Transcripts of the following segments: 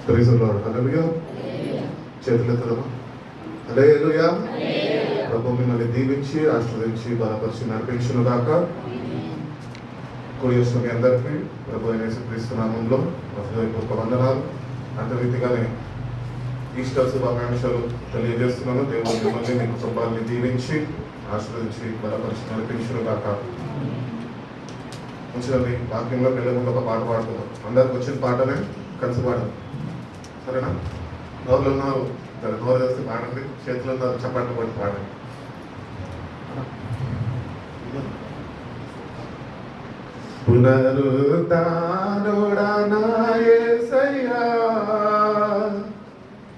Praise the lord. Hallelujah. చేతులెత్తుదామా. Hallelujah. ప్రభు మిమ్మల్ని దీవించి ఆశీర్వదించి బలపరిచి నడిపించును గాక. కూడి వచ్చిన మీ అందరికీ ప్రభు అయిన యేసుక్రీస్తు నామంలో హృదయపూర్వక వందనాలు. అంత రీతిగానే ఈస్టర్ శుభాకాంక్షలు తెలియజేస్తున్నాను. దేవుడు మిమ్మల్ని మీ కుటుంబాన్ని దీవించి ఆశీర్వదించి బలపరిచి నడిపించును గాక. మంచిదండి. వాక్యంలో వెళ్ళే ముందు ఒక పాట పాడుతున్నాం. అందరికి వచ్చిన పాటనే కలిసి పాడదాం, సరేనా? నోరులు ఉన్నారు, నోరు చేస్తే పాడండి. చేతులు ఉన్నారు, చప్పట్లు కొట్టి పాడండి. పునరుత్థానుడా నా యేసయ్యా,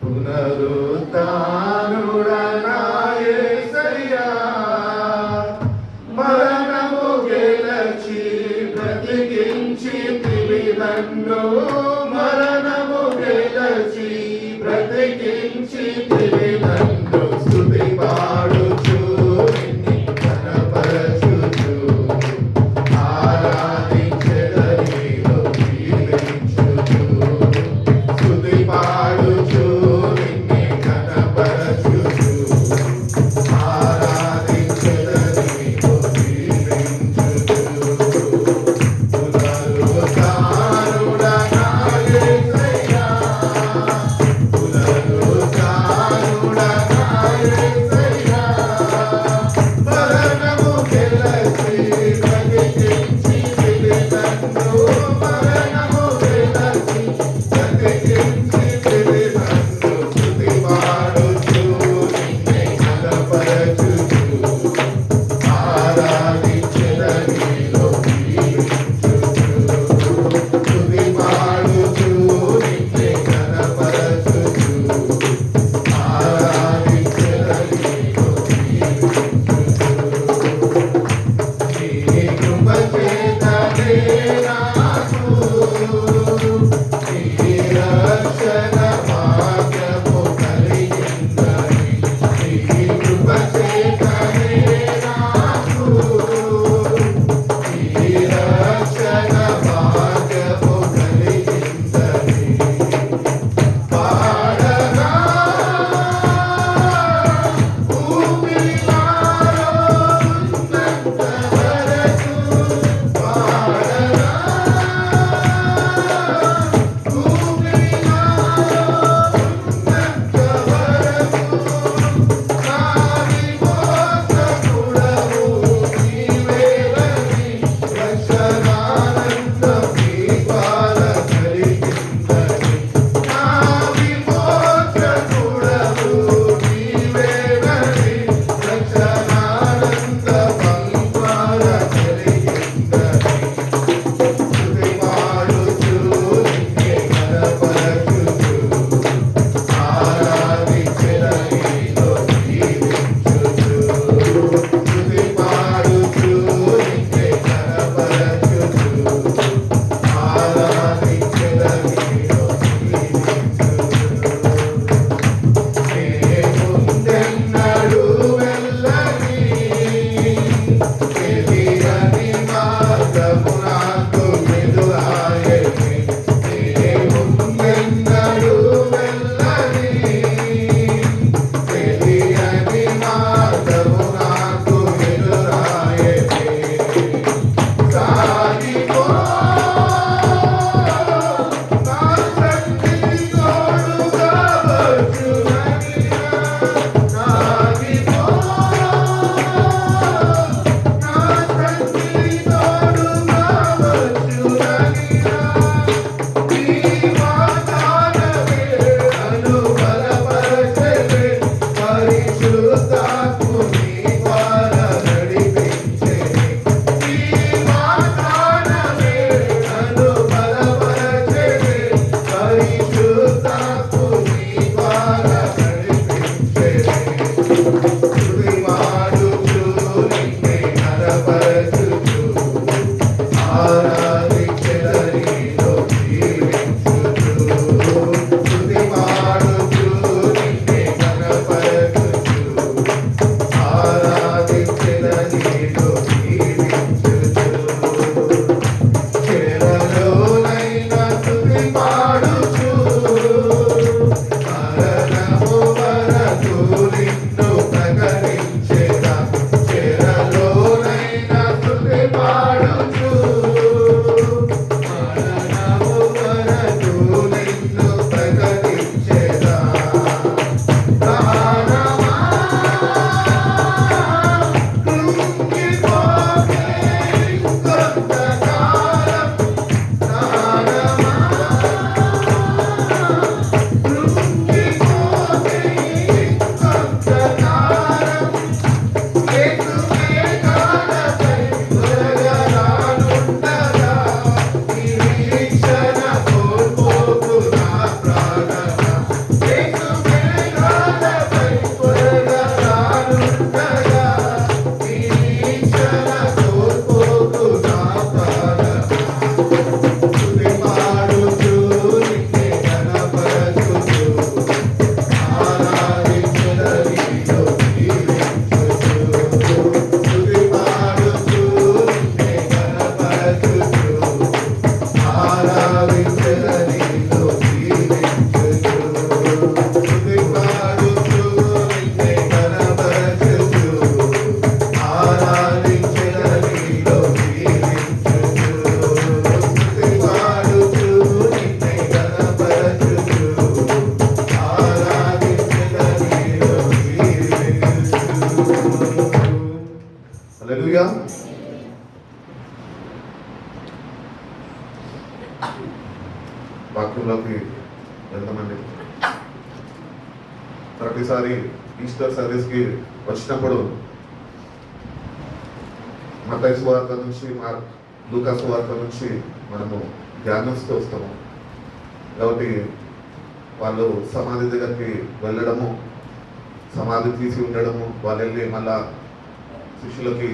పునరుత్థానుడా నా యేసయ్యా, మరణము గెలచి బ్రతికించితివి నన్ను, మరణము గెలచి బ్రతికించితివి నన్ను. స్తుతి పాడుచు నిన్ను ఘనపరచుచు ఆరాధించెదనిలో జీవించుచు. స్తుతి పాడుచు నిన్ను ఘనపరచుచు ఆరాధించెదనిలో జీవించుచు. పునరుత్థానుడా నా యేసయ్యా, పునరుత్థానుడా నా యేసయ్యా, మరణము గెలచి బ్రతికించితివి నన్ను, మరణము గెలచి బ్రతికించితివి నన్ను. స్తుతి పాడుచు నిన్ను ఘనపరచుచు ఆరాధించెదనిలో జీవించుచు. స్తుతి పాడుచు నిన్ను ఘనపరచుచు ఆరాధించెదనిలో జీవించుచు. నీ కృప చేతనే నాకు నీ రక్షణ భాగ్యము కలిగిందని. నీ కృప చేతనే నాకు నీ రక్షణ భాగ్యము కలిగిందని. పాడగా ఊపిరి నాలో ఉన్నంత వరకు, పాడగా వాక్యంలోకి వెళ్దామండి. ప్రతిసారి ఈస్టర్ సర్వీస్కి వచ్చినప్పుడు మత్తయి సువార్త నుంచి లూకా సువార్త నుంచి మనము ధ్యానిస్తూ వస్తాము. కాబట్టి వాళ్ళు సమాధి దగ్గరికి వెళ్ళడము, సమాధి తీసి ఉండడము, వాళ్ళు వెళ్ళి మళ్ళా శిష్యులకి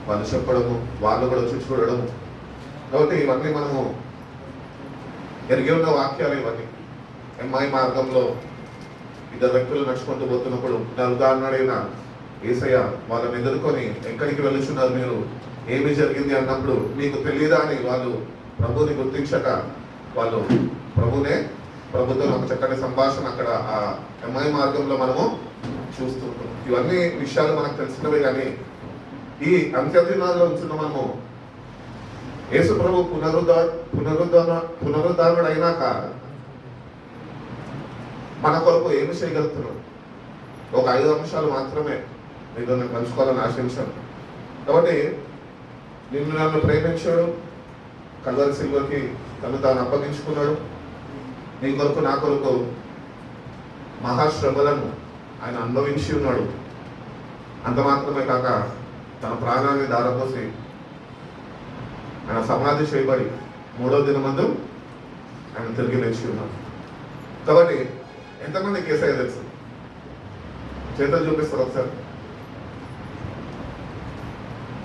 వాళ్ళు చెప్పడము, వాళ్ళు కూడా వచ్చి చూడడము. కాబట్టి ఇవన్నీ మనము ఎరిగి ఉన్న వాక్యాలు. ఇవన్నీ ఎమ్మాయి మార్గంలో ఇద్దరు వ్యక్తులు నడుచుకుంటూ పోతున్నప్పుడు ఉదాహరణైన యేసయ్య వాళ్ళని ఎదుర్కొని ఎక్కడికి వెళ్ళుచున్నారు మీరు, ఏమి జరిగింది అన్నప్పుడు మీకు తెలియదా అని వాళ్ళు ప్రభుని గుర్తించక వాళ్ళు ప్రభుతో ఒక చక్కటి సంభాషణ అక్కడ ఆ ఎమ్మాయి మార్గంలో మనము చూస్తుంటాం. ఇవన్నీ విషయాలు మనకు తెలిసినవే. కానీ ఈ అంత్యదినాల్లో ఉంచిన మనము యేసు ప్రభు పునరుద్ధారుడు అయినాక మన కొరకు ఏమి చేయగలుగుతున్నాడు? ఒక 5 అంశాలు మాత్రమే మీతో నేను పంచుకోవాలని ఆశించాను. కాబట్టి నన్ను ప్రేమించాడు, కల్వరి సిల్వర్కి తను తాను అప్పగించుకున్నాడు. నీ కొరకు నా కొరకు మహాశ్రమలను ఆయన అనుభవించి ఉన్నాడు. అంత మాత్రమే కాక తన ప్రాణాన్ని దారపోసి ఆయన సమాధి చేయబడి 3వ దినమందు ఆయన తిరిగి లేచి ఉన్నాడు. కాబట్టి ఎంతమందికి యేసయ్య తెలుసు? చేతులు చూపిస్తారు ఒకసారి.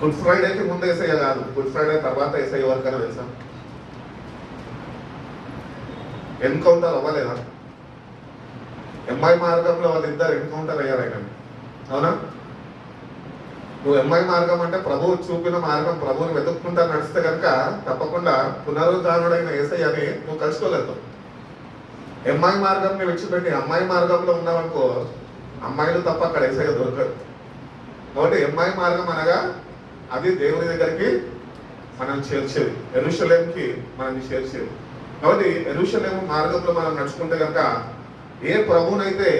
గుడ్ ఫ్రైడేకి ముందు యేసయ్య కాదు, గుడ్ ఫ్రైడే తర్వాత యేసయ్య వరకైనా తెలుసా? ఎన్కౌంటర్ అవ్వలేదా? ఎమ్మాయి మార్గంలో వాళ్ళిద్దరు ఎన్కౌంటర్ అయ్యారైనా, అవునా? నువ్వు ఎమ్మాయి మార్గం అంటే ప్రభువు చూపిన మార్గం, ప్రభువుని వెతుక్కుంటా నడిస్తే కనుక తప్పకుండా పునరుద్ధారుడైన యేసయ్యని నువ్వు కలుసుకోలేదు. ఎమ్మాయి మార్గంని విడిచిపెట్టి అమ్మాయి మార్గంలో ఉన్నావనుకో, అమ్మాయిలు తప్ప అక్కడ యేసయ్య దొరకదు. కాబట్టి ఎమ్మాయి మార్గం అనగా అది దేవుని దగ్గరికి మనం చేర్చేది, యెరూషలేముకి మనల్ని చేర్చేది. కాబట్టి యెరూషలేము మార్గంలో మనం నడుచుకుంటే కనుక ఏ ప్రభువునైతే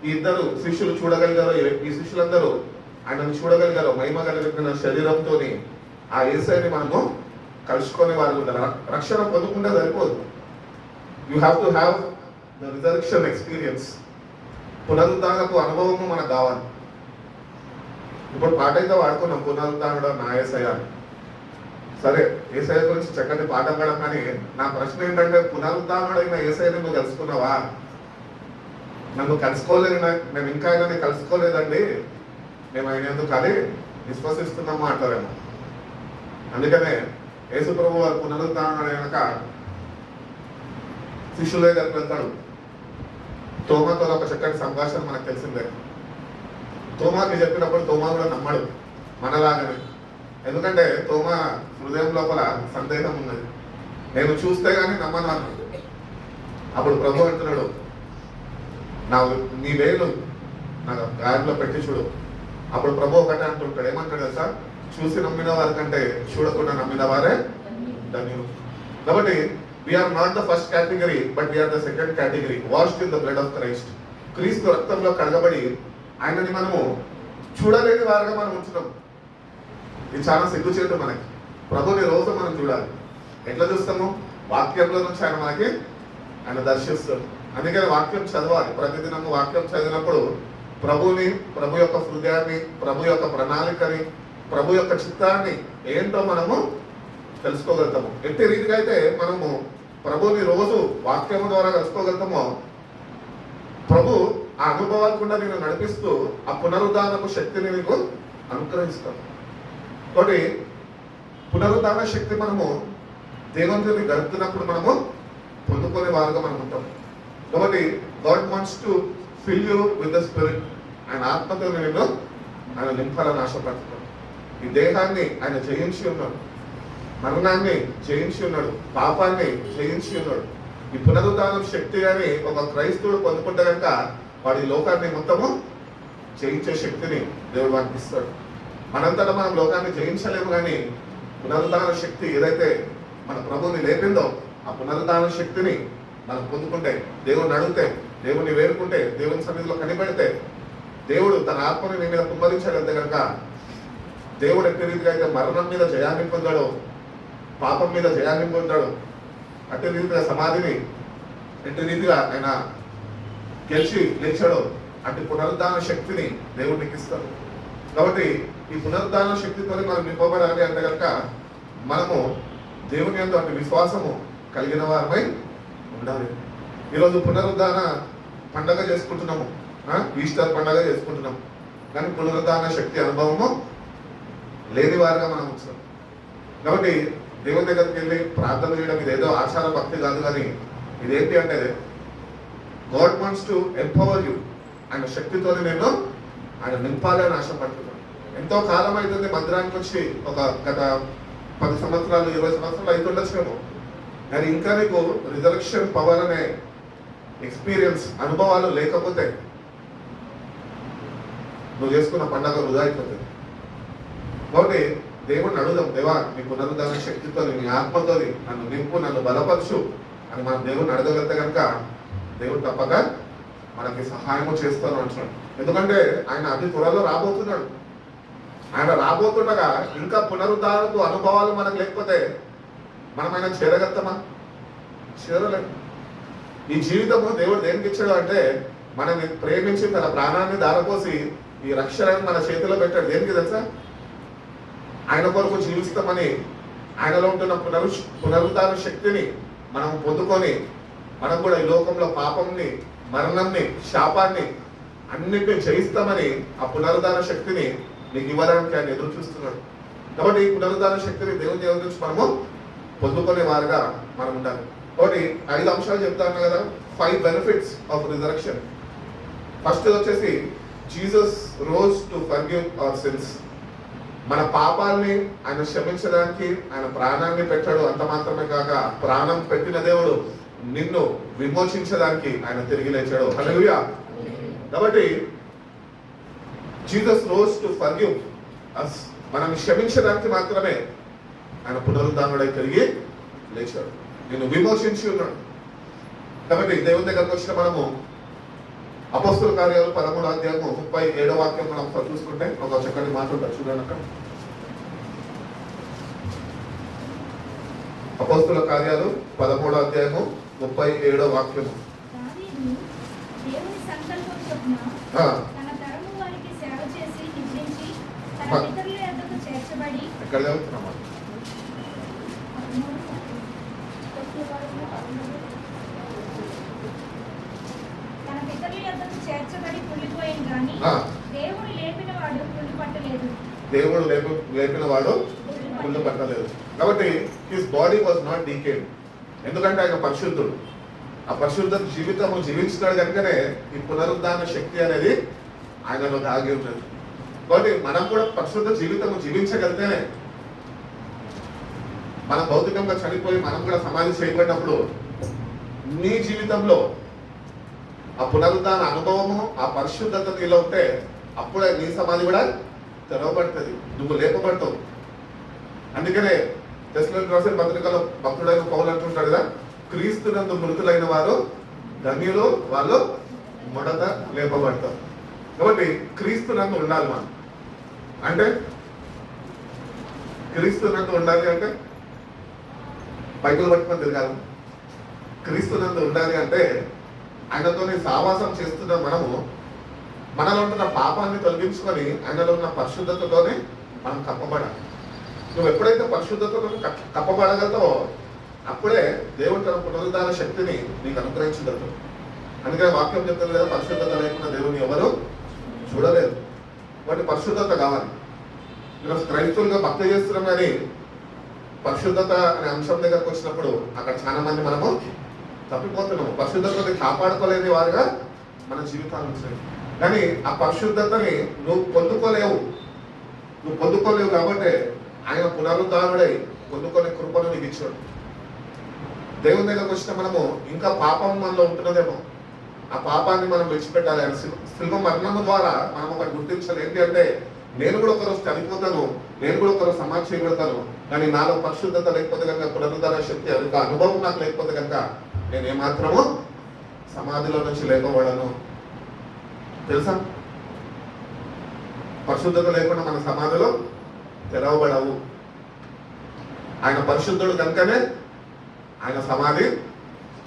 ఈ ఇద్దరు శిష్యులు చూడగలిగారో, ఈ శిష్యులందరూ ఆయనను చూడగలిగారో మహిమ కలిగిన శరీరంతో ఆ యేసయ్యని మనము కలుసుకొని వారు రక్షణ పొందుకుంటే సరిపోదు. You have to have the reservation experience. పునరుద్ధానపు అనుభవము మనకు కావాలి. ఇప్పుడు పాట అయితే వాడుకున్నాం, పునరుద్ధానుడు నా యేసయ్య. సరే, యేసయ్య గురించి చక్కటి పాట పాడడం. కానీ నా ప్రశ్న ఏంటంటే, పునరుద్ధానుడైన యేసయ్యని నువ్వు కలుసుకున్నావా? నన్ను కలుసుకోలేదు, మేము ఇంకా ఆయన కలుసుకోలేదండి, మేము ఆయన ఎందుకు కానీ విశ్వసిస్తున్నాము అంటారేమో. అందుకనే యేసు ప్రభు వారు పునరుద్ధానుడైనాక శిష్యుల దగ్గరికి వెళ్తాడు. తోమాతో ఒక చక్కటి సంభాషణ మనకు తెలిసిందే. తోమాకి చెప్పినప్పుడు తోమా కూడా నమ్మడు మనలాగానే. ఎందుకంటే తోమా హృదయం లోపల సందేహం ఉన్నది, నేను చూస్తే గానీ నమ్మను అన్నాడు. అప్పుడు ప్రభు అంటున్నాడు, నీ వేలు నా గాయంలో పెట్టి చూడు. అప్పుడు ప్రభు ఒకటే అంటుంటాడు, ఏమంటాడు తెలుసా? చూసి నమ్మిన వారి కంటే చూడకుండా నమ్మిన వారే ధన్యులు. కాబట్టి we are not the first category, but we are the second category, washed in the blood of Christ. క్రీస్తు రక్తంలో కడగబడి ఆయనని మనము చూడలేని వారుగా మనం ఉంచుతాం. ఇది చాలా సిగ్గుచేటు మనకి. ప్రభుని రోజు మనం చూడాలి. ఎట్లా చూస్తాము? వాక్యంలో నుంచి ఆయన దర్శిస్తాడు. అందుకని వాక్యం చదవాలి. ప్రతిదినము వాక్యం చదివినప్పుడు ప్రభు యొక్క హృదయాన్ని, ప్రభు యొక్క ప్రణాళికని, ప్రభు యొక్క చిత్తాన్ని ఏంటో మనము తెలుసుకోగలుగుతాము. ఎట్టి రీతిగా అయితే మనము ప్రభుని రోజు వాక్యము ద్వారా తెలుసుకోగలుగుతామో, ప్రభు ఆ అనుభవాలు కూడా నేను నడిపిస్తూ ఆ పునరుద్ధానపు శక్తిని నీకు అనుగ్రహిస్తాను. కాబట్టి పునరుద్ధాన శక్తి మనము దేవుని గడుపుతున్నప్పుడు మనము పొందుకునే వారుగా మనం ఉంటాం. కాబట్టి God wants to fill you with the spirit. ఆయన ఆత్మతో నేను ఆయన నింపాలని ఆశపడుతున్నాను. ఈ దేహాన్ని ఆయన జయించి ఉన్నాడు, మరణాన్ని జయించి ఉన్నాడు, పాపాన్ని జయించి ఉన్నాడు. ఈ పునరుద్ధానం శక్తి అని ఒక క్రైస్తవుడు పొందుకుంటే కనుక వాడి లోకాన్ని మొత్తము జయించే శక్తిని దేవుడు వారికి ఇస్తాడు. మనంతటా మనం లోకాన్ని జయించలేము, కానీ పునరుద్ధాన శక్తి ఏదైతే మన ప్రభువుని లేపిందో ఆ పునరుద్ధాన శక్తిని మనం పొందుకుంటే, దేవుడిని అడిగితే, దేవుని వేడుకుంటే, దేవుని సన్నిధిలో కనిపెడితే, దేవుడు తన ఆత్మని నీ మీద కుమ్మరించగలిగితే కనుక దేవుడు ఎట్టి రీతిగా అయితే మరణం మీద జయాన్ని పొందాడో, పాపం మీద జయాన్ని పొందాడో, అట్టి రీతిగా సమాధిని ఎట్టి రీతిగా ఆయన గెలిచి లేచాడో అట్టి పునరుద్ధాన శక్తిని దేవుడు నీకు ఇస్తాడు. కాబట్టి ఈ పునరుద్ధాన శక్తితో మనం నింపబడాలి అంటే కనుక మనము దేవుని యందు అటు విశ్వాసము కలిగిన వారమై ఉండాలి. ఈరోజు పునరుద్ధాన పండగ చేసుకుంటున్నాము, ఈస్టర్ పండగ చేసుకుంటున్నాము, కానీ పునరుద్ధాన శక్తి అనుభవము లేని వారుగా మనం ఉంచాం. కాబట్టి దేవుని దగ్గరికి వెళ్ళి ప్రార్థన చేయడం ఇదేదో ఆచార భక్తి కాదు, కానీ ఇదేంటి అంటే God wants to empower you. ఆయన శక్తితో నేను ఆయన నింపాలని ఆశపడుతున్నాను. ఎంతో కాలం అవుతుంది మందిరానికి వచ్చి, ఒక గత 10 సంవత్సరాలు 20 సంవత్సరాలు అవుతుండొచ్చేమో, కానీ ఇంకా నీకు రిజర్వేషన్ పవర్ అనే ఎక్స్పీరియన్స్ అనుభవాలు లేకపోతే నువ్వు చేసుకున్న పండగ వృధా అయిపోతుంది. కాబట్టి దేవుడిని అడుగుదాం, దేవా నీ పునరుద్ధాన శక్తితో నీ ఆత్మతో నన్ను నింపు, నన్ను బలపరచు అని మనం దేవుడిని అడగలిగితే కనుక దేవుడు తప్పక మనకి సహాయము చేస్తాను అంటున్నాడు. ఎందుకంటే ఆయన అతి త్వరలో రాబోతున్నాడు. ఆయన రాబోతుండగా ఇంకా పునరుద్ధానపు అనుభవాలు మనకు లేకపోతే మనం ఆయన చేరగలుగుతామా? చేరలేదు. ఈ జీవితము దేవుడు దేనికి ఇచ్చాడు అంటే మనల్ని ప్రేమించి తన ప్రాణాన్ని దారపోసి ఈ రక్షణను మన చేతిలో పెట్టాడు. దేనికి తెలుసా? ఆయన కొరకు జీవిస్తామని, ఆయనలో ఉంటున్న పునరుద్ధాన శక్తిని మనం పొందుకొని మనం కూడా ఈ లోకంలో పాపంని, మరణంని, శాపాన్ని అన్నిటిని జయిస్తామని ఆ పునరుద్ధాన శక్తిని నీకు ఇవ్వడానికి ఆయన ఎదురు చూస్తున్నాడు. కాబట్టి ఈ పునరుద్ధాన శక్తిని దేవుని నుంచి మనము పొందుకునే వారుగా మనం ఉండాలి. కాబట్టి 5 అంశాలు చెప్తాను కదా, 5 బెనిఫిట్స్ ఆఫ్ రిజరక్షన్. ఫస్ట్ వచ్చేసి Jesus rose to forgive our sins. మన పాపాలని ఆయన క్షమించడానికి ఆయన ప్రాణాన్ని పెట్టాడు. అంత మాత్రమే కాక ప్రాణం పెట్టిన దేవుడు నిన్ను విమోచించడానికి ఆయన తిరిగి లేచాడు. హల్లెలూయా. కాబట్టి జీసస్ రోజ్ టు ఫర్గివ్ అస్. మనం క్షమించడానికి మాత్రమే ఆయన పునరుద్ధానుడై తిరిగి లేచాడు, నిన్ను విమోచించి ఉన్నాడు. కాబట్టి దేవుని దగ్గరకు వచ్చిన మనము అపోస్తుల కార్యాలు 13వ అధ్యాయము 37వ వాక్యం మనం చూసుకుంటే ఒక చక్కటి మాట ఉంటుంది, చూడండి అక్కడ. అపోస్తుల కార్యాలు 13వ అధ్యాయము 37వ వాక్యము. ఎక్కడ చదువుతున్నామా? దేవుడు లేపిన వాడు పుల్లు పట్టలేదు. కాబట్టి his body was not decade. ఎందుకంటే ఆయన పరిశుద్ధుడు. ఆ పరిశుద్ధ జీవితము జీవించినాడు కనుకనే ఈ పునరుద్ధాన శక్తి అనేది ఆయనలో దాగి ఉన్నది. కాబట్టి మనం కూడా పరిశుద్ధ జీవితము జీవించగలితేనే మనం భౌతికంగా చనిపోయి మనం కూడా సమాధి చేయబడినప్పుడు నీ జీవితంలో ఆ పునరుద్ధాన అనుభవము, ఆ పరిశుద్ధత నీలో ఉంటే అప్పుడే నీ సమాధి కూడా తెరవబడుతుంది, నువ్వు లేపబడతావు. అందుకనే తెస్సలోనికీయులకు రాసిన పత్రికలో భక్తుడైన పౌలు అంటుంటాడు కదా, క్రీస్తునందు మృతులైన వారు ధన్యులు, వాళ్ళు మొదట లేపబడతారు. కాబట్టి క్రీస్తునందు ఉండాలి మనం. అంటే క్రీస్తునందు ఉండాలి అంటే బైబిల్ పట్టుకొని తిరగాలి. క్రీస్తునందు ఉండాలి అంటే ఆయనతోని సావాసం చేస్తున్న మనము మనలో ఉంటున్న పాపాన్ని తొలగించుకొని ఆయనలో ఉన్న పరిశుద్ధతతోనే మనం కప్పబడాలి. నువ్వు ఎప్పుడైతే పరిశుద్ధతతో కప్పబడగలతావో అప్పుడే దేవుడు తన పునరుద్ధాన శక్తిని నీకు అనుగ్రహించగలదు. అందుకని వాక్యం చెప్తారు లేదా, పరిశుద్ధత లేకుండా దేవుని ఎవరు చూడలేదు. కాబట్టి పరిశుద్ధత కావాలి. ఈరోజు క్రైస్తవులుగా భక్తి చేస్తున్నాం, కానీ పరిశుద్ధత అనే అంశం దగ్గరకు వచ్చినప్పుడు అక్కడ చాలా మంది మనము తప్పిపోతున్నాము. పరిశుద్ధతని కాపాడుకోలేని వారుగా మన జీవితాలు వచ్చాయి. కానీ ఆ పరిశుద్ధతని నువ్వు పొందుకోలేవు కాబట్టి ఆయన పునరుద్ధానుడై పొందుకునే కృపను నీకు ఇచ్చాడు. దేవుని దగ్గరకు వచ్చిన మనము ఇంకా పాపం మనలో ఉంటున్నదేమో, ఆ పాపాన్ని మనం విడిచిపెట్టాలి. ఆయన శిల్వ మరణము ద్వారా మనం ఒకటి గుర్తించాలి. ఏంటి అంటే నేను కూడా ఒకరోజు చనిపోతాను, నేను కూడా ఒకరోజు సమాధి చేయబడతాను, కానీ నాలో పరిశుద్ధత లేకపోతే కనుక, పునరుద్ధాన శక్తి ఒక అనుభవం నాకు లేకపోతే కనుక నేను ఏమాత్రము సమాధిలో నుంచి లేపబడను. తెలుసా? పరిశుద్ధత లేకుండా మన సమాధిలో తెరవబడవు. ఆయన పరిశుద్ధుడు కనుకనే ఆయన సమాధి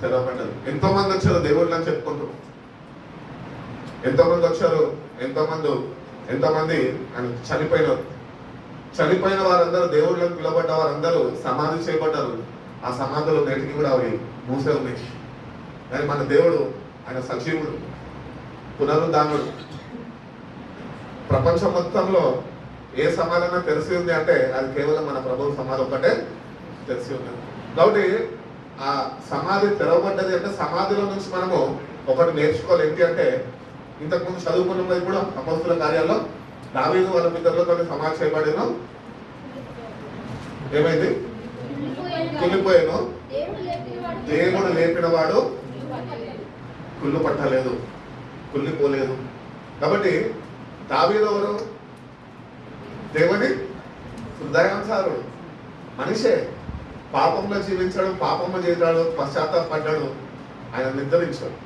తెరవబడ్డది. ఎంతో మంది వచ్చారు దేవుళ్ళు అని చెప్పుకుంటూ, ఎంతోమంది వచ్చారు, ఎంతమంది ఆయన చనిపోయిన వారందరూ, దేవుళ్ళని పిలబడ్డ వారందరూ సమాధి చేయబడ్డారు. ఆ సమాధులు నేటికి కూడా అవి మూసే ఉన్నాయి. కానీ మన దేవుడు ఆయన సజీవుడు, పునరుద్ధానుడు. ప్రపంచం మొత్తంలో ఏ సమాధి తెరిచి ఉంది అంటే అది కేవలం మన ప్రభువు సమాధి ఒక్కటే తెరిచి ఉంది. కాబట్టి ఆ సమాధి తెరవబడ్డది అంటే సమాధిలో నుంచి మనము ఒకటి నేర్చుకోవాలి. ఏంటి అంటే ఇంతకుముందు చదువుకున్నది కూడా అపొస్తలుల కార్యాల్లో దావీదు వాళ్ళ పితరులతో సమాధి చేయబడిన ఏమైంది? కుళ్ళిపోయాను. దేవుడు లేపిన వాడు కుళ్ళు పట్టలేదు, కుళ్ళిపోలేదు. కాబట్టి దావీదు ఎవరు? దేవుని హృదయానుసారుడు, మనిషే. పాపంలో జీవించాడు, పాపంలో చేశాడు, పశ్చాత్తాపడ్డాడు, ఆయన నిద్రించాడు,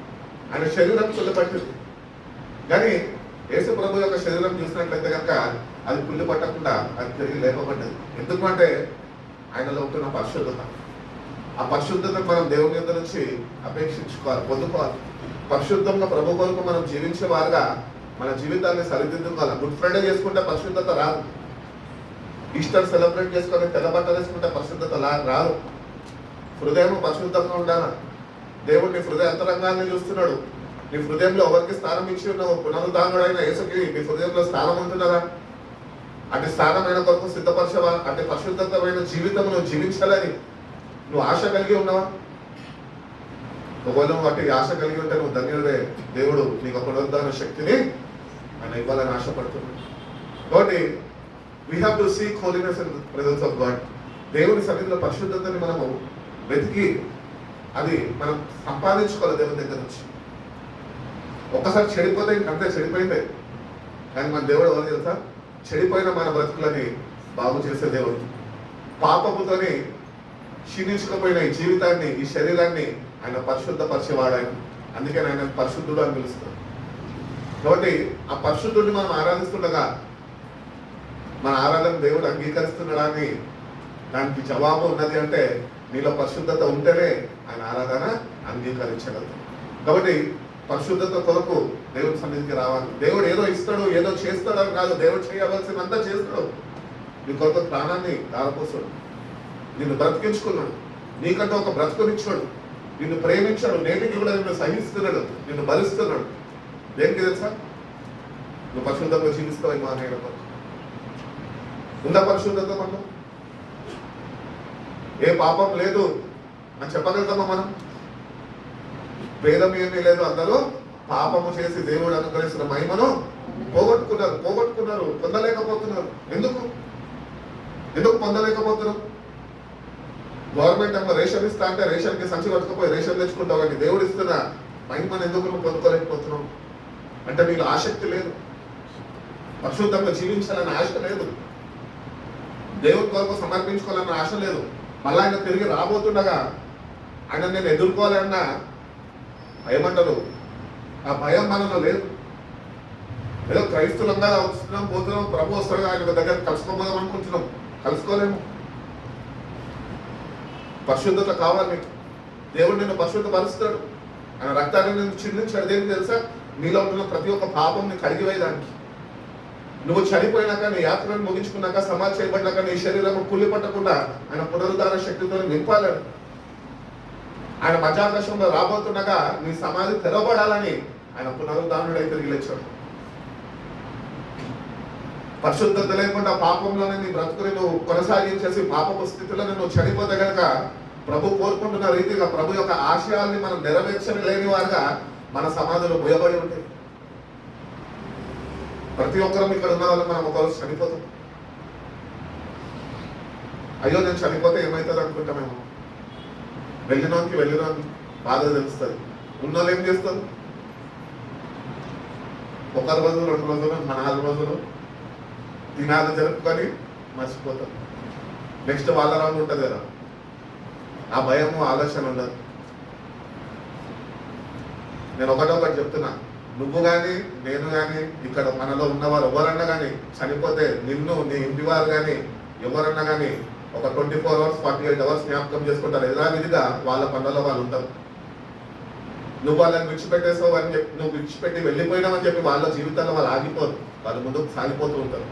ఆయన శరీరం కుళ్ళిపట్టింది. కానీ యేసు ప్రభు యొక్క శరీరం చూసినట్లయితే కనుక అది కుళ్ళి పట్టకుండా అది తిరిగి లేపబడ్డది. ఎందుకంటే ఆయనలో ఉంటున్న పరిశుద్ధత. ఆ పరిశుద్ధతను మనం దేవుని యొక్క నుంచి అపేక్షించుకోవాలి, పొందుకోవాలి. పరిశుద్ధంగా ప్రభు కొరకు మనం జీవించే వారుగా మన జీవితాన్ని సరిదిద్దుకోవాలి. గుడ్ ఫ్రైడే చేసుకుంటే పరిశుద్ధత రాదు. ఈస్టర్ సెలబ్రేట్ చేసుకొని తెల్ల బట్టలు వేసుకుంటే పరిశుద్ధత రాదు. హృదయం పరిశుద్ధంగా ఉండాలి. దేవుడు నీ హృదయ అంతరంగాన్ని చూస్తున్నాడు. నీ హృదయంలో ఎవరికి స్థానం ఇచ్చి ఉన్నావు? పునరుద్ధానుడైన యేసుకి నీ హృదయంలో స్థానం ఉంటున్నదా? అటు స్థానమైన కొరకు సిద్ధపరచవా? అంటే పరిశుద్ధమైన జీవితం నువ్వు జీవించాలని నువ్వు ఆశ కలిగి ఉన్నావా? ఒకవేళ వాటి ఆశ కలిగి ఉంటే నువ్వు ధన్యుడే. దేవుడు నీకు పునరుద్ధాన శక్తిని ఆయన ఇవ్వాలని ఆశపడుతున్నాడు. కాబట్టి we have to seek holiness in the presence of God. దేవుని సన్నిధిలో పరిశుద్ధతని మనము వెతికి అది మనం సంపాదించుకోవాలి దేవుని దగ్గర నుంచి. ఒక్కసారి చెడిపోతే ఇంకంతే, చెడిపోయిందే. కానీ మన దేవుడు ఎవరు తెలుసా? చెడిపోయిన మన బ్రతుకులని బాగు చేసే దేవుడు. పాపముతోని క్షీణించుకుపోయిన ఈ జీవితాన్ని, ఈ శరీరాన్ని ఆయన పరిశుద్ధపరిచేవాడు. ఆయన అందుకే ఆయన పరిశుద్ధుడు అని పిలుస్తాడు. కాబట్టి ఆ పరిశుద్ధుడిని మనం ఆరాధిస్తుండగా మన ఆరాధన దేవుడు అంగీకరిస్తున్నాడా అని దానికి జవాబు ఉన్నది అంటే నీలో పరిశుద్ధత ఉంటేనే ఆయన ఆరాధన అంగీకరించగలదు. కాబట్టి పరిశుద్ధత కొరకు దేవుడి సన్నిధికి రావాలి. దేవుడు ఏదో ఇస్తాడు, ఏదో చేస్తాడు అని కాదు. దేవుడు చేయవలసినంతా చేస్తాడు. నీ కొరకు ప్రాణాన్ని దారపోస్తాడు, నిన్ను బ్రతికించుకున్నాడు, నీకంటే ఒక బ్రతుకునిచ్చాడు, నిన్ను ప్రేమించాడు, నేటికి కూడా నిన్ను సహిస్తున్నాడు, నిన్ను భరిస్తున్నాడు. దేనికి తెలుసా? నువ్వు పరిశుద్ధంగా జీవిస్తావు. మా నేను ఉందా పరిశుద్ధత? మనం ఏ పాపం లేదు అని చెప్పగలుగుతామా? మనం భేదం ఏమీ లేదు. అందరూ పాపము చేసి దేవుడు అనుగ్రహిస్తున్న మహిమను పోగొట్టుకున్నారు, పొందలేకపోతున్నారు. ఎందుకు పొందలేకపోతున్నారు? గవర్నమెంట్ ఏమో రేషన్ ఇస్తా అంటే రేషన్కి సంచి పట్టుకుపోయి రేషన్ తెచ్చుకుంటావు, కానీ దేవుడు ఇస్తున్న మహిమను ఎందుకు నువ్వు పొందుకోలేకపోతున్నావు? అంటే నీకు ఆసక్తి లేదు, పరిశుద్ధంగా జీవించాలన్న ఆశ లేదు, దేవుని కొరకు సమర్పించుకోవాలన్న ఆశ లేదు. మళ్ళీ ఆయన తిరిగి రాబోతుండగా ఆయన నేను ఎదుర్కోవాలన్న ఏమంటారు, ఆ భయం మనలో లేదు. ఏదో క్రైస్తవులంగా వస్తున్నాం, పోతున్నాం, ప్రభు వస్తాడు ఆయన దగ్గర కలుసుకోబోదాం అనుకుంటున్నాం, కలుసుకోలేము. పరిశుద్ధత కావాలి. దేవుడు నిన్ను పరిశుద్ధపరుస్తాడు. ఆయన రక్తాన్ని నిన్ను చిందించాడు. దేనికి తెలుసా? నీలో ఉంటున్న ప్రతి ఒక్క పాపంని కడిగివేయడానికి. నువ్వు చనిపోయినాక, నీ యాత్రను ముగించుకున్నాక, సమాధి చేయబడినాక నీ శరీరం కుళ్ళి పట్టకుండా ఆయన పునరుద్ధార శక్తితో నింపాలని, ఆయన మధ్యాకాశంలో రాబోతుండగా నీ సమాధి తెరవబడాలని ఆయన పునరుద్ధానుడై తిరిగి లేచాడు. పరిశుద్ధత లేకుండా పాపంలోనే నీ బ్రతుకుని నువ్వు కొనసాగించేసి పాపపు స్థితిలోనే నువ్వు చనిపోతే కనుక ప్రభు కోరుకుంటున్న రీతిగా ప్రభు యొక్క ఆశయాల్ని మనం నెరవేర్చలేని వారుగా మన సమాధులు ముయబడి ఉంటాయి. ప్రతి ఒక్కరం ఇక్కడ ఉన్న వాళ్ళు మనం ఒకరోజు చనిపోతాం. అయ్యో నేను చనిపోతే ఏమవుతుంది అనుకుంటామేమో. వెళ్ళిన బాధ తెలుస్తుంది. ఉన్నోళ్ళు ఏం చేస్తారు? ఒక రోజు, 2 రోజులు, 4 రోజులు దినాలు జరుపుకొని మర్చిపోతారు. నెక్స్ట్ వాళ్ళ రౌండ్ ఉంటుంది కదా, ఆ భయము ఆలోచన ఉండదు. నేను ఒకటి చెప్తున్నా, నువ్వు కానీ నేను కానీ ఇక్కడ మనలో ఉన్నవారు ఎవరన్నా కానీ చనిపోతే నిన్ను, నీ ఇంటి వారు కానీ ఎవరన్నా కానీ ఒక 24 అవర్స్ 48 అవర్స్ జ్ఞాపకం చేసుకుంటారు. యథావిధిగా వాళ్ళ పనులలో వాళ్ళు ఉంటారు. నువ్వు వాళ్ళని విడిచిపెట్టేసావు అని చెప్పి, నువ్వు విడిచిపెట్టి వెళ్ళిపోయినావని చెప్పి వాళ్ళ జీవితాల్లో వాళ్ళు ఆగిపోరు. వాళ్ళు ముందుకు సాగిపోతూ ఉంటారు.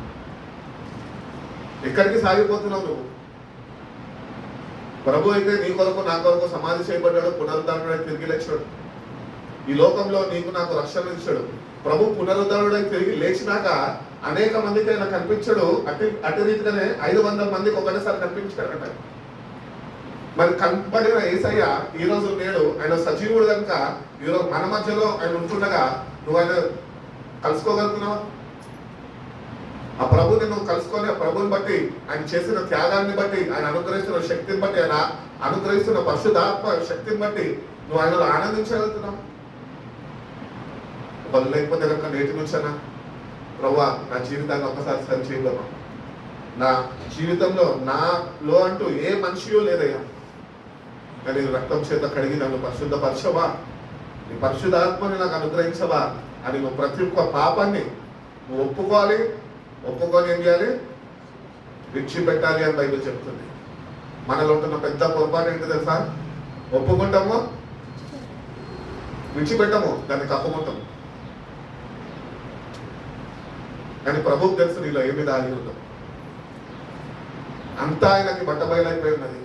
ఎక్కడికి సాగిపోతున్నావు నువ్వు? ప్రభు అయితే నీ కొరకు నా కొరకు సమాధి చేయబడ్డాడు, పునరుద్ధరణుడై తిరిగి లేచాడు. ఈ లోకంలో నీకు నాకు రక్షణ ఇచ్చాడు. ప్రభు పునరుద్ధరణుడై తిరిగి లేచినాక అనేక మందికి ఆయన కనిపించాడు. అటు రీతిగానే 500 మందికి ఒకటేసారి కనిపించాడట. మరి కనపడిన యేసయ్య ఈ రోజు నేడు ఆయన సజీవుడు కనుక ఈరోజు మన మధ్యలో ఆయన ఉంటుండగా నువ్వు ఆయన కలుసుకోగలుగుతున్నావు? ఆ ప్రభుని నువ్వు కలుసుకొని, ఆ ప్రభుని బట్టి, ఆయన చేసిన త్యాగాన్ని బట్టి, ఆయన అనుగ్రహిస్తున్న శక్తిని బట్టి, ఆయన అనుగ్రహిస్తున్న పరిశుద్ధాత్మ శక్తిని బట్టి నువ్వు ఆయనలో ఆనందించగలుగుతున్నావు? వాళ్ళు లేకపోతే కనుక నేటి నుంచైనా ప్రభువా నా జీవితాన్ని ఒక్కసారి సరి చేయగలను, నా జీవితంలో నాలో అంటూ ఏ మనిషియో లేదయ్యా, కానీ రక్తం చేత కడిగి నన్ను పరిశుద్ధపరచవా, నీ పరిశుద్ధాత్మని నాకు అనుగ్రహించవా అని నువ్వు ప్రతి ఒక్క పాపాన్ని నువ్వు ఒప్పుకోవాలి. ఒప్పుకొని ఏం చేయాలి? విడిచిపెట్టాలి అని బైబిల్ చెప్తుంది. మనలో ఉంటున్న పెద్ద పొరపాటు ఏంటి తెలుసా? ఒప్పుకుంటాము, విడిచిపెట్టము, దాన్ని కప్పుకుంటాము. కానీ ప్రభువుకు తెలుసు నీలో ఏమి దాగి ఉందో. అంతా ఆయనకి బట్టబయలైపోయి ఉన్నది.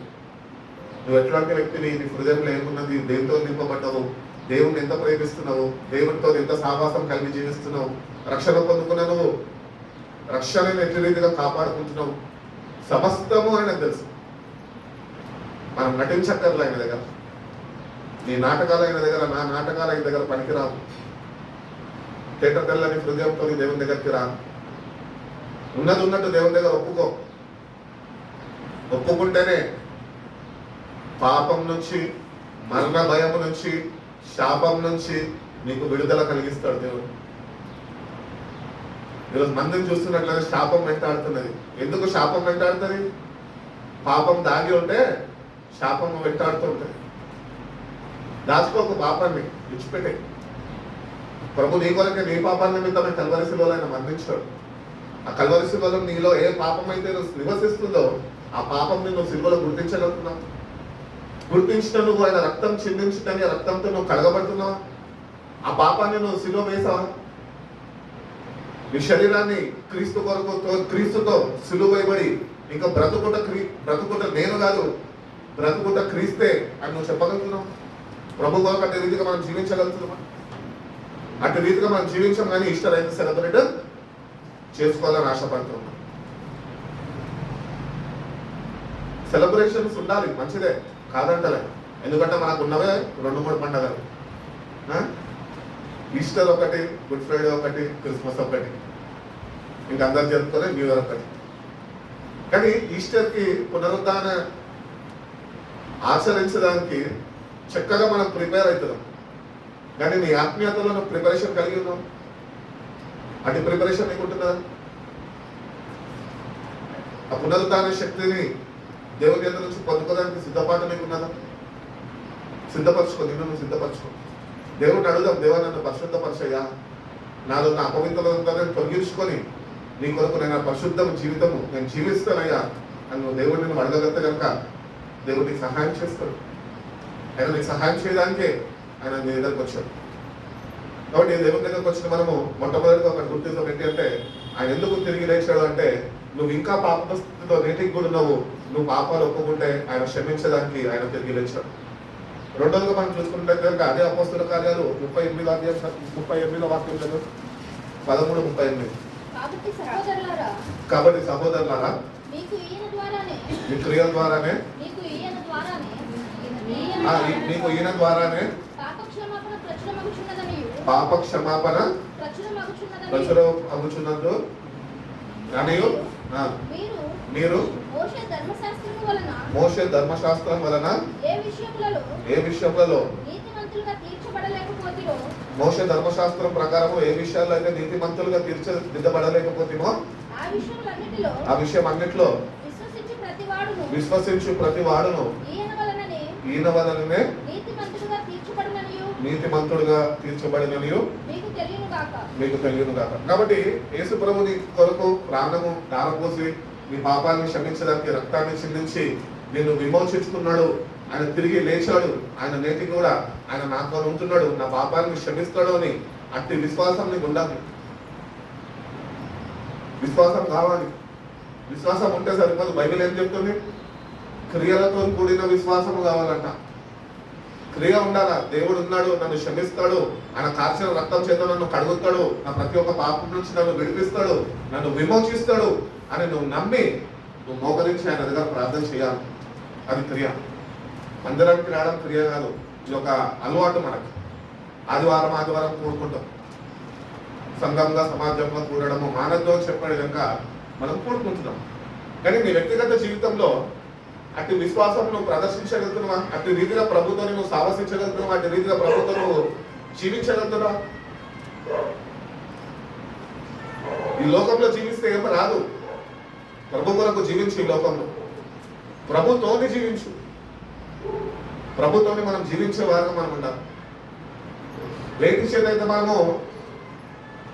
నువ్వు ఎట్లాంటి వ్యక్తిని, నీ హృదయంలో ఏమున్నది, దేవునితో నింపబడ్డావు, దేవుని ఎంత ప్రేమిస్తున్నావు, దేవునితో ఎంత సావాసం కలిగి జీవిస్తున్నావు, రక్షణ పొందుకున్న నువ్వు రక్షణను ఎట్టి రీతిగా కాపాడుకుంటున్నావు, సమస్తము ఆయనకు తెలుసు. మనం నటించక్కర్లే ఆయన దగ్గర. నీ నాటకాలు ఆయన దగ్గర, నా నాటకాలు ఆయన దగ్గర పనికిరావు. తేట తెల్లని హృదయంతో దేవుని దగ్గరికి రా. ఉన్నది ఉన్నట్టు దేవుని దగ్గర ఒప్పుకో. ఒప్పుకుంటేనే పాపం నుంచి, మరణ భయం నుంచి, శాపం నుంచి నీకు విడుదల కలిగిస్తాడు దేవుడు. ఈరోజు మందిని చూస్తున్నట్లయితే శాపం వెంటాడుతున్నది. ఎందుకు శాపం వెంటాడుతుంది? పాపం దాగి ఉంటే శాపం వెంటాడుతూ ఉంటుంది. దాచుకోకు పాపాన్ని, విడిచిపెట్టే. ప్రభు నీ కొరకే, నీ పాపాన్ని నిమిత్తమే కల్వరి శిలువలో ఆయన మరణించాడు. ఆ కల్వరి శిలువలో నీలో ఏ పాపం అయితే నువ్వు నివసిస్తుందో ఆ పాపం నువ్వు శిలువలో గుర్తించగలుగుతున్నావు. గుర్తించిన నువ్వు ఆయన రక్తం చిందించడానికి రక్తంతో నువ్వు కడగబడుతున్నావా? ఆ పాపాన్ని నువ్వు శిలువ వేసావా? నీ శరీరాన్ని క్రీస్తు కొరకు, క్రీస్తుతో సిలువ వేయబడి ఇంకా బ్రతుకుంట నేను కాదు, బ్రతుకుంట క్రీస్తే అని నువ్వు చెప్పగలుగుతున్నావు. ప్రభు కొరకు అటు రీతిగా మనం జీవించగలుగుతున్నామా? అటు రీతిగా మనం జీవించాం, కానీ ఈస్టర్ అయితే సెలబ్రేట్ చేసుకోవాలని ఆశపడుతున్నాం. సెలబ్రేషన్స్ ఉండాలి, మంచిదే, కాదంటలే. ఎందుకంటే మనకు ఉన్నవే 2-3 పండుగలు. ఈస్టర్ ఒకటి, గుడ్ ఫ్రైడే ఒకటి, క్రిస్మస్ ఒకటి, ఇంకా అందరు జరుపుకొని న్యూ ఇయర్ ఒకటి. కానీ ఈస్టర్కి పునరుద్ధాన ఆచరించడానికి చక్కగా మనం ప్రిపేర్ అవుతున్నాం. కానీ నీ ఆత్మీయతలో నువ్వు ప్రిపరేషన్ కలిగి ఉన్నావు. అటు ప్రిపరేషన్ నీకుంటున్నా? ఆ పునరుద్ధాన శక్తిని దేవుని దగ్గర నుంచి పొందుకోవడానికి సిద్ధపాటు నీకున్నదా? సిద్ధపరచుకో, నిన్ను నువ్వు సిద్ధపరచుకో. దేవుడిని అడుగుదాం, దేవా నన్ను పరిశుద్ధపరచయ్యా, నాలో నా అపవిత్రతను తొలగించుకొని నీ కొరకు నేను పరిశుద్ధ జీవితము నేను జీవిస్తానయ్యా అని నువ్వు దేవుడిని నువ్వు అడగగలిగితే కనుక దేవుడు నీకు సహాయం చేస్తాడు. ఆయన నీకు సహాయం చేయడానికే ఆయన నీ దగ్గరకు వచ్చాడు. కాబట్టి దేవుని దగ్గరకు వచ్చిన మనము మొట్టమొదటిగా ఒక గుర్తింపు ఏంటి అంటే, ఆయన ఎందుకు తిరిగి లేచాడు అంటే, నువ్వు ఇంకా పాప స్థితిలో రేటింగ్ కూడా ఉన్నావు, నువ్వు పాపాలు ఒప్పుకుంటే ఆయన క్షమించడానికి ఆయన తిరిగి లేచాడు. రెండోదిగా మనం చూసుకుంటే కనుక అదే అపోస్తుల కార్యాలు 38వ వాక్యం 13:38. కాబట్టి సహోదరులారా, మీ క్రియల ద్వారానే నీకు ఈయన ద్వారానే పాప క్షమాపణ ప్రచురమగుచున్నదు అని మీరు మోషే ధర్మశాస్త్రం వలన ఏ విషయములలో మోషే ధర్మశాస్త్రం ప్రకారము ఏ విషయాల్లో అయితే నీతిమంతులుగా తీర్చిదిద్దబడలేకపోతేమో ఆ విషయం అన్నిట్లో విశ్వసించు ప్రతి వాడును ఈయన వలననే నీతిమంతుడుగా తీర్చబడిననియు మీకు తెలియను గాక. కాబట్టి యేసు ప్రభుని కొరకు ప్రాణము దారపోసి నీ పాపాన్ని క్షమించడానికి రక్తాన్ని చిందించి నిన్ను విమోచించుకున్నాడు. ఆయన తిరిగి లేచాడు. ఆయన నేటికి కూడా ఆయన నాతో ఉంటున్నాడు, నా పాపాన్ని క్షమిస్తాడు అని అట్టి విశ్వాసం నీకు ఉండాలి. విశ్వాసం కావాలి. విశ్వాసం ఉంటే సరిపోదు. బైబిల్ ఏం చెప్తుంది? క్రియలతో కూడిన విశ్వాసం కావాలంట. క్రియ ఉండాలా. దేవుడు ఉన్నాడు, నన్ను క్షమిస్తాడు, ఆయన కార్చిన రక్తం చేత నన్ను కడుగుతాడు, నా ప్రతి ఒక్క పాపం నుంచి నన్ను విడిపిస్తాడు, నన్ను విమోచిస్తాడు అని నువ్వు నమ్మి నువ్వు మోకరించి ఆయన దగ్గర ప్రార్థన చేయాలి. అది క్రియ. మందిరానికి రావడం క్రియ కాదు, ఇది ఒక అలవాటు మనకి. ఆదివారం కూడుకుంటాం. సంఘంగా సమాజంగా కూడడము మానవుతో చెప్పే విధంగా మనం కూడుకుంటున్నాం. కానీ నీ వ్యక్తిగత జీవితంలో అట్టి విశ్వాసం నువ్వు ప్రదర్శించగలుగుతున్నావా? అట్టి రీతిగా ప్రభుత్వం నువ్వు సాహసించగలుగుతున్నావా? అట్టి రీతిగా ప్రభుత్వం నువ్వు జీవించగలుగుతున్నావా? ఈ లోకంలో జీవిస్తే ఏమో రాదు. ప్రభు కొరకు జీవించు. ఈ లోకంలో ప్రభుతోని జీవించు. ప్రభుత్వాన్ని మనం జీవించే వారుగా మనం ఉండాలి. వేటి చేత అయితే మనము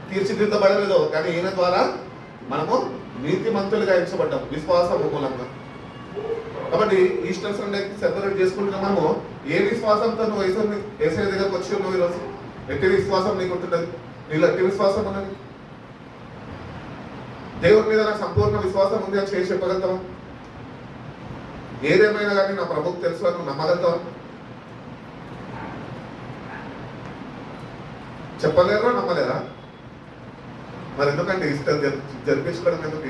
తీర్చిదిద్దబడలేదో, కానీ ఈయన ద్వారా మనము నీతిమంతులుగా ఎంచబడ్డాం విశ్వాసం మూలంగా. కాబట్టి ఈస్టర్ సండేకి సెలబ్రేట్ చేసుకుంటున్నా మనము ఏ విశ్వాసంతో నువ్వు ఏసై దగ్గరకు వచ్చి ఉన్నావు ఈరోజు? ఎట్టి విశ్వాసం నీకు ఉంటున్నది? నీలో ఎట్టి విశ్వాసం ఉన్నది? దేవుడి మీద నాకు సంపూర్ణ విశ్వాసం ఉంది అని చేసి చెప్పగలుగుతావా? ఏదేమైనా కానీ నా ప్రభుకు తెలుసు అని నువ్వు నమ్మగలుగుతావా? చెప్పలేరా? నమ్మలేరా? మరి ఎందుకంటే ఈస్టర్ జరిపించుకోవడం ఎందుకు?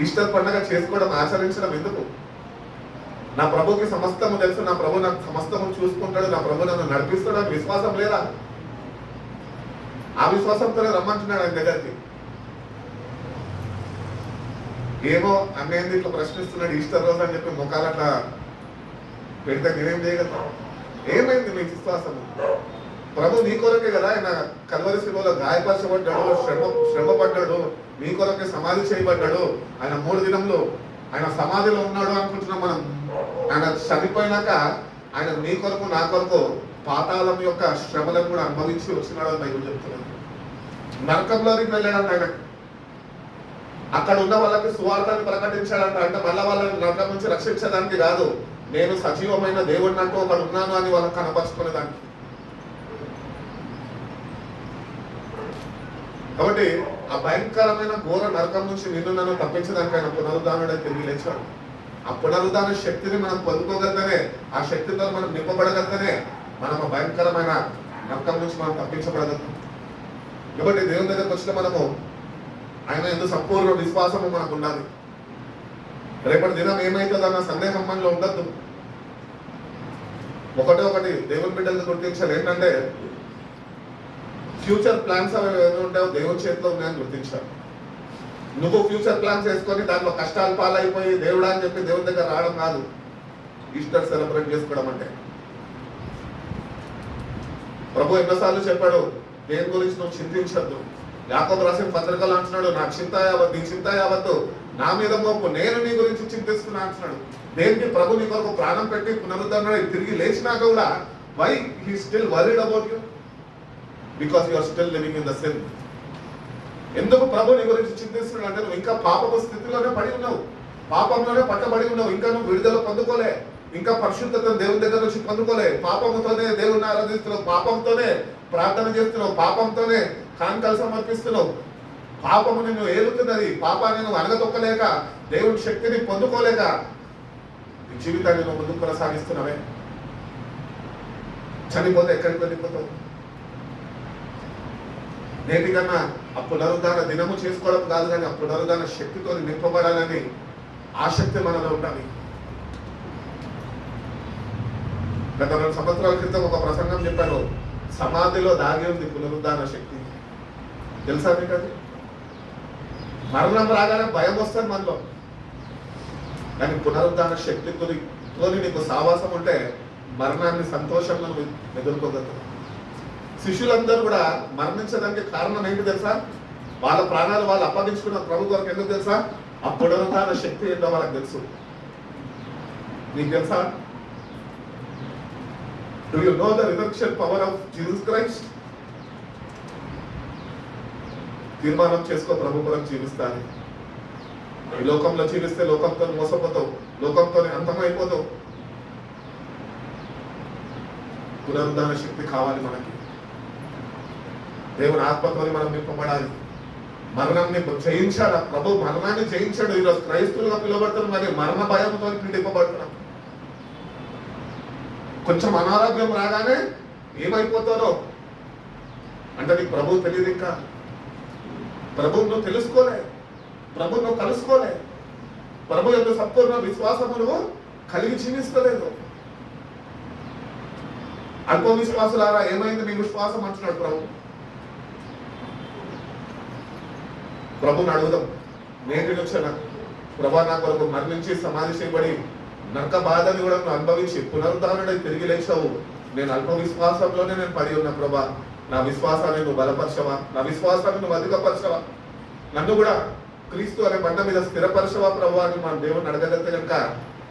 ఈస్టర్ పండుగ చేసుకోవడం, ఆచరించడం ఎందుకు? నా ప్రభుకి సమస్తము తెలుసు, నా ప్రభు నాకు సమస్తము చూసుకుంటాడు, నా ప్రభు నన్ను నడిపిస్తాడు అని విశ్వాసం లేదా? ఆ విశ్వాసంతోనే రమ్మంటున్నాడు ఆయన దగ్గరికి. ఏమో అన్నేంది ఇట్లా ప్రశ్నిస్తున్నాడు ఈస్టర్ రోజు అని చెప్పి ముఖాలు అట్లా పెడితే నేనేం చేయగలుగుతా? ఏమైంది మీ విశ్వాసము? ప్రభు నీ కొరకే కదా ఆయన కల్వరి శిలువలో గాయపరచబడ్డాడు, శ్రమపడ్డాడు, నీ కొరకే సమాధి చేయబడ్డాడు. ఆయన 3 దినములు ఆయన సమాధిలో ఉన్నాడు అనుకుంటున్నాం మనం. ఆయన చనిపోయినాక ఆయన నీ కొరకు నా కొరకు పాతాళం యొక్క శ్రమలను కూడా అనుభవించి వచ్చినాడు అని బైబిల్ చెప్తున్నాడు. నరకంలోకి వెళ్ళాడంట ఆయన. అక్కడ ఉన్న వాళ్ళకి సువార్తని ప్రకటించాడంట. అంటే మళ్ళా వాళ్ళని నరకం నుంచి రక్షించడానికి కాదు, నేను సజీవమైన దేవుడిని అంటూ ఒకడు ఉన్నాను అని వాళ్ళకి కనపరుచుకునేదానికి. కాబట్టి ఆ భయంకరమైన ఘోర నరకం నుంచి నిన్ను నన్ను తప్పించడానికి ఆయన పునరుద్ధానుడే తిరిగి లేచాడు. ఆ పునరుద్ధాన శక్తిని మనం పొందుకోగలనే, ఆ శక్తితో మనం నింపబడగలనే మనం ఆ భయంకరమైన నరకం నుంచి మనం తప్పించబడగలం. కాబట్టి దేవుని దగ్గరకు వచ్చిన మనము ఆయన ఎందుకు సంపూర్ణ విశ్వాసము మనకు ఉండాలి. రేపటి దినం ఏమైతుందన్న సందేహం మనలో ఉండద్దు. ఒకటి దేవుని బిడ్డలను గుర్తించాలి. ఏంటంటే ఫ్యూచర్ ప్లాన్స్ అవి ఏమి ఉంటాయో దేవుని చేతిలో ఉన్నాయని గుర్తించాలి. నువ్వు ఫ్యూచర్ ప్లాన్స్ వేసుకొని దాంట్లో కష్టాలు పాలైపోయి దేవుడా అని చెప్పి దేవుని దగ్గర రావడం కాదు ఈస్టర్ సెలబ్రేట్ చేసుకోవడం అంటే. ప్రభు ఎన్నోసార్లు చెప్పాడు, దేని గురించి నువ్వు చింతించద్దు. యాకోబు రాసిన పత్రికలు అంటున్నాడు, నా చింత యావద్దు, నీ చింత యావద్దు నా మీద మోపు, నేను నీ గురించి చింతిస్తున్నా అంటున్నాడు. దేనికి? ప్రభు నీ కొరకు ప్రాణం పెట్టి పునరుద్ధరణ తిరిగి లేచినాక కూడా why he still worried about you? Because you are still living in the sin. ఎందుకు ప్రభు నీ గురించి చింతిస్తున్నాడు అంటే నువ్వు ఇంకా పాపపు స్థితిలోనే పడి ఉన్నావు, పాపంలోనే పట్టబడి ఉన్నావు. ఇంకా నువ్వు విడుదల పొందుకోలే, ఇంకా పరిశుద్ధతను దేవుని దగ్గర నుంచి పొందుకోలే. పాపముతోనే దేవుణ్ణి ఆరాధిస్తున్నావు, పాపంతోనే ప్రార్థన చేస్తున్నావు, పాపంతోనే కానుకలు సమర్పిస్తున్నావు. పాపము నిన్ను ఏలుతున్నది. పాపాన్ని నువ్వు అనగతొక్కలేక, దేవుని శక్తిని పొందుకోలేక నీ జీవితాన్ని నువ్వు ముందుకు కొనసాగిస్తున్నావే. చనిపోతే ఎక్కడికి వెళ్ళిపోతావు? నేటికన్నా ఆ పునరుద్ధాన దినము చేసుకోవడం కాదు, కానీ ఆ పునరుద్ధాన శక్తితో నింపబడాలని ఆసక్తి మనలో ఉండాలి. గత 2 సంవత్సరాల క్రితం ఒక ప్రసంగం చెప్పాను, సమాధిలో దాగి ఉంది పునరుద్ధాన శక్తి. తెలుసా మీకు? అది మరణం రాగానే భయం వస్తుంది మనలో, కానీ పునరుద్ధాన శక్తితో నీకు సావాసం ఉంటే మరణాన్ని సంతోషంగా ఎదుర్కోగలుగుతావు. శిష్యులందరూ కూడా మరణించడానికి కారణం ఏంటి తెలుసా? వాళ్ళ ప్రాణాలు వాళ్ళు అప్పగించుకున్న ప్రభు కొరకు. ఎందుకు తెలుసా? ఆ పునరుద్ధాన శక్తి ఏంటో వాళ్ళకి తెలుసు. నీకు తెలుసా? Do you know the resurrection power of Jesus Christ? తీర్మానం చేసుకో, ప్రభు కొరకు జీవిస్తాను. ఈ లోకంలో జీవిస్తే లోకంతో మోసపోతావు, లోకంతోనే అంతమైపోతావు. పునరుద్ధాన శక్తి కావాలి మనకి. దేవుని ఆత్మతోని మనం నింపబడాలి. మరణాన్ని జయించాడా ప్రభు? మరణాన్ని జయించాడు. ఈరోజు క్రైస్తువులుగా పిలువబడుతున్నారు, మరి మరణ భయంతో పీడింపబడుతున్నాం. కొంచెం అనారోగ్యం రాగానే ఏమైపోతారో అంటే నీకు ప్రభు తెలియదు. ఇంకా ప్రభు నువ్వు తెలుసుకోలే, ప్రభు నువ్వు కలుసుకోలే, ప్రభు యొక్క సంపూర్ణ విశ్వాసము నువ్వు కలిగి జీవిస్తలేదు. అల్ప విశ్వాసులారా ఏమైంది మీ విశ్వాసం అంటున్నాడు ప్రభు. ప్రభుని అడుగుదాం. నేటి నుంచి ప్రభా నా కొరకు మరణించి సమాధి చేయబడి నరక బాధని కూడా నువ్వు అనుభవించి పునరుద్ధరణై తిరిగి లేచావు. నేను అల్ప విశ్వాసంలోనే నేను పడి ఉన్నా ప్రభా. నా విశ్వాసాన్ని నువ్వు బలపరచవా, నా విశ్వాసాన్ని నువ్వు అధికపరచవా, నన్ను కూడా క్రీస్తు అనే బండ మీద స్థిరపరచవా ప్రభు అని మన దేవుని అడగలిగితే కనుక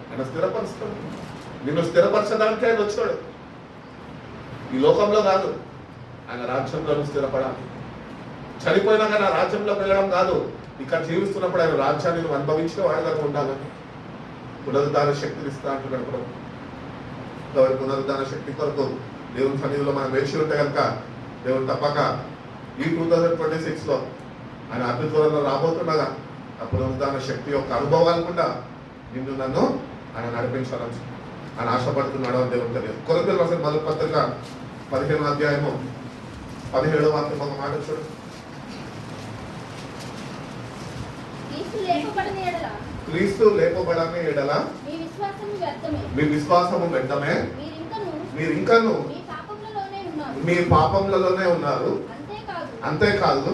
ఆయన స్థిరపరుస్తాడు. నిన్ను స్థిరపరచడానికి ఆయన వచ్చాడు. ఈ లోకంలో కాదు, ఆయన రాజ్యంలో నువ్వు స్థిరపడాలి. చనిపోయినా కానీ ఆ రాజ్యంలోకి వెళ్ళడం కాదు, ఇక్కడ జీవిస్తున్నప్పుడు ఆయన రాజ్యాన్ని నువ్వు అనుభవించిన వాడిగా ఉండాలని పునరుద్ధాన శక్తిని ఇస్తా అంటున్నాడు ప్రభు. కాబట్టి పునరుద్ధాన శక్తి కొరకు దేవుని సన్నిధిలో మనం వేచి ఉంటే కనుక దేవుడు తప్పక ఈ 2026లో ఆయన అతి త్వరలో రాబోతుండగా ఆ పునరుద్ధాన శక్తి యొక్క అనుభవాలు కూడా నిన్ను నన్ను ఆయన నడిపించాలని ఆయన ఆశపడుతున్నాడు అని దేవుడు తెలియదు. కొరింథీయులకు రాసిన మొదటి పత్రిక 15వ అధ్యాయము 17వ వాక్యం ఒక మాట చూడు. క్రీస్తు లేపబడని ఎడల మీ విశ్వాసము వ్యర్థమే, మీరు ఇంకను మీ పాపములలోనే ఉన్నారు. అంతేకాదు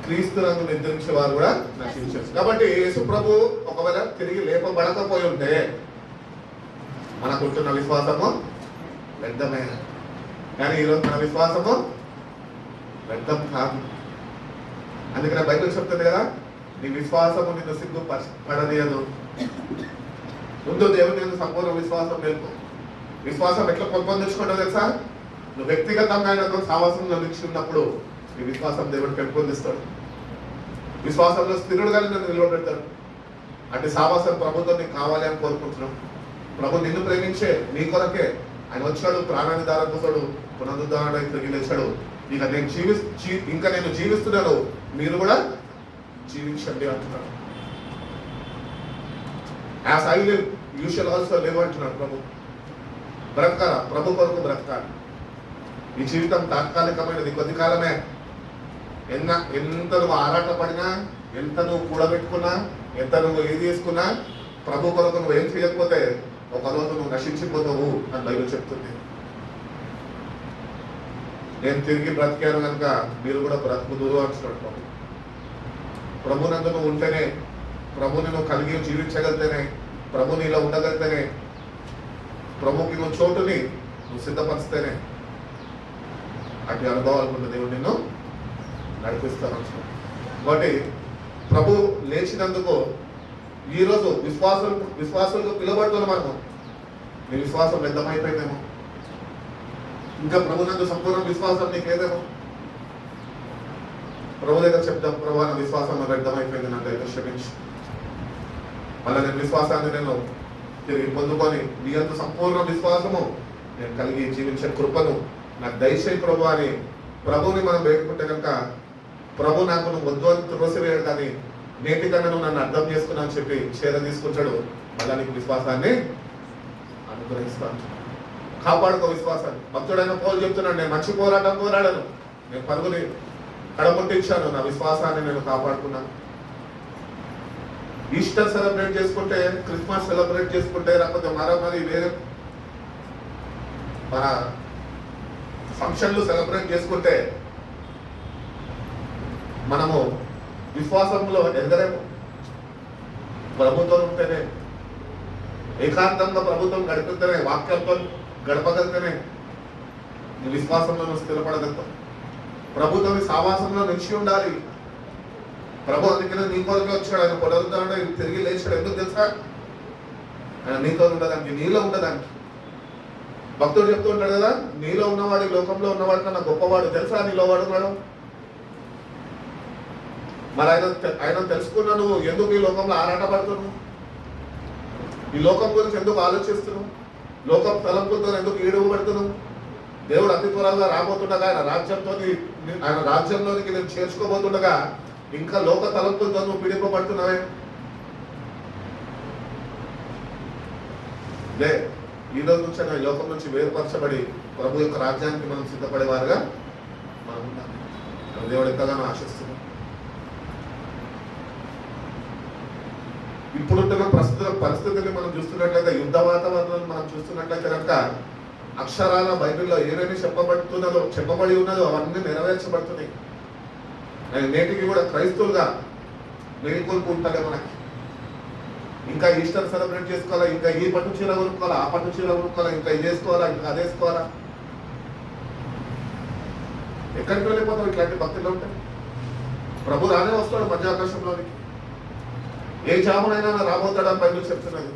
క్రీస్తునందు నిద్రించే వారు కూడా నశించారు. కాబట్టి యేసు ప్రభు ఒకవేళ తిరిగి లేపబడకపోయి ఉంటే మనకుంటున్న విశ్వాసము వ్యర్థమే. కానీ ఈరోజు మన విశ్వాసము వ్యర్థం కాదు. అందుకనే బైబిల్ చెప్తుంది కదా, నీ విశ్వాసము నిన్ను సిగ్గుపడనీయదు. ముందు దేవుని నిన్ను సంపూర్ణ విశ్వాసం నేర్పు. విశ్వాసం ఎట్లా పెంపొందించుకుంటావు తెలుసా? నువ్వు వ్యక్తిగతంగా ఆయనతో సావాసంలో నిలిచినప్పుడు నీ విశ్వాసం దేవుడు పెంపొందిస్తాడు. విశ్వాసంలో స్థిరుడుగా నన్ను నిలబెడతాడు. అంటే సావాసం ప్రభుత్వం నీకు కావాలి అని కోరుకుంటున్నాం. ప్రభు నిన్ను ప్రేమించే నీ కొరకే ఆయన వచ్చాడు, ప్రాణాన్ని దారపోసాడు, పునరుద్ధరణ తిరిగి లేచాడు. ఇక నేను ఇంకా నేను జీవిస్తున్నాను, మీరు కూడా జీవించండి అంటున్నాడు. As I live you shall also live అంటున్నాడు ప్రభు. బ్రతకాల ప్రభు కొరకు బ్రతకాలి. ఈ జీవితం తాత్కాలికమైనది, కొద్ది కాలమే. ఎంత నువ్వు ఆరాటపడినా, ఎంత నువ్వు కూడబెట్టుకున్నా, ఎంత నువ్వు ఏది చేసుకున్నా, ప్రభు కొరకు నువ్వు ఏం చేయకపోతే ఒకరోజు నువ్వు నశించిపోతావు అని బైబిల్ చెప్తుంది. నేను తిరిగి బ్రతికాను కనుక మీరు కూడా బ్రతుకుదురు అంటున్నాడు ప్రభు. ప్రభునందు నువ్వు ఉంటేనే, ప్రభుని నువ్వు కలిగి జీవించగలితేనే, ప్రభు నీలో ఉండగలితేనే, ప్రభుకి నువ్వు చోటుని నువ్వు సిద్ధపరిస్తేనే అటు అనుభవాలు ఉన్న దేవుడు నిన్ను నడిపిస్తాను. కాబట్టి ప్రభు లేచినందుకు ఈరోజు విశ్వాసులకు పిలువబడుతున్న మనము నీ విశ్వాసం వ్యర్థమైపోయిందేమో, ఇంకా ప్రభునందు సంపూర్ణ విశ్వాసం నీకేదేమో. ప్రభు దగ్గర చెప్తాం, ప్రభు నా విశ్వాసం వ్యర్థమైపోయింది, నాకు అయితే క్షమించి మళ్ళీ నేను విశ్వాసాన్ని నేను తిరిగి పొందుకొని నీ అంత సంపూర్ణ విశ్వాసము నేను కలిగి జీవించే కృపను నాకు దయచేయి ప్రభు అని ప్రభుని మనం వేడుకుంటే కనుక ప్రభు నాకు నువ్వు వద్దు అని త్రోసివేయడు, కానీ నేటికన్నా నువ్వు నన్ను అర్థం చేసుకున్నా అని చెప్పి చేర తీసుకుంటాడు. మళ్ళా నీకు విశ్వాసాన్ని అనుగ్రహిస్తాను. కాపాడుకో విశ్వాసాన్ని. భక్తుడైన పౌలు చెప్తున్నాడు, నేను మంచి పోరాటం పోరాడను, నేను పరుగుని కడముట్టించాను, నా విశ్వాసాన్ని నేను కాపాడుకున్నాను. ఈస్టర్ సెలబ్రేట్ చేసుకుంటే, క్రిస్మస్ సెలబ్రేట్ చేసుకుంటే, లేకపోతే మరి వేరే మన ఫంక్షన్లు సెలబ్రేట్ చేసుకుంటే మనము విశ్వాసంలో ఎదగలేము. ప్రభుత్వం ఉంటేనే, ఏకాంతంగా ప్రభుత్వం గడిపితేనే, వాక్యంతో గడపగలితేనే నీ విశ్వాసంలో నువ్వు స్థిరపడగలుగుతావు. ప్రభుత్వం సావాసంలో నిలిచి ఉండాలి. ప్రభు అందుకనే నీ కొరకే వచ్చాడు. ఆయన పునరుద్ధరణ తిరిగి లేచాడు. ఎందుకు తెలుసా? ఆయన నీతో ఉండడానికి, నీలో ఉండడానికి. భక్తుడు చెప్తూ ఉంటాడు కదా, నీలో ఉన్నవాడు ఈ లోకంలో ఉన్నవాడు కన్నా గొప్పవాడు. తెలుసా నీలో వాడు ఉన్నాడు? మరి ఆయన తెలుసుకున్నా నువ్వు ఎందుకు ఈ లోకంలో ఆరాటపడుతున్నావు? ఈ లోకం గురించి ఎందుకు ఆలోచిస్తున్నావు? లోకం తలంపులతో ఎందుకు ఈడుపడుతున్నావు? దేవుడు అతి త్వరగా రాబోతుండగా ఆయన రాజ్యంలోనికి నేను చేర్చుకోబోతుండగా ఇంకా లోక తలంపులతో నువ్వు పీడింపబడుతున్నావే. లే, ఈ రోజు నుంచి ఈ లోకం నుంచి వేరుపరచబడి ప్రభు యొక్క రాజ్యానికి మనం సిద్ధపడేవారుగా మనం ఉండాలి. దేవుడు ఎంతగానో ఆశిస్తున్నాం. ఇప్పుడుంటున్న ప్రస్తుత పరిస్థితిని మనం చూస్తున్నట్లయితే, యుద్ధ వాతావరణాన్ని మనం చూస్తున్నట్లయితే కనుక అక్షరాల బైబిల్లో ఏమేమి చెప్పబడి ఉన్నదో అవన్నీ నెరవేర్చబడుతున్నాయి. నేటికి కూడా క్రైస్తవులుగా మేలుకొల్పుంటారే మనకి. ఇంకా ఈస్టర్ సెలబ్రేట్ చేసుకోవాలా, ఇంకా ఈ పట్టు చీర కొనుక్కోవాలా, ఆ పట్టు చీర కొనుక్కోవాలా, ఇంకా ఇది వేసుకోవాలా, ఇంకా అది వేసుకోవాలా. ఎక్కడికి వెళ్ళిపోతాం ఇట్లాంటి భక్తులు ఉంటాయి. ప్రభు రానే వస్తాడు మధ్యాకాశంలోనికి. ఏ జామునైనా రాబోతాడు అని బైబిల్ చెప్తున్నది.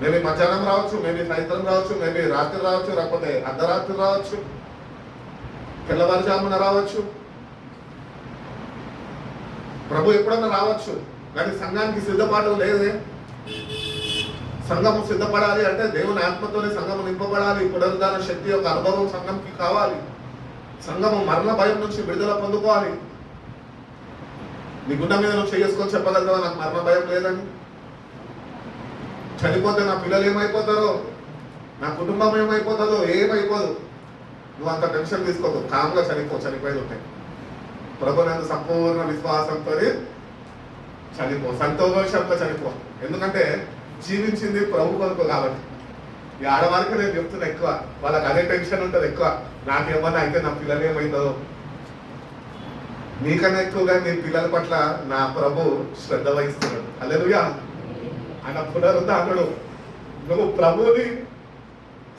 మేబీ మధ్యాహ్నం రావచ్చు, మేబీ సాయంత్రం రావచ్చు, మేబీ రాత్రి రావచ్చు, లేకపోతే అర్ధరాత్రి రావచ్చు, తెల్లవారుజామున రావచ్చు. ప్రభు ఎప్పుడన్నా రావచ్చు. కానీ సంఘానికి సిద్ధపాటు లేదే. సంఘము సిద్ధపడాలి అంటే దేవుని ఆత్మతోనే సంఘము నింపబడాలి. పునరుద్ధాన శక్తి యొక్క అనుభవం సంఘంకి కావాలి. సంఘము మరణ భయం నుంచి విడుదల పొందుకోవాలి. నీ గుండె మీద నువ్వు చేసుకొని చెప్పగలుగుతావా, నాకు మరణ భయం లేదని? చనిపోతే నా పిల్లలు ఏమైపోతారో, నా కుటుంబం ఏమైపోతుందో, ఏమైపోదు. నువ్వు అంత టెన్షన్ తీసుకోదు. కామ్గా చనిపోయేది ఉంటాయి. ప్రభునందు సంపూర్ణ విశ్వాసంతో సంతోషంగా చనిపో. ఎందుకంటే జీవించింది ప్రభు కొరకు కాబట్టి. ఈ ఆడవారికి నేను చెప్తున్నా ఎక్కువ, వాళ్ళకి అదే టెన్షన్ ఉంటుంది ఎక్కువ. నాకేమన్నా అయితే నా పిల్లలు ఏమైతుందో. నీకన్నా ఎక్కువగా నీ పిల్లల పట్ల నా ప్రభు శ్రద్ధ వహిస్తున్నాడు. హల్లెలూయా. ఆయన పునరుద్ధానుడు. నువ్వు ప్రభువుని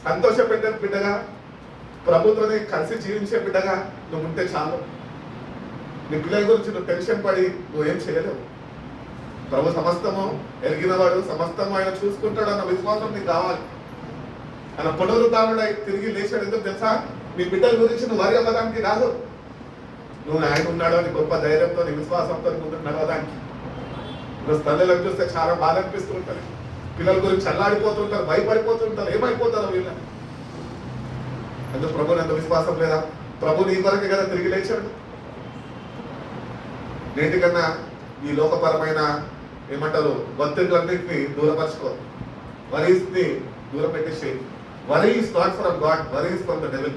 సంతోషపెట్టే బిడ్డగా, ప్రభుత్వని కలిసి జీవించే బిడ్డగా నువ్వు ఉంటే చాలు. నీ పిల్లల గురించి నువ్వు టెన్షన్ పడి నువ్వేం చేయలేవు. ప్రభు సమస్తము ఎరిగినవాడు, సమస్తము ఆయన చూసుకుంటాడు అన్న విశ్వాసం నీకు కావాలి. ఆయన పునరుద్ధానుడై తిరిగి లేచాడు. ఎందుకు తెలుసా? నీ బిడ్డల గురించి నువ్వు వరి అవ్వడానికి కాదు. నువ్వు ఆయన ఉన్నాడు అని గొప్ప ధైర్యంతో, నీ విశ్వాసంతో ముందుకు నడవడానికి. ఈరోజు తల్లిలకు చూస్తే చాలా బాధ అనిపిస్తూ ఉంటుంది. పిల్లల గురించి చల్లాడిపోతుంటారు, భయపడిపోతుంటారు, ఏమైపోతారో వీళ్ళ. ఎందుకు ప్రభుని ఎంత విశ్వాసం లేదా? ప్రభు నీ కొరకే కదా తిరిగి లేచాడు. నేటికన్నా ఈ లోకపరమైన ఏమంటారు ఒత్తిళ్లన్నింటినీ దూరపరచుకో. వరీస్ ని దూరం పెట్టేసి. Worry is not from God, worry is from the devil.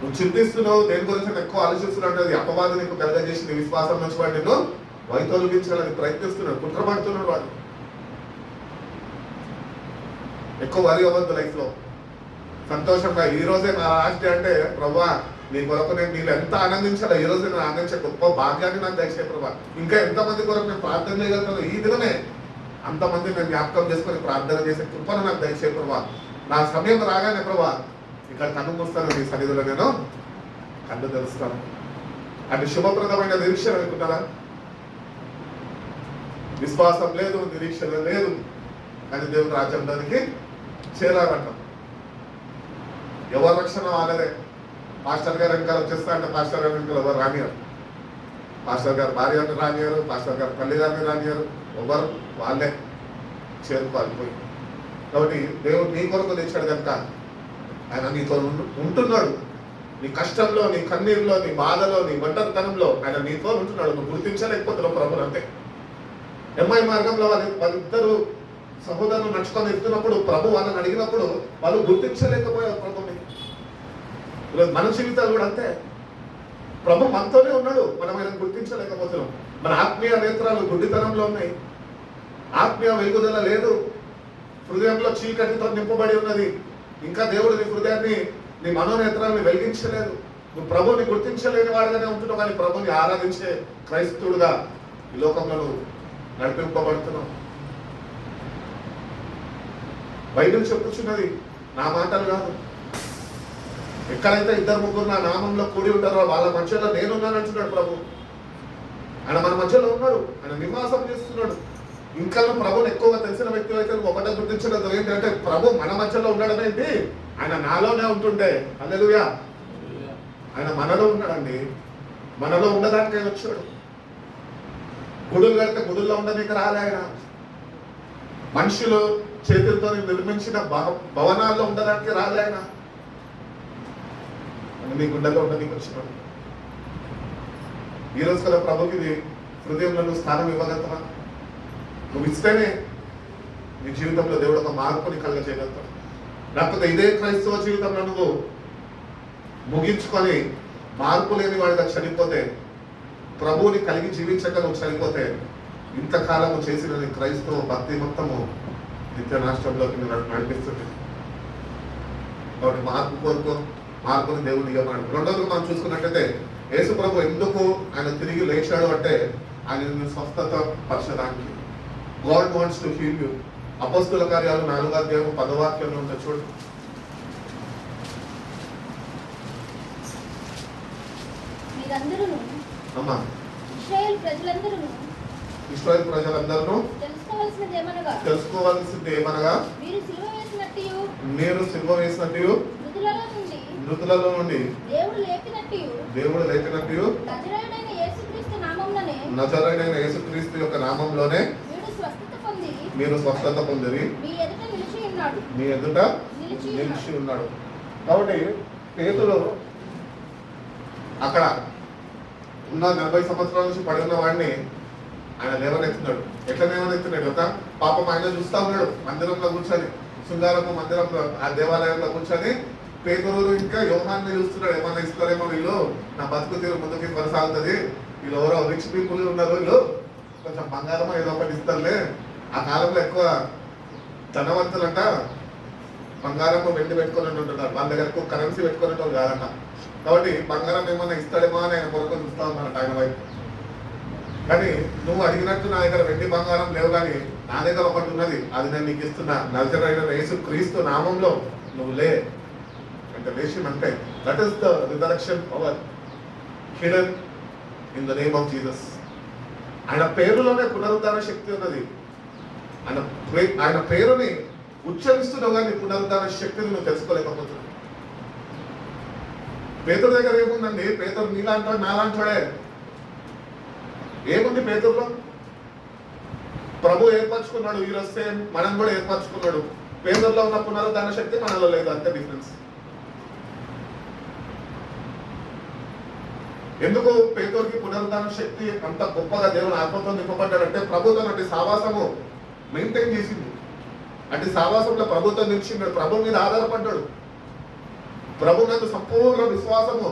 నువ్వు చింతిస్తున్నావు, దేని గురించి ఎక్కువ ఆలోచిస్తున్నావు, అది అపవాదం నీకు కలగజేసి నీ విశ్వాసం నుంచి వాడు నిన్ను వైతొలగించాలని ప్రయత్నిస్తున్నాడు, కుట్రపడుతున్నాడు వాడు. ఎక్కువ వరి అవ్వద్దు లైఫ్ లో. సంతోషంగా ఈ రోజే నా లాస్ట్ డే అంటే, ప్రభా నీ కొరకు నేను నీళ్ళు ఎంత ఆనందించాలో ఈ రోజు నేను ఆనందించే గొప్ప భాగ్యాన్ని నాకు దయచే ప్రభా. ఇంకా ఎంతమంది కొరకు నేను ప్రార్థన చేయగలుగుతాను ఈ దినమే, అంతమంది నేను జ్ఞాపకం చేసుకొని ప్రార్థన చేసే కృపను నాకు దయచే ప్రభా. నా సమయం రాగానే ప్రభా ఇక్కడ కన్ను మూస్తాను, నీ సన్నిధిలో నేను కన్ను తెలుస్తాను. అది శుభప్రదమైన నిరీక్షణ అనుకుంటారా? విశ్వాసం లేదు, నిరీక్షణ లేదు, కానీ దేవుని రాజ్యంలోనికి చేరాలంటాం. ఎవరి రక్షణ వాళ్ళదే. పాస్టర్ గారు వెనకాల వచ్చేస్తా అంటే పాస్టర్ గారు వెనకాల ఎవరు రానియారు. పాస్టర్ గారు భార్యని రానియారు, పాస్టర్ గారు తల్లిగారిని రానియారు. ఎవరు వాళ్ళే చేరుకోవాలి పోయి. కాబట్టి దేవుడు నీ కొరకు తెచ్చాడు కనుక ఆయన నీతో ఉంటున్నాడు. నీ కష్టంలో, నీ కన్నీరులో, నీ బాధలో, నీ ఒంటరితనంలో ఆయన నీతో ఉంటున్నాడు. నువ్వు గుర్తించలేకపోతున్నావు ప్రభుని అంతే. ఎంఐ మార్గంలో వాళ్ళిద్దరు సహోదరులు నడుచుకొని వెళ్తున్నప్పుడు ప్రభు వాళ్ళని అడిగినప్పుడు వాళ్ళు గుర్తించలేకపోయారు ప్రభుని. ఈరోజు మన జీవితాలు కూడా అంతే. ప్రభు మనతోనే ఉన్నాడు, మనం ఆయన గుర్తించలేకపోతున్నాం. మన ఆత్మీయ నేత్రాలు గుడ్డితనంలో ఉన్నాయి. ఆత్మీయ వెలుగుదల లేదు. హృదయంలో చీకటితో నింపబడి ఉన్నది. ఇంకా దేవుడు నీ హృదయాన్ని, నీ మనోనేత్రాన్ని వెలిగించలేదు. నువ్వు ప్రభుని గుర్తించలేని వాడుగానే ఉంటున్నావు, కానీ ప్రభుని ఆరాధించే క్రైస్తవుడుగా ఈ లోకంలో నువ్వు నడిపింపబడుతున్నావు. బైబిల్ చెప్పుచున్నది, నా మాటలు కాదు. ఎక్కడైతే ఇద్దరు ముగ్గురు నా నామంలో కూడి ఉంటారో వాళ్ళ మధ్యలో నేనున్నానంటున్నాడు ప్రభు. ఆయన మన మధ్యలో ఉన్నాడు, ఆయన నివాసం చేస్తున్నాడు. ఇంకా ప్రభుని ఎక్కువగా తెలిసిన వ్యక్తులు అయితే ఒకటే గుర్తించడం ఏంటంటే ప్రభు మన మధ్యలో ఉండడం ఏంటి, ఆయన నాలోనే ఉంటుంటే. హల్లెలూయా. ఆయన మనలో ఉన్నాడండి. మనలో ఉండడానికి ఆయన వచ్చాడు. గుడులు కడితే గుడుల్లో ఉండడానికి రాలే ఆయన. మనుషులు చేతులతో నిర్మించిన భవనాల్లో ఉండడానికి రాలే ఆయన. నీ గుండెల్లో ఉండడానికి వచ్చినాడు. ఈరోజు కదా ప్రభుకి ఇది హృదయంలో నువ్వు స్థానం ఇవ్వగలుగుతావా? నువ్వు ఇస్తేనే నీ జీవితంలో దేవుడు ఒక మార్పుని కలగజేయగలుగుతాడు. లేకపోతే ఇదే క్రైస్తవ జీవితంలో నువ్వు ముగించుకొని మార్పు లేని వాడిగా చనిపోతే, ప్రభువుని కలిగి జీవించక నువ్వు చనిపోతే, ఇంతకాలము చేసిన నీ క్రైస్తవ భక్తి మొత్తము నిత్య నాశనంలోకి నడిపిస్తుంది. కాబట్టి మార్పుని దేవుడు ఇవ్వమన్నాడు. రెండోది మనం చూసుకున్నట్టయితే యేసు ప్రభు ఎందుకు ఆయన తిరిగి లేచాడు అంటే ఆయన స్వస్థత పరచడానికి. God wants to heal you. అపోస్తుల కార్యాలు 4వ అధ్యాయం 10వ వాక్యంలో ఉంటుంది చూడు. అమ్మా, ఇశ్రాయేల్ ప్రజలందరూ తెలుసుకోవాల్సింది ఏమనగా మీరు సిలువ వేసినట్టు మృతులలో నుండి దేవుడు లేపినట్టు నజరేయుడైన యేసుక్రీస్తు యొక్క నామంలోనే మీరు స్వస్థత పొందిరి. మీ ఎదుట నిలిచి ఉన్నాడు. కాబట్టి పేతురు అక్కడ ఉన్న 40 సంవత్సరాల నుంచి పడి ఉన్న వాడిని ఆయన లేవనెత్తున్నాడు. ఎట్లా లేవనెత్తున్నాడు కదా? పాపం ఆయన చూస్తా ఉన్నాడు మందిరంలో కూర్చొని, శృంగారపు మందిరంలో, ఆ దేవాలయంలో కూర్చొని. పేతురు ఇంకా యోహాన్ని చూస్తున్నాడు, ఏమన్నా ఇస్తారేమో వీళ్ళు, నా బతుకు తీరు ముందుకి కొనసాగుతుంది, వీళ్ళు ఎవరో రిచ్ పీపుల్ ఉన్నారు, వీళ్ళు కొంచెం బంగారం ఏదో ఒకటి ఇస్తారులే. ఆ కాలంలో ఎక్కువ ధనవంతులంట బంగారం వెండి పెట్టుకొని ఉంటున్నారు, వాళ్ళ దగ్గర ఎక్కువ కరెన్సీ పెట్టుకొని ఉంటారు కాదంట. కాబట్టి బంగారం ఏమన్నా ఇస్తాడేమో అని ఆయన కొరకు చూస్తా ఉన్నారట ఆయన వైపు. కానీ నువ్వు అడిగినట్టు నా దగ్గర వెండి బంగారం లేవు, కానీ నా దగ్గర ఒకటి ఉన్నది, అది నేను నీకు ఇస్తున్నా. నజరేయుడైన యేసుక్రీస్తు నామంలో నువ్వు లే అంటే లేచి అంటే. That is the resurrection power hidden in the name of Jesus. ఆయన పేరులోనే పునరుద్ధార శక్తి ఉన్నది. ఆయన పేరుని ఉచ్చరిస్తున్నావు కానీ పునరుద్ధార శక్తిని నువ్వు తెలుసుకోలేకపోతున్నావు. పేతురు దగ్గర ఏముందండి? పేతురు నీలాంటాడు, నాలాంటాడే. ఏముంది పేతురులో? ప్రభు ఏర్పరచుకున్నాడు. ఈరోజు సేమ్ మనం కూడా ఏర్పరచుకున్నాడు. పేతురులో ఉన్న పునరుద్ధార శక్తి మనలో లేదు, అంతే డిఫరెన్స్. ఎందుకు పేతురుకి పునరుద్ధార శక్తి అంత గొప్పగా దేవుని ఆత్మతో నింపబడ్డాడంటే ప్రభుత్వం అంటే సావాసము మెయింటైన్ చేసింది. అంటే సావాసంలో ప్రభుత్వం నిలిచిండు, ప్రభు మీద ఆధారపడ్డాడు. ప్రభు మీద సంపూర్ణ విశ్వాసము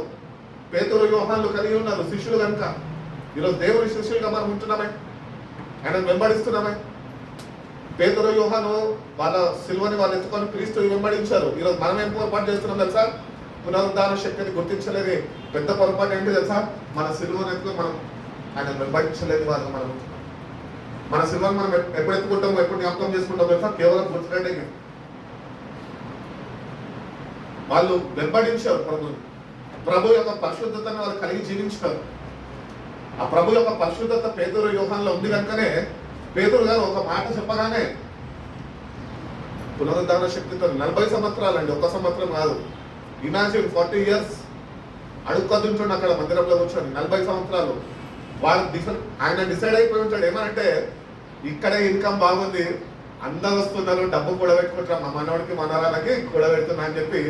పేతురు యోహాన్లు కలిగి ఉన్నారు శిష్యులు కనుక. ఈరోజు దేవుని శిష్యులుగా మనం ఉంటున్నామే, ఆయన వెంబడిస్తున్నామే. పేతురు యోహాను వాళ్ళ సిలువని వాళ్ళు ఎత్తుకొని క్రీస్తు వెంబడించారు. ఈరోజు మనం ఏం పొరపాటు చేస్తున్నాం తెలుసా? పునరుద్ధార శక్తిని గుర్తించలేని పెద్ద పొరపాటు ఏంటి తెలుసా? మన సిలువను ఎత్తుకొని మనం ఆయన వెంబడించలేని వాళ్ళు మనం. మన సిలువను మనం ఎప్పుడు ఎత్తుకుంటామో, ఎప్పుడు జ్ఞాపకం చేసుకుంటాం తెలుసా? కేవలం గుర్తుపెట్టే. వాళ్ళు వెంబడించారు ప్రభు యొక్క పరిశుద్ధతను వాళ్ళు కలిగి జీవించారు. ఆ ప్రభు యొక్క పరిశుద్ధత పేతురు యోహాన్లో ఉంది కనుకనే పేతురు గారు ఒక మాట చెప్పగానే పునరుద్ధార శక్తితో 40 సంవత్సరాలండి, ఒక సంవత్సరం కాదు. ఇమాజిన్ 40 years అడుక్కొద్దుంటుండే అక్కడ మందిరంలో కూర్చొని 40 సంవత్సరాలు. ఆయన డిసైడ్ అయిపోయి ఉంటాడు ఏమనంటే, ఇక్కడే ఇన్కమ్ బాగుంది, అందరూ వస్తున్నారు, డబ్బు కూడబెట్టుకుంటారు, మా మనవాడికి మనరాలకి కూడబెడుతున్నా అని చెప్పి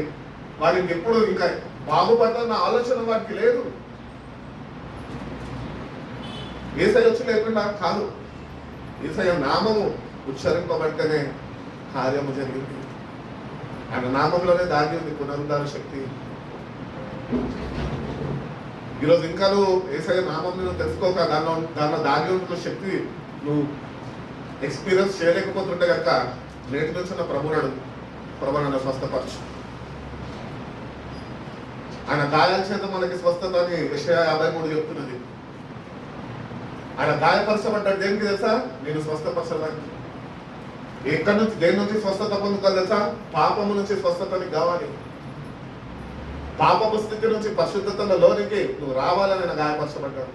వాడికి ఎప్పుడు ఇంకా బాగుపడాలన్న ఆలోచన వాడికి లేదు. యేసయ్య వచ్చి లేకుండా కాదు, యేసయ్య నామము ఉచ్చరింపబడితేనే కార్యము జరిగింది. ఆయన నామంలోనే దాగి ఉంది పునరుద్ధార శక్తి. ఈరోజు ఇంకా నువ్వు యేసయ్య నామం నువ్వు తెలుసుకోక దానిలో దాగి ఉంటున్న శక్తి నువ్వు ఎక్స్పీరియన్స్ చేయలేకపోతుంటే కనుక నేటి నుంచి ఉన్న ప్రభు నన్ను స్వస్థపరచు. ఆయన గాయాల చేత మనకి స్వస్థత అని యెషయా 53 చెప్తున్నది. ఆయన గాయపరచబడ్డాడు దేనికి తెలుసా? నేను స్వస్థపరచడానికి. ఎక్కడి నుంచి దేని నుంచి స్వస్థత పొందుకోవాలి తెలుసా? పాపము నుంచి స్వస్థతని కావాలి. పాపపు స్థితి నుంచి పరిశుద్ధతలోనికి నువ్వు రావాలని ఆయన గాయపరచబడ్డాడు.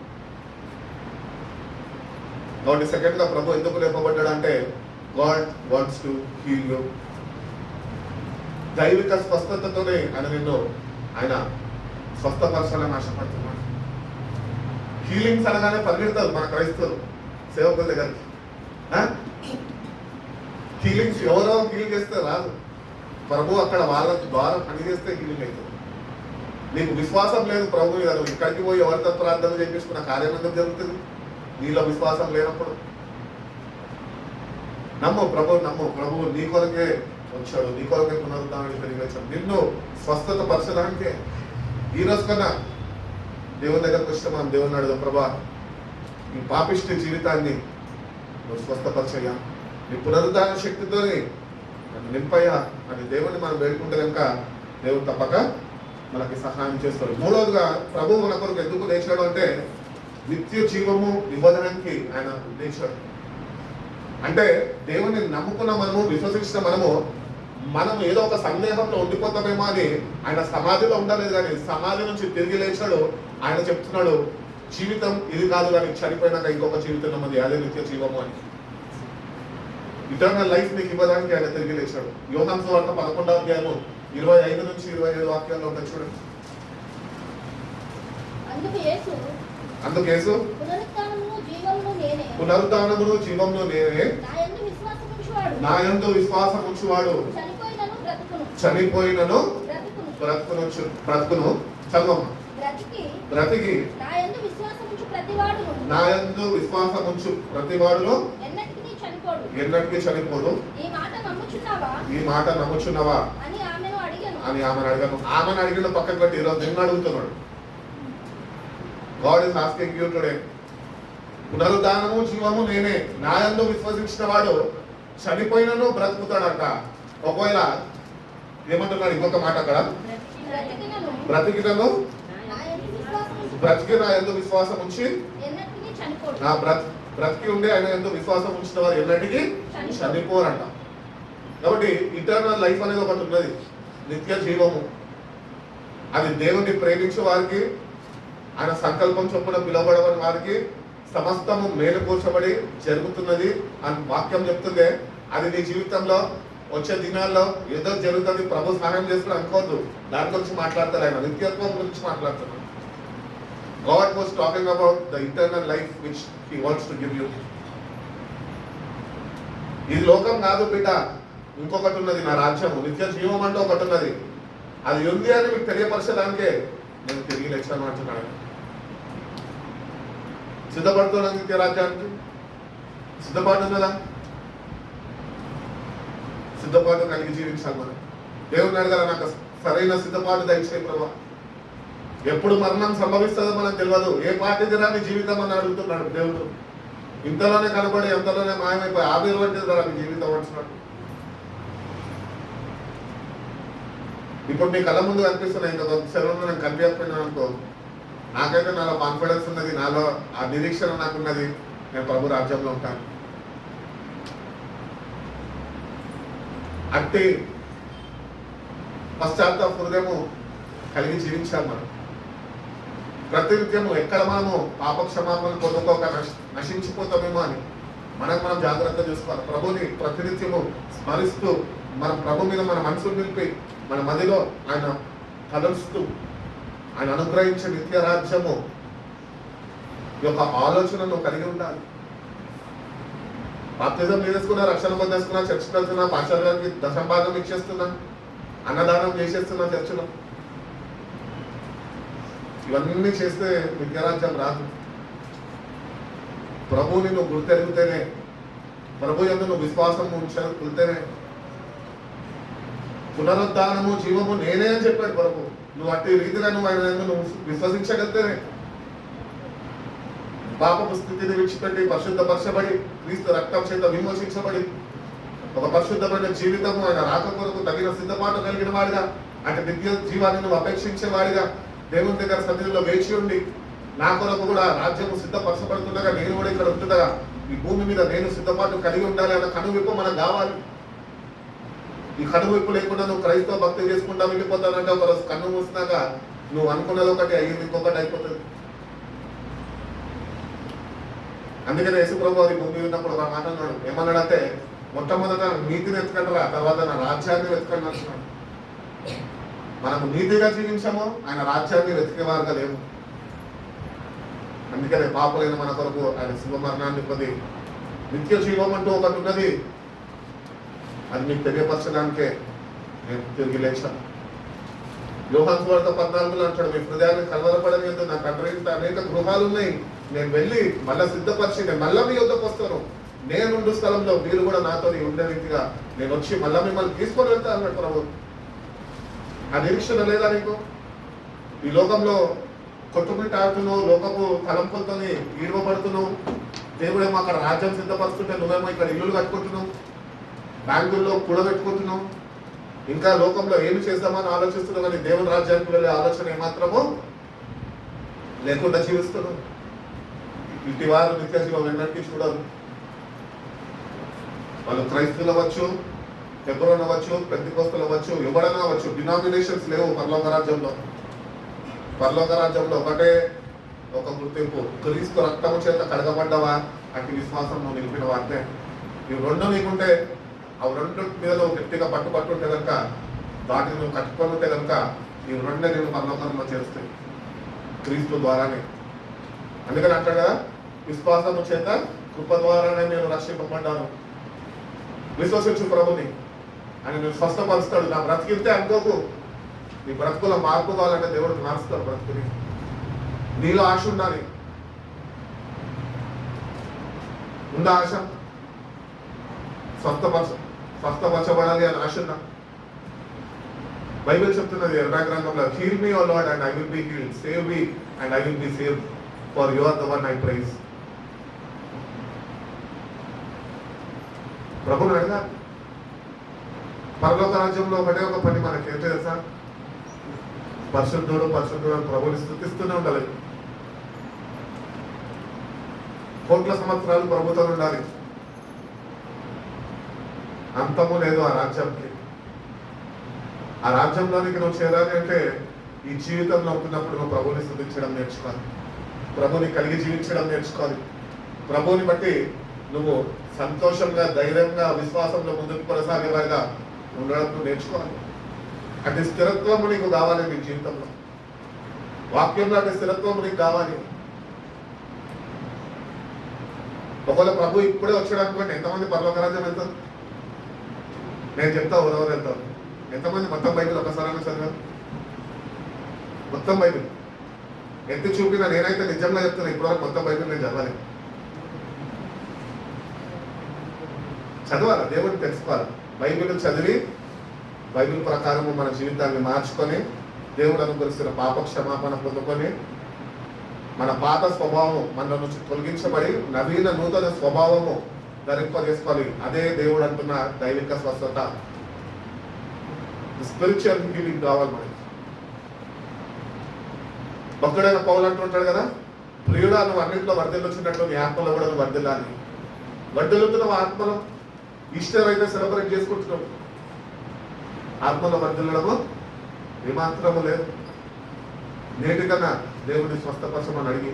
కాబట్టి సెకండ్ గా ప్రభు ఎందుకు లేపబడ్డాడు అంటే God wants to heal you. దైవిక స్వస్థతతోనే ఆయన నిన్ను ఆయన స్వస్థపరచాలని ఆశపడుతున్నాడు. హీలింగ్స్ అనగానే పరిగెడతారు మన క్రైస్తవులు సేవకుల దగ్గరికి. హీలింగ్స్ ఎవరో హీలింగ్ చేస్తే రాదు, ప్రభు అక్కడ వాళ్ళ ద్వారా పని చేస్తే హీలింగ్ అవుతుంది. నీకు విశ్వాసం లేదు ప్రభు మీద, నువ్వు ఇక్కడికి పోయి ఎవరితో ప్రార్థన చేయించుకున్న కార్యం ఎందుకు జరుగుతుంది? నీలో విశ్వాసం లేనప్పుడు నమ్ము ప్రభువు నీ కొరకే వచ్చాడు, నీ కొరకే పునరుద్ధానానికి తిరిగి వచ్చాడు. నిన్ను స్వస్థత పరచడానికే. ఈ రోజు కన్నా దేవుని దగ్గరకు వస్తే మనం దేవుని అడుగు, ప్రభా ఈ పాపిష్టి జీవితాన్ని నువ్వు స్వస్థపరచయ్యా, నీ పునరుద్ధాన శక్తితోని నన్ను నింపయ్యా అని దేవుని మనం వేడుకుంటే కనుక దేవుడు తప్పక మనకి సహాయం చేస్తాడు. మూడవదిగా ప్రభువు మన కొరకు ఎందుకు లేచాడు అంటే నిత్య జీవము ఇవ్వడానికి ఆయన లేచాడు. అంటే దేవుని నమ్ముకున్న మనము, విశ్వసించిన మనం ఏదో ఒక సందేహంలో ఉండిపోతామేమో అని ఆయన సమాధిలో ఉండలేదు, కానీ సమాధి నుంచి తిరిగి లేచాడు. ఆయన చెప్తున్నాడు జీవితం ఇది కాదు కానీ చనిపోయినాక ఇంకొక జీవితం ఉన్నది, అదే నిత్య జీవము అని. ఇటర్నల్ లైఫ్ నీకు ఇవ్వడానికి ఆయన తిరిగి లేచాడు. యోహాను సువార్త 11వ అధ్యాయము 25 నుంచి 27 వాక్యాల్లో ఉంటుంది చూడండి. అందుకు యేసు పునరుత్థానమును జీవమును నేనే, నా యందు విశ్వాసం ఉంచువాడు చనిపోయినను బ్రతుకును. చదవమ్మ. బ్రతికి నా యందు విశ్వాసం ఉంచు ప్రతివాడును ఎన్నటికీ చనిపోడు. ఈ మాట నమ్ముచున్నావా అని ఆమెను అడిగాను. ఆమెను అడిగిన పక్కకు పెట్టి ఈరోజు నిన్ను అడుగుతున్నాడు. God is asking you today. పునరుద్ధానము జీవము నేనే, నా యందు విశ్వసించిన వాడు చనిపోయినను బ్రతుకుతాడంట. ఒకవేళ ఏమంటున్నాడు ఇంకొక మాట అక్కడ, బ్రతికినను బ్రతికి నా యందు విశ్వాసం ఉంచి, నా బ్రతికి ఉండి ఆయన యందు విశ్వాసం ఉంచిన వారు ఎన్నటికీ చనిపోరంట. కాబట్టి ఇటర్నల్ లైఫ్ అనేది ఒకటి ఉన్నది, నిత్య జీవము. అది దేవుని ప్రేమించే వారికి, ఆయన సంకల్పం చొప్పున పిలువబడని వారికి సమస్తము మేలుకూర్చబడి జరుగుతున్నది అని వాక్యం చెప్తుందే. అది నీ జీవితంలో వచ్చే దినాల్లో ఏదో జరుగుతుంది, ప్రభు సహాయం చేస్తున్నా అనుకోవద్దు. దాని గురించి మాట్లాడతారు ఆయన, నిత్యత్వం గురించి మాట్లాడుతున్నాడు. God was talking about the eternal life which he wants to give you. ఇది లోకం కాదు బిడ్డ, ఇంకొకటి ఉన్నది, నా రాజ్యము, నిత్య జీవం అంటే ఒకటి ఉన్నది. అది ఉంది అని మీకు తెలియపరచడానికే నేను తిరిగి లేచాను అంటున్నాడు. సిద్ధపడుతున్నాను నిత్య రాజ్యానికి. సిద్ధపాటు ఉన్నదా? సిద్ధపాటు కలిగి జీవించాలి మనం. దేవుని అడగాల, నాకు సరైన సిద్ధపాటు దయచేయి ప్రభా. ఎప్పుడు మరణం సంభవిస్తుందో మనకు తెలియదు. ఏ పార్టీది రాని జీవితం అని అడుగుతున్నాడు దేవుడు. ఇంతలోనే కనబడి ఎంతలోనే మాయమైపోయి ఆవిరి వంటిది రా మీ జీవితం అంటున్నాడు. ఇప్పుడు నీ కళ్ళ ముందు కనిపిస్తున్నాయి, ఇంకా సెలవులో నేను కనిపించకపోయినాను అనుకో, నాకైతే నాలో కాన్ఫిడెన్స్ ఉన్నది, నాలో ఆ నిరీక్షణ నాకున్నది, నేను ప్రభు రాజ్యంలో ఉంటాను. అట్టి పశ్చాత్తాప హృదయము కలిగి జీవించాలి మనం. ప్రతినిత్యము ఎక్కడ మనము పాపక్షమాపణ పొందుకోక నశించిపోతామేమో అని మనం జాగ్రత్త చూసుకోవాలి. ప్రభుని ప్రతినిత్యము స్మరిస్తూ మన ప్రభు మీద మన మనసును నిలిపి మన మదిలో ఆయన కలుస్తూ ఆయన అనుగ్రహించే నిత్య రాజ్యము యొక్క ఆలోచనను కలిగి ఉండాలి. బాప్తిజం తీసుకున్నా, రక్షణ పొందేసుకున్నా, చర్చకు వెళ్తున్నా, పాస్టర్ గారికి దశంభాగం ఇచ్చేస్తున్నా, అన్నదానం చేసేస్తున్నా చర్చలో. ఇవన్నీ చేస్తే నిత్యరాజ్యం రాదు. ప్రభువుని నువ్వు గుర్తెరిగితేనే, ప్రభు యందు నువ్వు విశ్వాసం ఉంచితేనే. పునరుద్ధానము జీవము నేనే అని చెప్పాడు ప్రభు. నువ్వు అట్టి రీతిగా నువ్వు ఆయన యందు నువ్వు విశ్వసించగలితేనే. పాపపు స్థితిని విడిచిపెట్టి పరిశుద్ధపరచబడి క్రీస్తు రక్తం చేత విమోచించబడి ఒక పరిశుద్ధమైన జీవితము ఆయన రాక కొరకు తగిన సిద్ధపాటు కలిగిన వాడిగా, అంటే నిత్య జీవాన్ని నువ్వు అపేక్షించేవాడిగా దేవుని దగ్గర సన్నిధిలో వేచి ఉండి, నా కొరకు కూడా రాజ్యము సిద్ధపరచబడుతుండగా నేను కూడా ఇక్కడ ఉంటుండగా ఈ భూమి మీద నేను సిద్ధపాటు కలిగి ఉండాలి అన్న కనువిప్పు మనకు కావాలి. ఈ కనువిప్పు లేకుండా నువ్వు క్రైస్తవ భక్తి చేసుకుంటా వెళ్ళిపోతానంటే ఒకరోజు కన్ను మూసినాక నువ్వు అనుకున్నది ఒకటి అయ్యింది, ఇంకొకటి అయిపోతుంది. అందుకని యేసుప్రభు అది భూమి ఉన్నప్పుడు ఒక మాట అన్నాడు. ఏమన్నాడంటే, మొట్టమొదట నీతిని వెతకండిరా, తర్వాత నా రాజ్యాన్ని వెతకండి అంటున్నాడు. మనము నీతిగా జీవించామో ఆయన రాజ్యాన్ని వెతికేవారుగా లేము. అందుకనే పాపులైన మన కొరకు ఆయన శివ మరణాన్ని పొంది నిత్య జీవం అంటూ ఒకటి ఉన్నది. అది మీకు తెలియపరచడానికే నేను తిరిగి లేచాను. యోహాను సువార్త 14 అంటాడు, మీ హృదయాన్ని కలవరపడని ఎందుకు, నా తండ్రి ఇంట అనేక గృహాలు ఉన్నాయి, నేను వెళ్ళి మళ్ళా సిద్ధపరిచి నేను మళ్ళా మీ యొద్దకు వస్తాను, నేనుండు స్థలంలో మీరు కూడా నాతో ఉండే రీతిగా నేను వచ్చి మళ్ళా మిమ్మల్ని తీసుకొని వెళ్తా అన్నాడు ప్రభు. ఆ నిరీక్షణ లేదా నీకు? ఈ లోకంలో కొట్టుమిట్టాడుతున్నావు, లోకపు తలంపులతో ఈడవబడుతున్నావు. దేవుడేమో అక్కడ రాజ్యం సిద్ధపరుస్తుంటే నువ్వేమో ఇక్కడ ఇల్లులు కట్టుకుంటున్నావు, బ్యాంకుల్లో కూడబెట్టుకుంటున్నావు, ఇంకా లోకంలో ఏమి చేద్దామని ఆలోచిస్తున్నావు. కానీ దేవుని రాజ్యానికి వెళ్ళే ఆలోచన ఏమాత్రమో లేకుండా జీవిస్తున్నావు. ఇటు వారు నిత్య జీవం ఎన్నటికీ చూడరు. వాళ్ళు క్రైస్తువులు అవ్వచ్చు, హెబ్రోన్ అవ్వచ్చు, పెంతెకోస్తలు అవ్వచ్చు, ఎవరైనా అవ్వచ్చు. డినామినేషన్స్ లేవు పరలోక రాజ్యంలో. పరలోక రాజ్యంలో ఒకటే ఒక గుర్తింపు, క్రీస్తు రక్తము చేత కడగబడ్డవా, అట్టి విశ్వాసం నువ్వు నిలిపినవా అంతే. ఇవి రెండు నీకుంటే, అవి రెండు మీద నువ్వు గట్టిగా పట్టుకుంటే కనుక, వాటిని నువ్వు కట్టుకొని ఉంటే కనుక ఈ రెండే నేను పరలోకంలో చేస్తాయి క్రీస్తు ద్వారానే. అందుకని అంటాడు కదా, విశ్వాసము చేత కృప ద్వారానే నేను రక్షింపబడ్డాను. విశ్వసించు ప్రభుని అని నేను స్వస్థపరుస్తాడు. నా బ్రతికితే అనుకోకు, నీ బ్రతుకుల మార్పు కావాలంటే దేవుడికి మారుస్తాడు బ్రతుకుని. నీలో ఆశ ఉండాలి. ఉందా ఆశ? స్వస్థపరచబడాలి అని ఆశ ఉందా? బైబిల్ చెప్తున్నది 2వ గ్రంథంలో, heal me O Lord and I will be healed, save me and I will be saved, for you are the one I praise. ప్రభుని అడగా. పరలోక రాజ్యంలో ఒకటే ఒక పని మనకి ఏంటో తెలుసా? పరిశుద్ధుడు పరిశుద్ధుడు అని ప్రభుని స్తుతిస్తూనే ఉండాలి. కోట్ల సంవత్సరాలు ప్రభుత్వం ఉండాలి. అంతము లేదు ఆ రాజ్యంకి. ఆ రాజ్యంలోనికి నువ్వు చేరాలి అంటే ఈ జీవితంలో ఉంటున్నప్పుడు నువ్వు ప్రభుని స్తుతించడం నేర్చుకోవాలి, ప్రభుని కలిగి జీవించడం నేర్చుకోవాలి. ప్రభుని బట్టి నువ్వు సంతోషంగా, ధైర్యంగా, విశ్వాసంలో ముందుకు కొనసాగేలాగా ఉండడం నేర్చుకోవాలి. అంటే స్థిరత్వము నీకు కావాలి నీ జీవితంలో. వాక్యంలో అంటే స్థిరత్వము నీకు కావాలి. ఒకవేళ ప్రభు ఇప్పుడే వచ్చాడు అనుకోండి, ఎంతమంది పరలోక రాజ్యం వెళ్తారు? నేను చెప్తా ఎవరెవరు వెళ్తారు. ఎంతమంది మొత్తం బైబిల్ ఒకసారి చదివారు? మొత్తం బైబిల్ ఎత్తి చూపిన నేనైతే నిజంగా చెప్తున్నా, ఇప్పటివరకు మొత్తం బైబిల్ నేను చదవాలి. చదవాలి, దేవుడిని తెలుసుకోవాలి. బైబిల్ చదివి బైబిల్ ప్రకారము మన జీవితాన్ని మార్చుకొని దేవుడు అనుగ్రహిస్తున్న పాప క్షమాపణ పొందుకొని మన పాత స్వభావం మన నుంచి తొలగించబడి నవీన నూతన స్వభావము ధరింపజేసుకోవాలి. అదే దేవుడు అంటున్న దైవిక స్వస్థత, స్పిరిచువల్ హీలింగ్ కావాలి మనకి. భక్తుడైన పౌలు అంటుంటాడు కదా, ప్రియుడా నువ్వు అన్నింటిలో వర్ధిల్లుచున్నట్లు నీ ఆత్మలో కూడా నువ్వు వర్ధిల్లాలి. వర్ధిల్లుతున్నావు ఆత్మలో. ఈస్టర్ అయితే సెలబ్రేట్ చేసుకుంటున్నాం. ఆత్మలో వర్ధిల్లడము ఏమాత్రము లేదు. నేటికన్నా దేవుడిని స్వస్థపరచమని అడిగి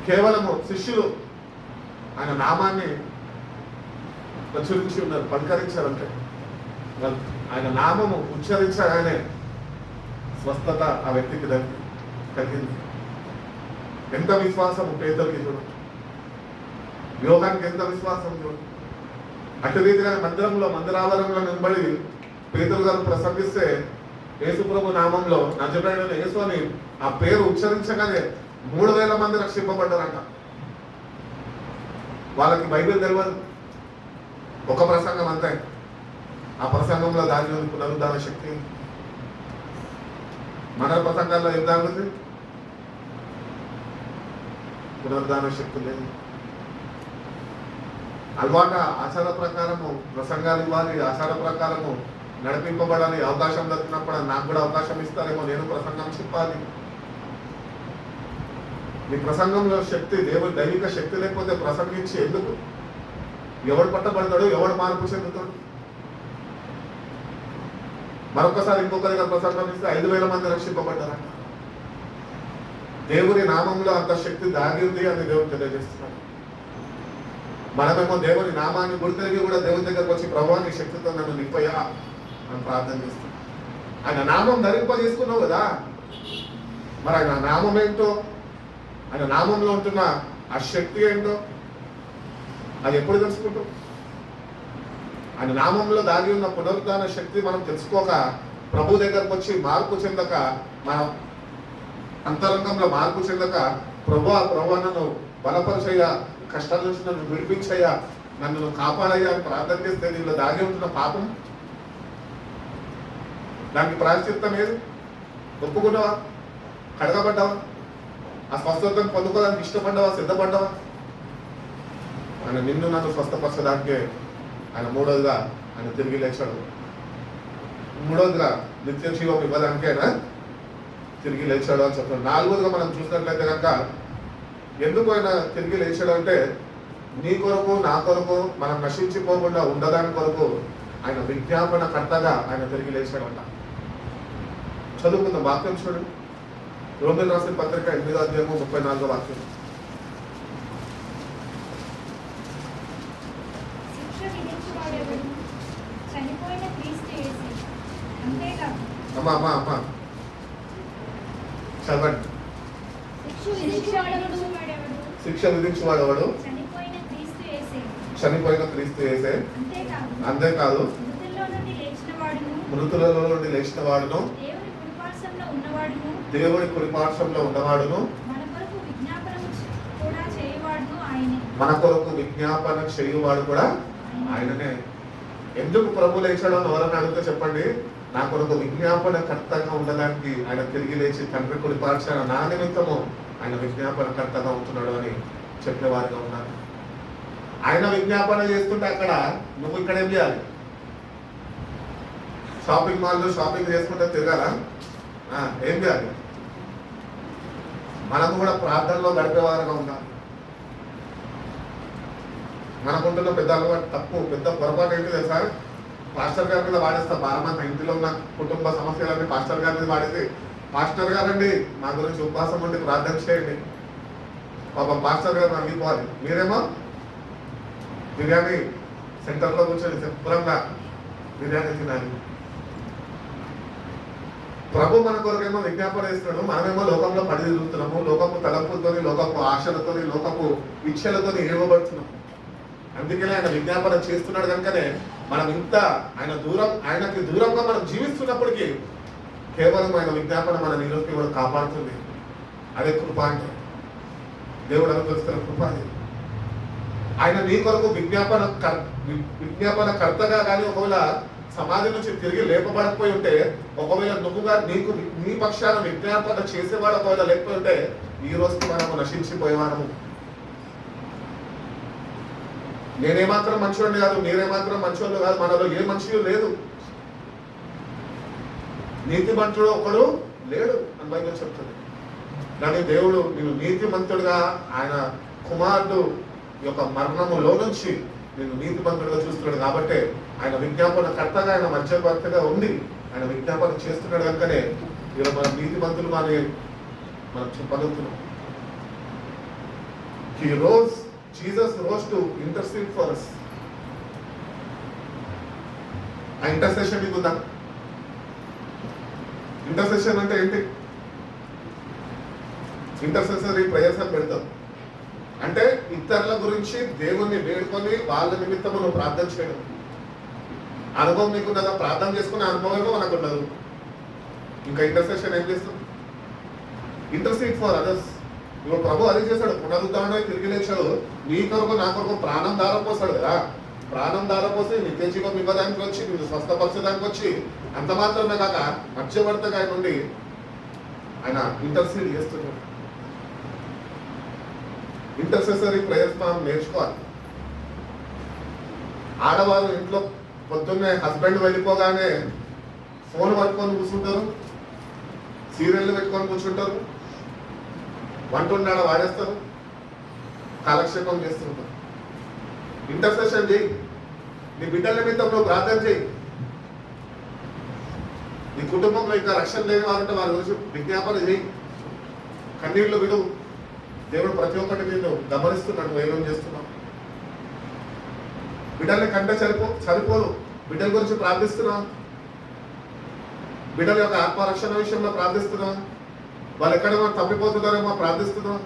కేవలము శిష్యులు ఆయన నామాన్ని ప్రచురించి ఉన్నారు, పలకరించారంటే ఆయన నామము ఉచ్చరించగానే స్వస్థత ఆ వ్యక్తికి తగ్గింది. ఎంత విశ్వాసము పేదలకి చూడు, యోగానికి ఎంత విశ్వాసం చూడు. అటు రీతిగా మందిరావరణంలో నిలబడి పేతురు గారు ప్రసంగిస్తే యేసుప్రభు నామంలో నజరేయుడైన యేసు అని ఆ పేరు ఉచ్చరించగానే 3000 మంది రక్షింపబడ్డారంట. వాళ్ళకి బైబిల్ తెలియదు, ఒక ప్రసంగం అంతే. ఆ ప్రసంగంలో దాని పునరుద్ధాన శక్తి. మన ప్రసంగాల్లో ఏం దాని పునరుద్ధాన శక్తి లేదు. అలవాట ఆచార ప్రకారము ప్రసంగాలు ఇవ్వాలి, ఆచార ప్రకారము నడిపింపబడాలి. అవకాశం దొరికినప్పుడు నాకు కూడా అవకాశం ఇస్తారేమో, నేను ప్రసంగం చెప్పాలి. నీ ప్రసంగంలో శక్తి, దేవుడి దైవిక శక్తి లేకపోతే ప్రసంగించి ఎందుకు? ఎవడు పట్టబడతాడు, ఎవడు మార్పు చెందుతాడు? మరొకసారి ఇంకొకరిగా ప్రసంగం ఇస్తే 5000 మంది రక్షింపబడ్డారంట. దేవుని నామంలో అంత శక్తి దాగి ఉంది అని దేవుడు తెలియజేస్తున్నాడు. మనమేమో దేవుని నామాన్ని గుర్తిరిగి కూడా దేవుని దగ్గరకు వచ్చి ప్రభువా నీ శక్తితో నన్ను నింపయ్యా అని ప్రార్థన చేస్తాం. ఆయన నామం ధరింపజేసుకున్నావు కదా, మరి ఆయన నామం ఏంటో, ఆయన నామంలో ఉంటున్న ఆ శక్తి ఏంటో అది ఎప్పుడు తెలుసుకుంటాం? ఆయన నామంలో దాగి ఉన్న పునరుద్ధాన శక్తి మనం తెలుసుకోక ప్రభు దగ్గరకు వచ్చి మార్పు చెందక, మన అంతరంగంలో మార్పు చెందక, ప్రభు నన్ను బలపరిచయ్యా, కష్టాల నుంచి నన్ను విడిపించయ్యా, నన్ను కాపాడయ్యా అని ప్రార్థన చేస్తే దీనిలో దాగి ఉంటున్న పాపం, దానికి ప్రాయశ్చిత్తం ఏది? ఒప్పుకున్నావా? కడగబడ్డావా? ఆ స్వస్థతను పొందుకోవడానికి ఇష్టపడ్డావా? సిద్ధపడ్డావా? ఆయన నిన్ను నన్ను స్వస్థపరచడానికే ఆయన మూడోదిగా ఆయన తిరిగి లేచాడు. మూడోదిగా నిత్య జీవం ఇవ్వడానికే ఆయన తిరిగి లేచాడు అని చెప్తాడు. నాలుగోదిగా మనం చూసినట్లయితే కనుక ఎందుకు ఆయన తిరిగి లేచాడు అంటే, నీ కొరకు నా కొరకు మనం నశించిపోకుండా ఉండదాని కొరకు ఆయన విజ్ఞాపన కర్తగా ఆయన తిరిగి లేచాడంట. చదువుకుందాం వాక్యం చూడండి. రోమిల్ రాసిన పత్రిక 8వ అధ్యాయము 34వ వాక్యం. అమ్మా చదవండి. శిక్ష విధించువాడెవడు? చనిపోయిన క్రీస్తు యేసే. అంతేకాదు మృతులలో నుండి లేచిన వాడును, దేవుడి కుడిపార్శ్వంలో ఉన్నవాడును, మన కొరకు విజ్ఞాపన చేయువాడు కూడా ఆయననే. ఎందుకు ప్రభు లేచాడో ఎవరన్నా అడిగితే చెప్పండి. నా కొరకు విజ్ఞాపన కర్తగా ఉండడానికి ఆయన తిరిగి లేచి తండ్రి కుడిపార్శ్వాన నా నిమిత్తము ఆయన విజ్ఞాపన కర్తగా ఉంటున్నాడు అని చెప్పేవారిగా ఉన్నారు. ఆయన విజ్ఞాపన చేస్తుంటే అక్కడ నువ్వు ఇక్కడ ఏం చేయాలి? షాపింగ్ మాల్లో షాపింగ్ చేసుకుంటే తిరగాల? ఏం చేయాలి? మనకు కూడా ప్రార్థనలో గడిపేవారుగా ఉండాలి. మనకుంటున్న పెద్ద అలవాటు, తప్పు, పెద్ద పొరపాటు ఏంటి తెలుసా? పాస్టర్ గారి మీద వాడేస్తా భారమంతా. ఇంటిలో ఉన్న కుటుంబ సమస్యలన్నీ పాస్టర్ గారి మీద వాడేసి, పాస్టర్ గారండి మా గురించి ఉపవాసం ఉండి ప్రార్థన చేయండి, పాపం పాస్టర్ గారు అందిపోవాలి. మీరేమో బిర్యానీ సెంటర్లో కూర్చొని శుభ్రంగా బిర్యానీ తినాలి. ప్రభు మన కొరకేమో విజ్ఞాపన ఇస్తున్నాడు, మనమేమో లోకంలో పడి తిరుగుతున్నాము. లోకపు తలపులతోని, లోకపు ఆశలతోని, లోకపు ఇచ్చలతోని ఏమబడుతున్నాము. అందుకనే ఆయన విజ్ఞాపన చేస్తున్నాడు కనుకనే మనం ఇంత ఆయనకి దూరంగా మనం జీవిస్తున్నప్పటికీ కేవలం ఆయన విజ్ఞాపన మన నిరుపయోగం కాపాడుతుంది. అదే కృప అంటే, దేవుడు అనుగ్రహిస్తున్న కృప అది. ఆయన నీ కొరకు విజ్ఞాపన కర్తగా కానీ ఒకవేళ సమాజం నుంచి తిరిగి లేపబడకపోయి ఉంటే, ఒకవేళ నువ్వుగా నీ పక్షాన విజ్ఞాపన చేసేవాడు ఒకవేళ లేకపోయి ఉంటే, ఈ రోజుకి మనము నశించిపోయేవాడము. నేనేమాత్రం మంచివాడిని కాదు, మీరేమాత్రం మంచివాళ్ళు కాదు, మనలో ఏ మనిషి లేదు, నీతిమంతుడు ఒకడు లేడు అని బైబిల్ చెప్తుంది. కానీ దేవుడు నేను నీతిమంతుడుగా, ఆయన కుమారుడు యొక్క మరణములో నుంచి నేను నీతిమంతుడిగా చూస్తున్నాడు. కాబట్టి ఆయన విజ్ఞాపన కర్తగా, ఆయన మధ్యవర్తిగా ఉండి ఆయన విజ్ఞాపన చేస్తున్నాడు కనుకనే ఈరోజు మన నీతిమంతులు మనం చెప్పగలుగుతున్నాం. Jesus rose to intercede for us. ఆ ఇంటర్సెషన్ మీకు ఉందా? ఇంటర్సెషన్ అంటే ఏంటి? ఇంటర్సెసరీ ప్రేయర్స్ అని పెడతాం. అంటే ఇతరుల గురించి దేవుణ్ణి వేడుకొని వాళ్ళ నిమిత్తము నువ్వు ప్రార్థన చేయడం. అనుభవం నీకున్నదా? ప్రార్థన చేసుకునే అనుభవమేమో మనకు ఉండదు. ఇంకా ఇంటర్సెషన్ ఏం చేస్తాం? Intercede for others. ఇప్పుడు ప్రభు అది చేశాడు, పునరుద్ధరణ తిరిగి లేచాడు. నీ కొరకు నా కొరకు ప్రాణం దారపోసాడు కదా. ప్రాణం దారపోసి నిత్య జీవం ఇవ్వడానికి వచ్చి, నిన్ను స్వస్థపరచడానికి వచ్చి, అంత మాత్రమే కాక మధ్యవర్తిగా ఆయన నుండి ఆయన ఇంటర్సీడ్ చేస్తున్నాడు. ఇంటర్సెసరీ ప్రేయర్స్ మనం నేర్చుకోవాలి. ఆడవారు ఇంట్లో పొద్దున్నే హస్బెండ్ వెళ్ళిపోగానే ఫోన్ పట్టుకొని కూర్చుంటారు, సీరియల్ పెట్టుకొని కూర్చుంటారు, వంట ఉన్నాడ వాడేస్తారు, కాలక్షేపం చేస్తుంటారు. ఇంటర్సెషన్ చేయి. నీ బిడ్డల నిమిత్తం నువ్వు ప్రార్థన చేయి. నీ కుటుంబంలో ఇంకా రక్షణ లేని వారంటే వారి గురించి విజ్ఞాపన చేయి. కన్నీళ్లు విడు. దేవుడు ప్రతి ఒక్కటి నేను గమనిస్తున్నాడు, ఏమేం చేస్తున్నావు. బిడ్డల్ని కంటే సరిపోదు. బిడ్డల గురించి ప్రార్థిస్తున్నావు. బిడ్డల యొక్క ఆత్మరక్షణ విషయంలో ప్రార్థిస్తున్నావు. వాళ్ళు ఎక్కడేమో తప్పిపోతున్నారేమో ప్రార్థిస్తున్నావు.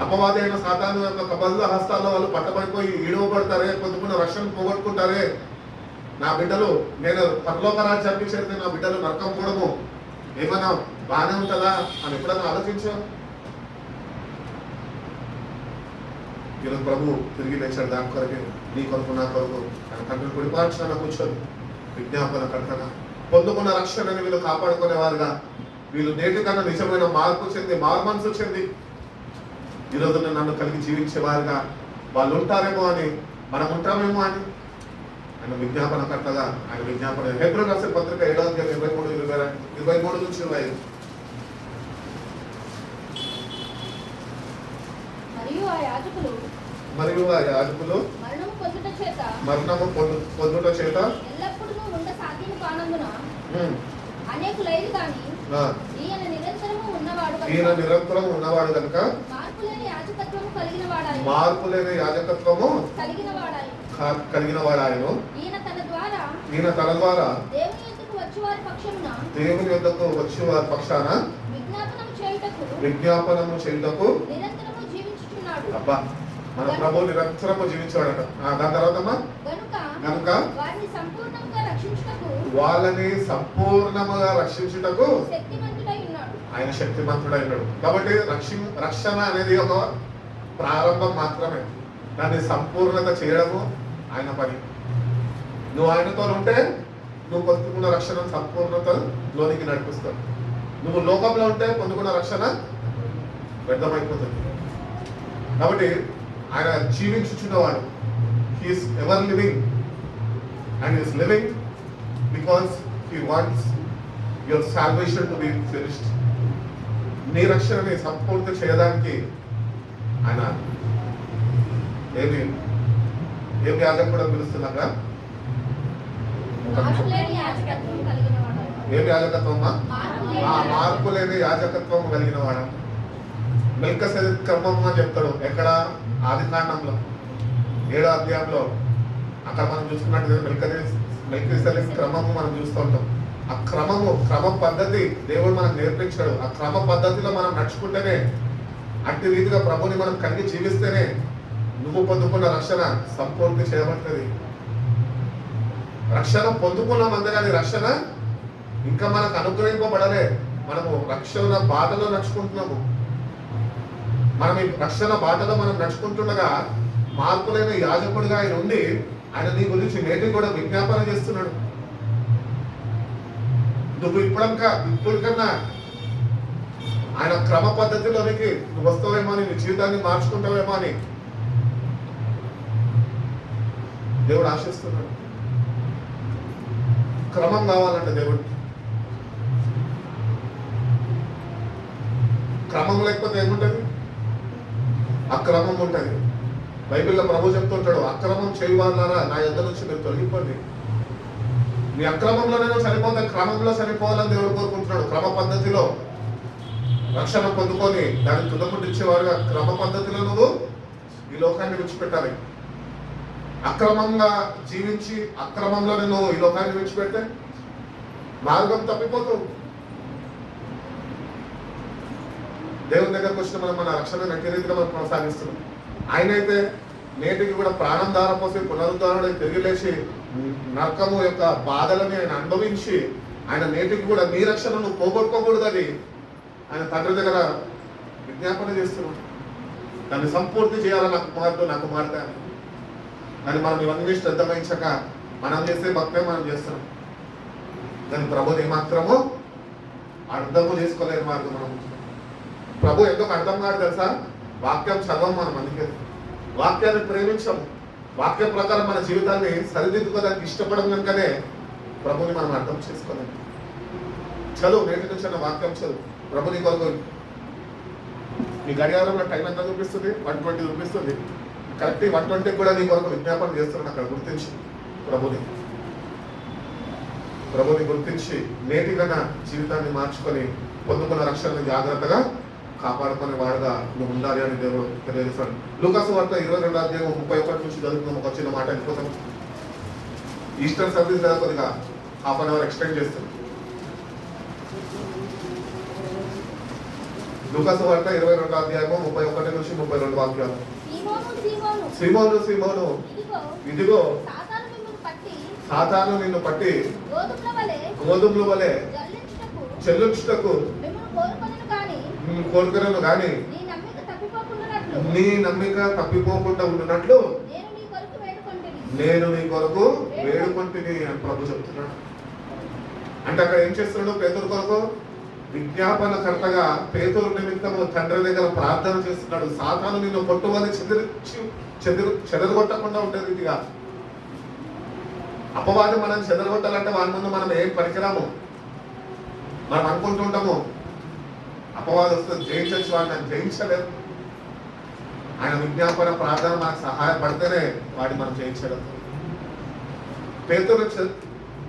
అపవాది అయిన సాతాను యొక్క కబంధ హస్తాల్లో వాళ్ళు పట్టబడిపోయి ఈడవబడతారే, పొద్దుకున్న రక్షణ పోగొట్టుకుంటారే, నా బిడ్డలు నేను పరలోక రాజ్యానికి చేరితే నా బిడ్డలు నరకం కూడము, ఏమైనా బాగానే ఉంటుందా అని ఎప్పుడైనా ఆలోచించాం? ఈరోజు ప్రభు తిరిగి లేచాడు దాని కొరకే, నీ కొరకు నా కొరకు ఆయన తండ్రి కుడిపార్చన కూర్చొని విజ్ఞాపన కర్తగా పొందుకున్న రక్షణని వీళ్ళు కాపాడుకునేవారుగా, వీళ్ళు నేటి కన్నా నిజమైన మార్పు చెంది మారు మనసు చెంది ఈరోజు నన్ను కలిగి జీవించేవారుగా వాళ్ళు ఉంటారేమో అని, మనం ఉంటామేమో అని ఆయన విజ్ఞాపనకర్తగా ఆయన విజ్ఞాపన. హెబ్రోను రాసిన పత్రిక 7వ అధ్యాయం 23 నుంచి 25. మరియు ఆ యాజకులు మరణము పొందుట చేత ఈయన నిరంతరం ఉన్నవాడు కనుక మార్పులేని యాజకత్వము కలిగిన వాడాయను. ఈయన తన ద్వారా దేవుని యొద్దకు వచ్చి వారి పక్షాన విజ్ఞాపనము చేయుటకు అబ్బా మన ప్రభు నిరంతరము జీవించాడట. దాని తర్వాత కనుక వాళ్ళని సంపూర్ణముగా రక్షించుటకు ఆయన శక్తిమంతుడైనాడు. కాబట్టి రక్షణ అనేది ఒక ప్రారంభం మాత్రమే, దాన్ని సంపూర్ణత చేయడము ఆయన పని. నువ్వు ఆయనతో ఉంటే నువ్వు పొందుకున్న రక్షణ సంపూర్ణతలోనికి నడిపిస్తావు. నువ్వు లోకంలో ఉంటే పొందుకున్న రక్షణ వ్యర్థమైపోతుంది. కాబట్టి ఆయన జీవించుచున్నవాడు, he is ever living and is living because he wants your salvation to be finished. నీ రక్షణని సంపూర్తి చేయడానికి ఆయన ఏమి యాజకుడు పిలుస్తున్నారా? ఏమి యాజకత్వమా? మార్పు లేని యాజకత్వం కలిగిన వాడ. మెల్కీసెదెకు క్రమం అని చెప్తాడు. ఎక్కడ? ఆదికాండంలో 7వ అధ్యాయంలో. అక్కడ మనం చూసుకున్నట్టు మెల్కీసెదెకు క్రమము మనం చూస్తూ ఉంటాం. ఆ క్రమ పద్ధతి దేవుడు మనకు నేర్పించాడు. ఆ క్రమ పద్ధతిలో మనం నడుచుకుంటేనే, అట్టి రీతిగా ప్రభుని మనం కలిగి జీవిస్తేనే నువ్వు పొందుకున్న రక్షణ సంపూర్తి చేయబడుతుంది. రక్షణ పొందుకున్నామంతే కానీ రక్షణ ఇంకా మనకు అనుగ్రహింపబడలే. మనము రక్షణ బాటలో నడుచుకుంటున్నాము. మనం ఈ రక్షణ బాటలో మనం నడుచుకుంటుండగా మార్పులైన యాజకుడిగా ఆయన ఉండి ఆయన నీ గురించి నేటికి కూడా విజ్ఞాపన చేస్తున్నాడు. నువ్వు ఇప్పటికన్నా ఆయన క్రమ పద్ధతిలోనికి నువ్వు వస్తావేమో అని, నీ జీవితాన్ని మార్చుకుంటావేమో అని దేవుడు ఆశిస్తున్నాడు. క్రమం కావాలంటే దేవుడు క్రమం లేకపోతే ఏముంటది? అక్రమం ఉంటుంది. బైబిల్లో ప్రభు చెప్తుంటాడు, అక్రమం చేయవాళ్ళారా నా యొద్ద నుంచి మీరు తొలగిపోండి. నీ అక్రమంలోనే చనిపోతే క్రమంలో చనిపోవాలని దేవుడు కోరుకుంటున్నాడు. క్రమ పద్ధతిలో రక్షణ పొందుకొని దాన్ని తుదముట్టించేవారుగా క్రమ పద్ధతిలో నువ్వు ఈ లోకాన్ని విడిచిపెట్టాలి. అక్రమంగా జీవించి అక్రమంలోనే నువ్వు ఈ లోకాన్ని విడిచిపెడితే మార్గం తప్పిపోతావు. దేవుని దగ్గరకు వచ్చిన మనం మన రక్షణ నట్టి రీతిగా మనం కొనసాగిస్తున్నాం. ఆయన అయితే నేటికి కూడా ప్రాణం దారపోసి పునరుద్ధరణ తిరిగి లేచి నరకము యొక్క బాధలని ఆయన అనుభవించి ఆయన నేటికి కూడా నీ రక్షణను పోగొట్టుకోకూడదని ఆయన తండ్రి దగ్గర విజ్ఞాపన చేస్తున్నాడు. దాన్ని సంపూర్తి చేయాలని నా కుమార్తె అని. కానీ మనం ఇవన్నీ శ్రద్ధ వహించక మనం చేసే భక్తే మనం చేస్తున్నాం. దాని ప్రభుని ఏమాత్రము అర్థము చేసుకోలేని మార్గం మనం. ప్రభు ఎందుకు అర్థం కాదు తెలుసా? వాక్యం చదవం మనం, అందుకే వాక్యాన్ని ప్రేమించము. వాక్యం ప్రకారం మన జీవితాన్ని సరిదిద్దుకోవడానికి ఇష్టపడడం కనుకనే ప్రభుని మనం అర్థం చేసుకోలేము. చదువు, నేటి నుంచి వాక్యం చదువు. ప్రభుని కొరకు నీ గడియారంలో టైం ఎంత చూపిస్తుంది? 120 చూపిస్తుంది. కరెక్ట్ 120 కూడా నీ కొరకు విజ్ఞాపన చేస్తున్నాను. అక్కడ గుర్తించి ప్రభుని గుర్తించి నేటిగా జీవితాన్ని మార్చుకొని పొందుకున్న రక్షణని జాగ్రత్తగా కాపాడుకునే వాడుగా నువ్వు ఉండాలి అని దేవుడు తెలియజేస్తాడు. లూకాసు వార్త 22వ అధ్యాయం 31 నుంచి చదువుతున్నాం. ఒక చిన్న మాట ఎందుకోసం ఈస్టర్ సర్వీస్ కదా కొద్దిగా హాఫ్ అన్ అవర్ ఎక్స్టెండ్ చేస్తాం. లూకాసు వార్త 22వ అధ్యాయము 31 నుంచి 32 వాక్యాలు. సీమోను సీమోను సీమోను సీమోను ఇదిగో సాతాను నిన్ను పట్టి గోధుమల వలె చెల్లించుటకు నిన్ను కోరుకొనను గాని నీ నమ్మిక తప్పిపోకుండా ఉండునట్లు నేను నీ కొరకు వేడుకొంటిని అని ప్రభు చెప్తున్నాడు. అంటే అక్కడ ఏం చేస్తున్నాడు? పేతురు కొరకు విజ్ఞాపనకర్తగా పేతురు నిమిత్తము తండ్రి దగ్గర ప్రార్థన చేస్తున్నాడు. సాతాను నిన్ను కొట్టువని చెదరగొట్టకుండా ఉండే రీతిగా. అపవాది మనం చెదరగొట్టాలంటే వారి ముందు మనం ఏం పనికిరాము. మనం అనుకుంటుంటాము అపవాది వస్తే జయించచ్చు, వాడిని జయించలేదు. ఆయన విజ్ఞాపన ప్రార్థన మనకు సహాయపడితేనే వాడిని మనం జయించగలుగుతాం. పేతురు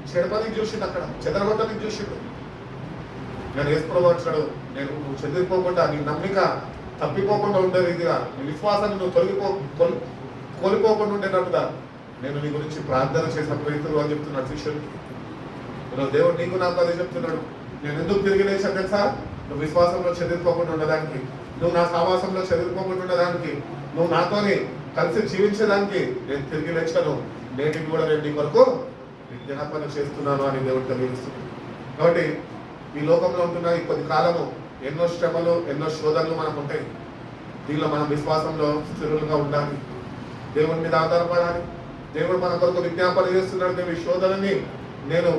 చెడపనికి చూసిండు, అక్కడ చెదరగొట్టనికి చూసిండు. నేను యేసుప్రభువు వచ్చాడు, నేను నువ్వు చెదిరిపోకుండా నీ నమ్మిక తప్పిపోకుండా ఉండే రీతిగా నీ విశ్వాసాన్ని నువ్వు కోల్పోకుండా ఉండేటట్టుగా నేను నీ గురించి ప్రార్థన చేసిన పేతురు అని చెప్తున్నాడు శిష్యుడికి. ఈరోజు దేవుడు నీకు నాకు అదే చెప్తున్నాడు. నేను ఎందుకు తిరిగి లేచాను తెలుసా? నువ్వు విశ్వాసంలో చెదిరిపోకుండా ఉండడానికి, నువ్వు నా సావాసంలో చెదిరిపోకుండా ఉండడానికి, నువ్వు నాతోని కలిసి జీవించడానికి నేను తిరిగి లేచాను. నేటికి కూడా నేను నీ కొరకు విజ్ఞాపన చేస్తున్నాను అని దేవుడు తెలియజేస్తున్నాడు. కాబట్టి ఈ లోకంలో ఉంటున్న ఈ కొద్ది కాలము ఎన్నో శ్రమలు, ఎన్నో శోధనలు మనకు ఉంటాయి. దీనిలో మనం విశ్వాసంలో స్థిరులుగా ఉండాలి, దేవుని మీద ఆధారపడాలి. దేవుడు మన కొరకు విజ్ఞాపన చేస్తున్నాడు, నేను ఈ శోధనని నేను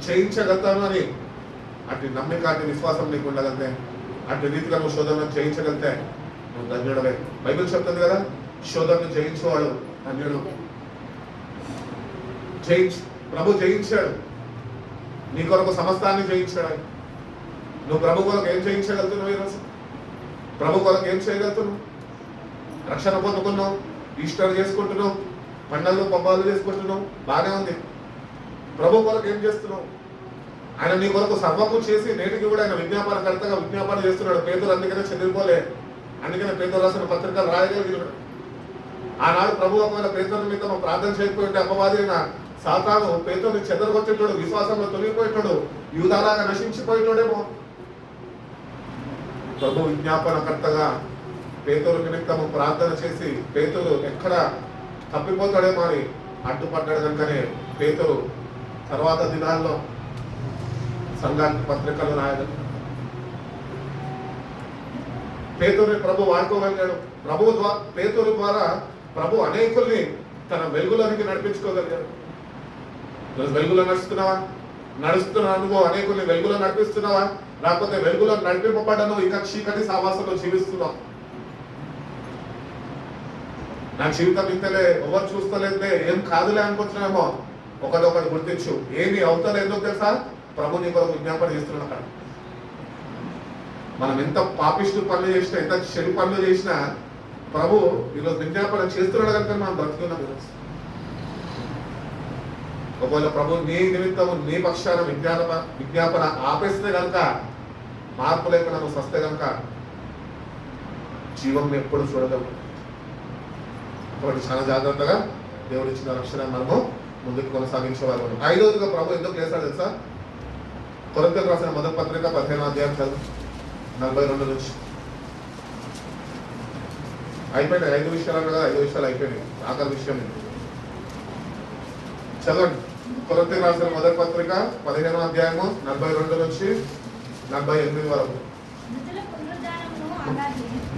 చేయించగలుగుతాను అని. అటు నమ్మిక, అటు విశ్వాసం నీకు ఉండగలితే, అటు రీతిగా నువ్వు శోధనను జయించగలితే నువ్వు ధన్యుడవే. బైబిల్ చెప్తుంది కదా, శోధనను జయించేవాడు ధన్యుడు. ప్రభు జయించాడు, నీ కొరకు సమస్తాన్ని జయించాడు. నువ్వు ప్రభు కొరకు ఏం జయించగలుగుతున్నావు? ఈరోజు ప్రభు కొరకు ఏం చేయగలుగుతున్నావు? రక్షణ పొందుకున్నావు, ఈస్టర్ చేసుకుంటున్నావు, పండగలు పబ్బాలు చేసుకుంటున్నావు, బాగానే ఉంది. ప్రభు కొరకు ఏం చేస్తున్నావు? ఆయన నీ కొరకు సర్వము చేసి నేటికి కూడా ఆయన విజ్ఞాపనకర్తగా విజ్ఞాపన చేస్తున్నాడు. పేదలు అందుకనే చెదిరిపోలే, అందుకనే పేదలు రాసిన పత్రికలు రాయగలిగినాడు. ఆనాడు ప్రభు ఒకవేళ పేదల మీద ప్రార్థన చేయకపోతే అపవాది అయిన సాతాను పేదలు చెదరగొచ్చేటాడు, విశ్వాసంలో తొలగిపోయేటాడు, యూదాలాగా నశించిపోయేటాడేమో. ప్రభు విజ్ఞాపనకర్తగా పేతురు నిమిత్తము ప్రార్థన చేసి పేతురు ఎక్కడ తప్పిపోతాడేమో అని అడ్డుపడ్డాడు. కనుకనే పేతురు తర్వాత దినాల్లో సంఘానికి పత్రికలు రాయగలిగాడు. పేతురుని ప్రభు వాడుకోగలిగాడు. పేతురు ద్వారా ప్రభు అనేకుల్ని తన వెలుగులోనికి నడిపించుకోగలిగాడు. వెలుగులో నడుస్తున్నావా నువ్వు అనేకుల్ని వెలుగులో నడిపిస్తున్నావా? లేకపోతే వెలుగులో నడిపింపబడ్డను ఇంకా చీకటి సావాసంలో జీవిస్తున్నావు? నా జీవితం ఇంతలే, ఎవరు చూస్తలేదే, ఏం కాదులే అనుకుంటున్నామో, ఒకటి గుర్తించు, ఏమి అవుతలేదో తెలుసా? ప్రభు నీ కొరకు విజ్ఞాపన చేస్తున్నాడు. అక్కడ మనం ఎంత పాపిష్టి పనులు చేసినా, ఎంత చెడు పనులు చేసినా ప్రభు ఈరోజు విజ్ఞాపన చేస్తున్నాడు కనుక మనం బ్రతుకున్నాం. ఈరోజు ఒకవేళ ప్రభు నీ నిమిత్తము నీ పక్షాన విజ్ఞాపన ఆపేస్తే కనుక, మార్పు లేకుండా నువ్వు సస్తే కనుక జీవం ఎప్పుడు చూడగలవు. కాబట్టి చాలా జాగ్రత్తగా దేవుడు ఇచ్చిన రక్షణ మనము ముందుకు కొనసాగించేవారు. ఐదవదిగా ప్రభు ఎందుకు లేస్తాడు తెలుసా? కొరింథీయులకు రాసిన మొదటి పత్రిక 15వ అధ్యాయం చదువు 42 నుంచి. అయిపోయినాయి 5 విషయాలు అన్నా కదా, 5 విషయాలు అయిపోయినాయి. ఆఖరి విషయం చదవండి. కొరింథీయులకు రాసిన మొదటి పత్రిక 15వ అధ్యాయము 42 నుంచి 48 వరకు.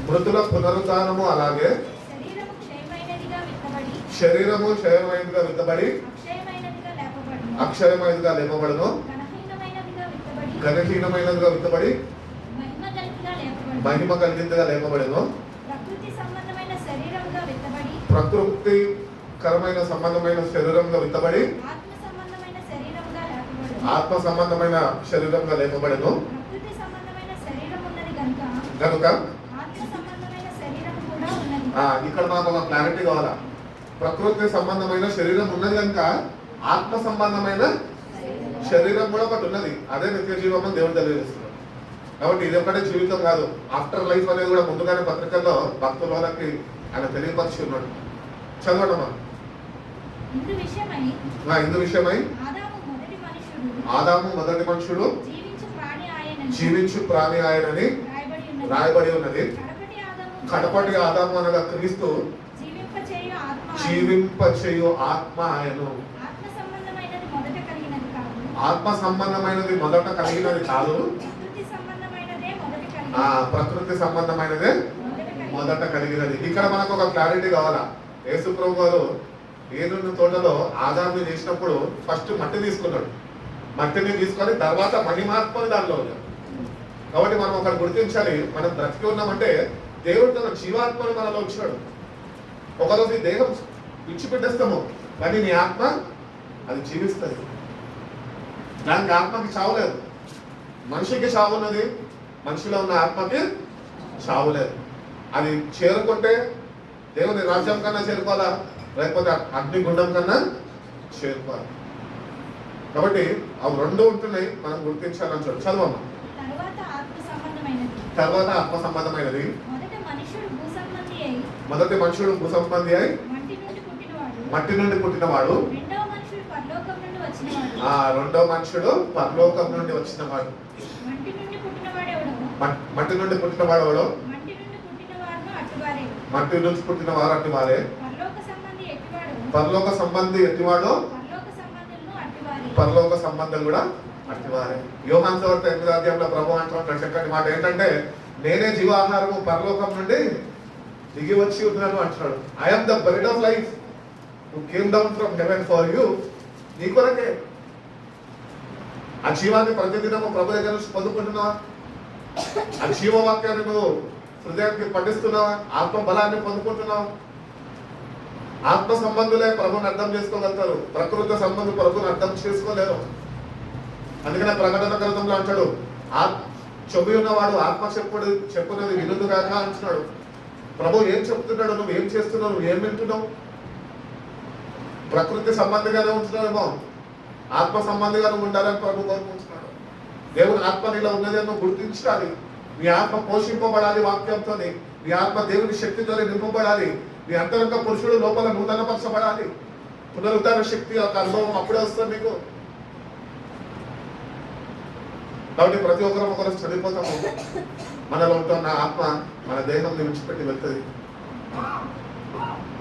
మృతుల పునరుద్ధానము అలాగే శరీరము క్షయమైనదిగా విత్తబడి అక్షయమైనదిగా లేపబడును, ఘనహీనమైనదిగా విత్తబడి మహిమ కలిగిందిగా లేపబడును, ప్రకృతికరమైన సంబంధమైన శరీరంగా విత్తబడి ఆత్మ సంబంధమైన శరీరంగా లేపబడును. కనుక ఇక్కడ మనకు ఒక క్లారిటీ కావాలా? ప్రకృతి సంబంధమైన శరీరం ఉన్నది కనుక ఆత్మ సంబంధమైన శరీరం కూడా ఒకటి ఉన్నది. అదే నిత్య జీవం అని దేవుడు తెలియజేస్తున్నాడు. కాబట్టి ఇది ఒకటే జీవితం కాదు, ఆఫ్టర్ లైఫ్ అనేది కూడా ముందుగానే పత్రికల్లో భక్తుల వాళ్ళకి ఆయన తెలియపరిచి ఉన్నాడు. చదవడమా? ఇందు విషయమై ఆదాము మొదటి మనుషుడు జీవించు ప్రాణి ఆయనని రాయబడి ఉన్నది. కడపటి ఆదాము అనగా క్రీస్తు, జీవింపచేయు ఆత్మ ఆయను. ఆత్మ సంబంధమైనది మొదట కలిగినది కాదు, ప్రకృతి సంబంధమైనదే మొదట కలిగినది. ఇక్కడ మనకు ఒక క్లారిటీ కావాలా. యేసు ప్రభు గారు ఏదైనా తోటలో ఆదాముని చేసినప్పుడు ఫస్ట్ మట్టి తీసుకున్నాడు. మట్టిని తీసుకొని తర్వాత మహిమాత్మని దానిలో ఉన్నాడు. కాబట్టి మనం ఒకటి గుర్తించాలి, మనం బ్రతికి ఉన్నామంటే దేవుడు తన జీవాత్మను మనలో వచ్చాడు. ఒకరోజు ఈ దేహం విడిచిపెట్టేస్తాము, కానీ నీ ఆత్మ అది జీవిస్తుంది. దానికి ఆత్మకి చావులేదు. మనిషికి చావు ఉన్నది, మనిషిలో ఉన్న ఆత్మకి చావు లేదు. అది చేరుకుంటే దేవుని రాజ్యం కన్నా చేరుకోవాలా, లేకపోతే అగ్నిగుండం కన్నా చేరుకోవాలి. కాబట్టి అవి రెండు ఉంటున్నాయి, మనం గుర్తించాలని చూడు. చదవమ్మా. తర్వాత ఆత్మ సంబంధమైనది. మొదటి మనుషుడు భూసంబంధి అయి మట్టి నుండి పుట్టినవాడు. రెండో మనుషుడు పరలోకం నుండి వచ్చినవాడు. మట్టి నుండి పుట్టినవాడు ఎవడు? మట్టి నుంచి పుట్టిన వారు అట్టి వారే. పరలోక సంబంధి ఎట్టివాడు? పరలోక సంబంధం కూడా అట్టివారే. యోహాను సువార్త 8వ అధ్యాయంలో ప్రభు అంటున్న చక్కటి మాట ఏంటంటే, నేనే జీవాహారము పరలోకం నుండి దిగి వచ్చి ఉన్నాను అంటున్నాడు. I'm the bread of life who came down from heaven for you. నీ కొరకే. ఆ జీవాన్ని ప్రతిదినము ప్రభు దగ్గర నుంచి పొందుకుంటున్నావా? ఆ జీవవాక్యాన్ని నువ్వు హృదయానికి పండిస్తున్నావా? ఆత్మ బలాన్ని పొందుకుంటున్నావా? ఆత్మ సంబంధులే ప్రభుని అర్థం చేసుకోగలుగుతారు, ప్రకృతి సంబంధులు ప్రభుని అర్థం చేసుకోలేరు. అందుకనే ప్రకటన గ్రంథంలో అంటాడు, చెవి ఉన్నవాడు ఆత్మ చెప్పున్నది వినుదు కాక అంటున్నాడు. ప్రభు ఏం చెప్తున్నాడు, నువ్వు ఏం చేస్తున్నావు, నువ్వు ఏం వింటున్నావు? ప్రకృతి సంబంధిగానే ఉంటున్నావేమో, ఆత్మ సంబంధిగా నువ్వు ఉండాలని ప్రభు కోరుకుంటున్నాడు. దేవుని ఆత్మ నీలో ఉన్నది నువ్వు గుర్తించాలి. నీ ఆత్మ పోషింపబడాలి వాక్యంతో, నీ ఆత్మ దేవుని శక్తితో నింపబడాలి. నీ అంతరంగ పురుషుడు లోపల నూతనపరచబడాలి. పునరుద్ధరణ శక్తి ఒక అనుభవం అప్పుడే వస్తుంది నీకు. కాబట్టి ప్రతి ఒక్కరం ఒకరు చనిపోతాము. మనలో ఉంటున్న ఆత్మ మన దేహం విడిచిపెట్టి వెళ్తుంది.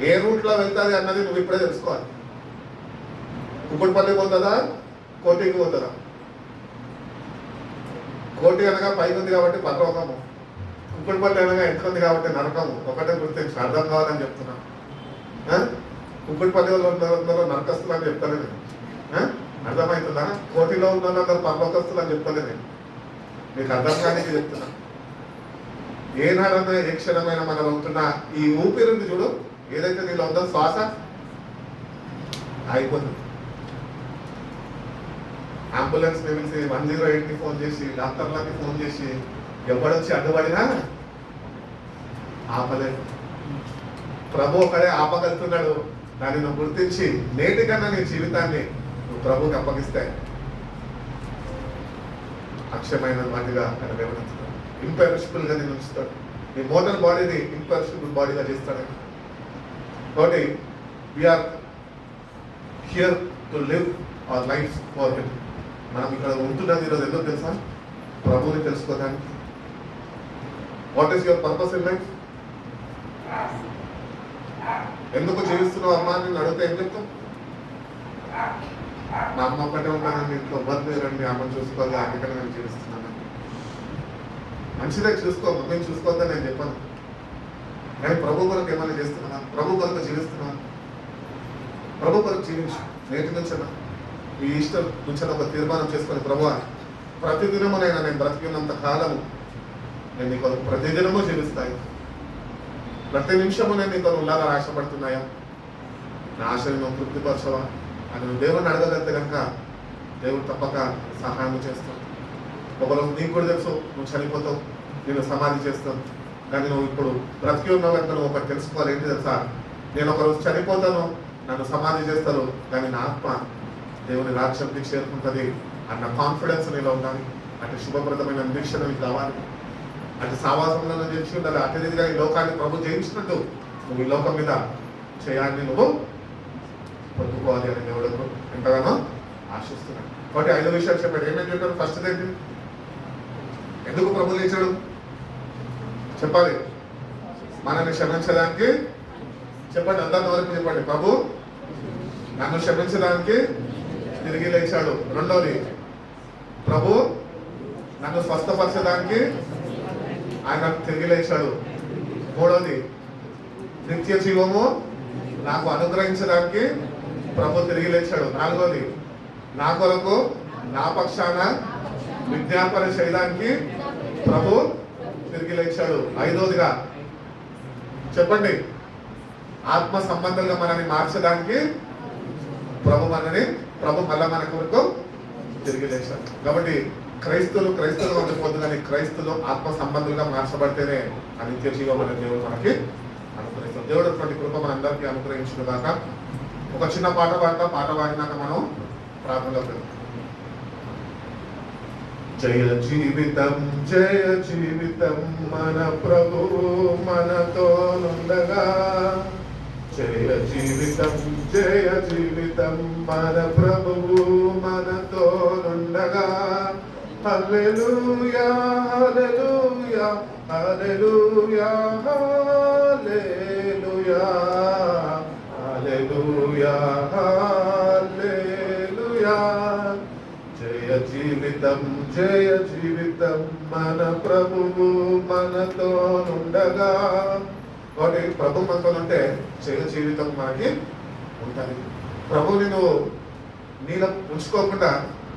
ఏ రూట్లో వెళ్తుంది అన్నది నువ్వు ఇప్పుడే తెలుసుకోవాలి. కుప్పటిపల్లి పోతుందా, కోటికి పోతుందా? కోటి అనగా పైకి ఉంది కాబట్టి పరలోకము, కుప్పటిపల్లి అనగా ఎంత ఉంది కాబట్టి నరకము. ఒకటే గుర్తించి అర్థం కావాలని చెప్తున్నా. కుప్పటిపల్లి వాళ్ళు నరకస్తులు అని చెప్తాను నేను. అర్థమవుతుందా? కోటిలో ఉన్న వాళ్ళందరూ పరలోకస్తులు అని చెప్తాను నేను. మీకు అర్థం కానీ చెప్తున్నా. ఏనాడన్నా ఏ క్షణమైన మనం ఉంటున్న ఈ ఊపిరిని చూడు, ఏదైతే నీలో ఉందో శ్వాస అయిపోతుంది. అంబులెన్స్ పిలిచి 108కి ఫోన్ చేసి, డాక్టర్లకి ఫోన్ చేసి, ఎవడొచ్చి అడ్డుపడినా ఆపలేదు. ప్రభు ఒకడే ఆపగలుగుతున్నాడు. దాన్ని నువ్వు గుర్తించి నేటికన్నా నీ జీవితాన్ని నువ్వు ప్రభుకి అప్పగిస్తే అక్షయమైన వాటిగా కనబడుతున్నాడు. ఇంపెరిషబుల్ గా నేను ఉంచుతాడు. నీ మోటల్ బాడీని ఇంపెరిషబుల్ బాడీగా చేస్తాడు. కాబట్టి we are here to live our life for him. మనం ఇక్కడ ఉంటున్నది ఈరోజు ఎందుకు తెలుసా? ప్రభుని తెలుసుకోవడానికి. What is your purpose in life? ఎందుకు జీవిస్తున్నావు అమ్మా అని అడిగితే ఏం చెప్తాం? మా అమ్మ ఒక్కటే ఉంటానండి, ఇంట్లో ఇబ్బంది రండి, అమ్మని చూసుకోవాలి, అందుకని నేను జీవిస్తున్నాను. మంచిదే, చూసుకో, మమ్మీని చూసుకోవద్దని నేను చెప్పాను. కానీ ప్రభు కొరకు ఏమైనా చేస్తున్నా? ప్రభు కొరకు జీవిస్తున్నా? ప్రభు కొరకు జీవించు. నేటి నుంచైనా ఈ ఇష్టం నుంచి ఒక తీర్మానం చేసుకొని, ప్రభు ప్రతిదినము నేను బ్రతికినంత కాలము నేను నీ కొరకు ప్రతిదినము జీవిస్తాను. ప్రతి నిమిషము నేను నీతో ఉల్లాగా ఆశపడుతున్నాయా? నా ఆశని నువ్వు తృప్తిపరచవా అని నువ్వు దేవుడిని అడగగలిగితే కనుక దేవుడు తప్పక సహాయం చేస్తావు. ఒకరోజు నీకు కూడా తెలుసు, నువ్వు చనిపోతావు, నేను సమాధి చేస్తాను. కానీ నువ్వు ఇప్పుడు బ్రతికి ఉన్నావు కనుక నువ్వు ఒకటి తెలుసుకోవాలి. ఏంటి తెలుసా? నేను ఒకరోజు చనిపోతాను, నన్ను సమాధి చేస్తారు, కానీ నా ఆత్మ దేవుని రాజ్యానికి చేరుకుంటుంది అన్న కాన్ఫిడెన్స్ నీలో ఉండాలి. అటు శుభప్రదమైన నిరీక్షణ నీకు కావాలి. అటు సావాసంలో జయించి ఉండాలి. అటు రీతిగా ఈ లోకాన్ని ప్రభు జయించినట్టు నువ్వు ఈ లోకం మీద చేయాలని నువ్వు పొందుకోవాలి అని దేవుడు ఎంతగానో ఆశిస్తున్నాడు. కాబట్టి 5 విషయాలు చెప్పాడు. ఏమేమి చెప్పాడు? ఫస్ట్ ఏంటి? ఎందుకు ప్రభు లేచాడు? చెప్పాలి. మనల్ని క్షమించడానికి చెప్పండి, అందరి వరకు చెప్పండి. ప్రభు నన్ను క్షమించడానికి తిరిగి లేచాడు. రెండోది, ప్రభు నన్ను స్వస్థపరచడానికి ఆయన తిరిగి లేచాడు. మూడోది, నిత్య జీవము నాకు అనుగ్రహించడానికి ప్రభు తిరిగి లేచాడు. నాలుగోది, నా కొరకు నా పక్షాన విజ్ఞాపన చేయడానికి ప్రభు తిరిగి లేచాడు. ఐదోదిగా చెప్పండి, ఆత్మ సంబంధంగా మనల్ని మార్చడానికి ప్రభు మళ్ళా మన కొరకు తిరిగి లేచాడు. కాబట్టి క్రైస్తవులు అందుకోవద్దు, కానీ క్రైస్తవులు ఆత్మ సంబంధులుగా మార్చబడితేనే ఆ నిత్య జీవం అనే దేవుడు మనకి అనుగ్రహిస్తాడు. దేవుడు అటువంటి కృప మనందరికీ అనుగ్రహించిన దాకా ఒక చిన్న పాట పాడినాక మనం ప్రార్థనలోకి వెళ్తాం. జయ జీవితం మన ప్రభువు మనతో నుండగా. జయ జీవితం మన ప్రభువు మనతో నుండగా. హల్లెలూయా హల్లెలూయా హల్లెలూయా హల్లెలూయా హల్లెలూయా హల్లెలూయా. జయ జీవితం మన ప్రభువు మనతో నుండగా. కాబట్టి ప్రభు మనతో ఉంటే జయ జీవితం మనకి ఉంటుంది. ప్రభుని నువ్వు నీలో ఉంచుకోకుండా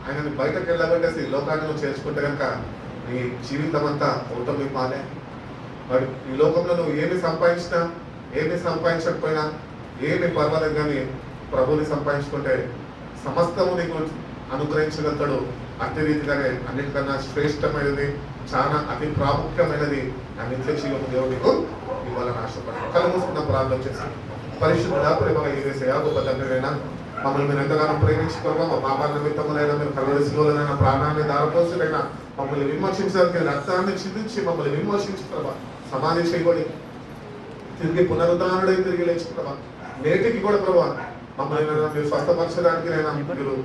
ఆయనని బయటకు వెళ్ళబెట్టేసి లోకాన్ని నువ్వు చేర్చుకుంటే కనుక నీ జీవితం అంతా ఓటమి పాలే. మరి ఈ లోకంలో నువ్వు ఏమి సంపాదించకపోయినా ఏమి పర్వాలేదు, కానీ ప్రభుని సంపాదించుకుంటే సమస్తము నీకు అనుగ్రహించగలుగుతాడు. అట్టి రీతిగానే అన్నిటికన్నా శ్రేష్టమైనది, చాలా అతి ప్రాముఖ్యమైనది ఆ నిత్య జీవము దేవుడు నీకు ఇవ్వాలని ఆశపడతాడు. కళ్ళు మూసుకున్న ప్రార్థన చేసి, పరిశుద్ధుడా ప్రేమగా యేసయ్యా గొప్ప తండ్రినైనా మమ్మల్ని మీరు ఎంతగానో ప్రేమించుకోవా, మా పాపాల నిమిత్తములైనా మీరు కలువరి శిలువలైనా ప్రాణాన్ని దారపోసులైనా మమ్మల్ని విమోచించడానికి రక్తాన్ని చిందించి మమ్మల్ని విమోచించి ప్రభా సమాధి చేయబడి తిరిగి పునరుద్ధానుడై తిరిగి లేచి ప్రభా నేటికి కూడా ప్రభా మమ్మల్ని మీరు స్వస్థపరచడానికి నైనా మీరు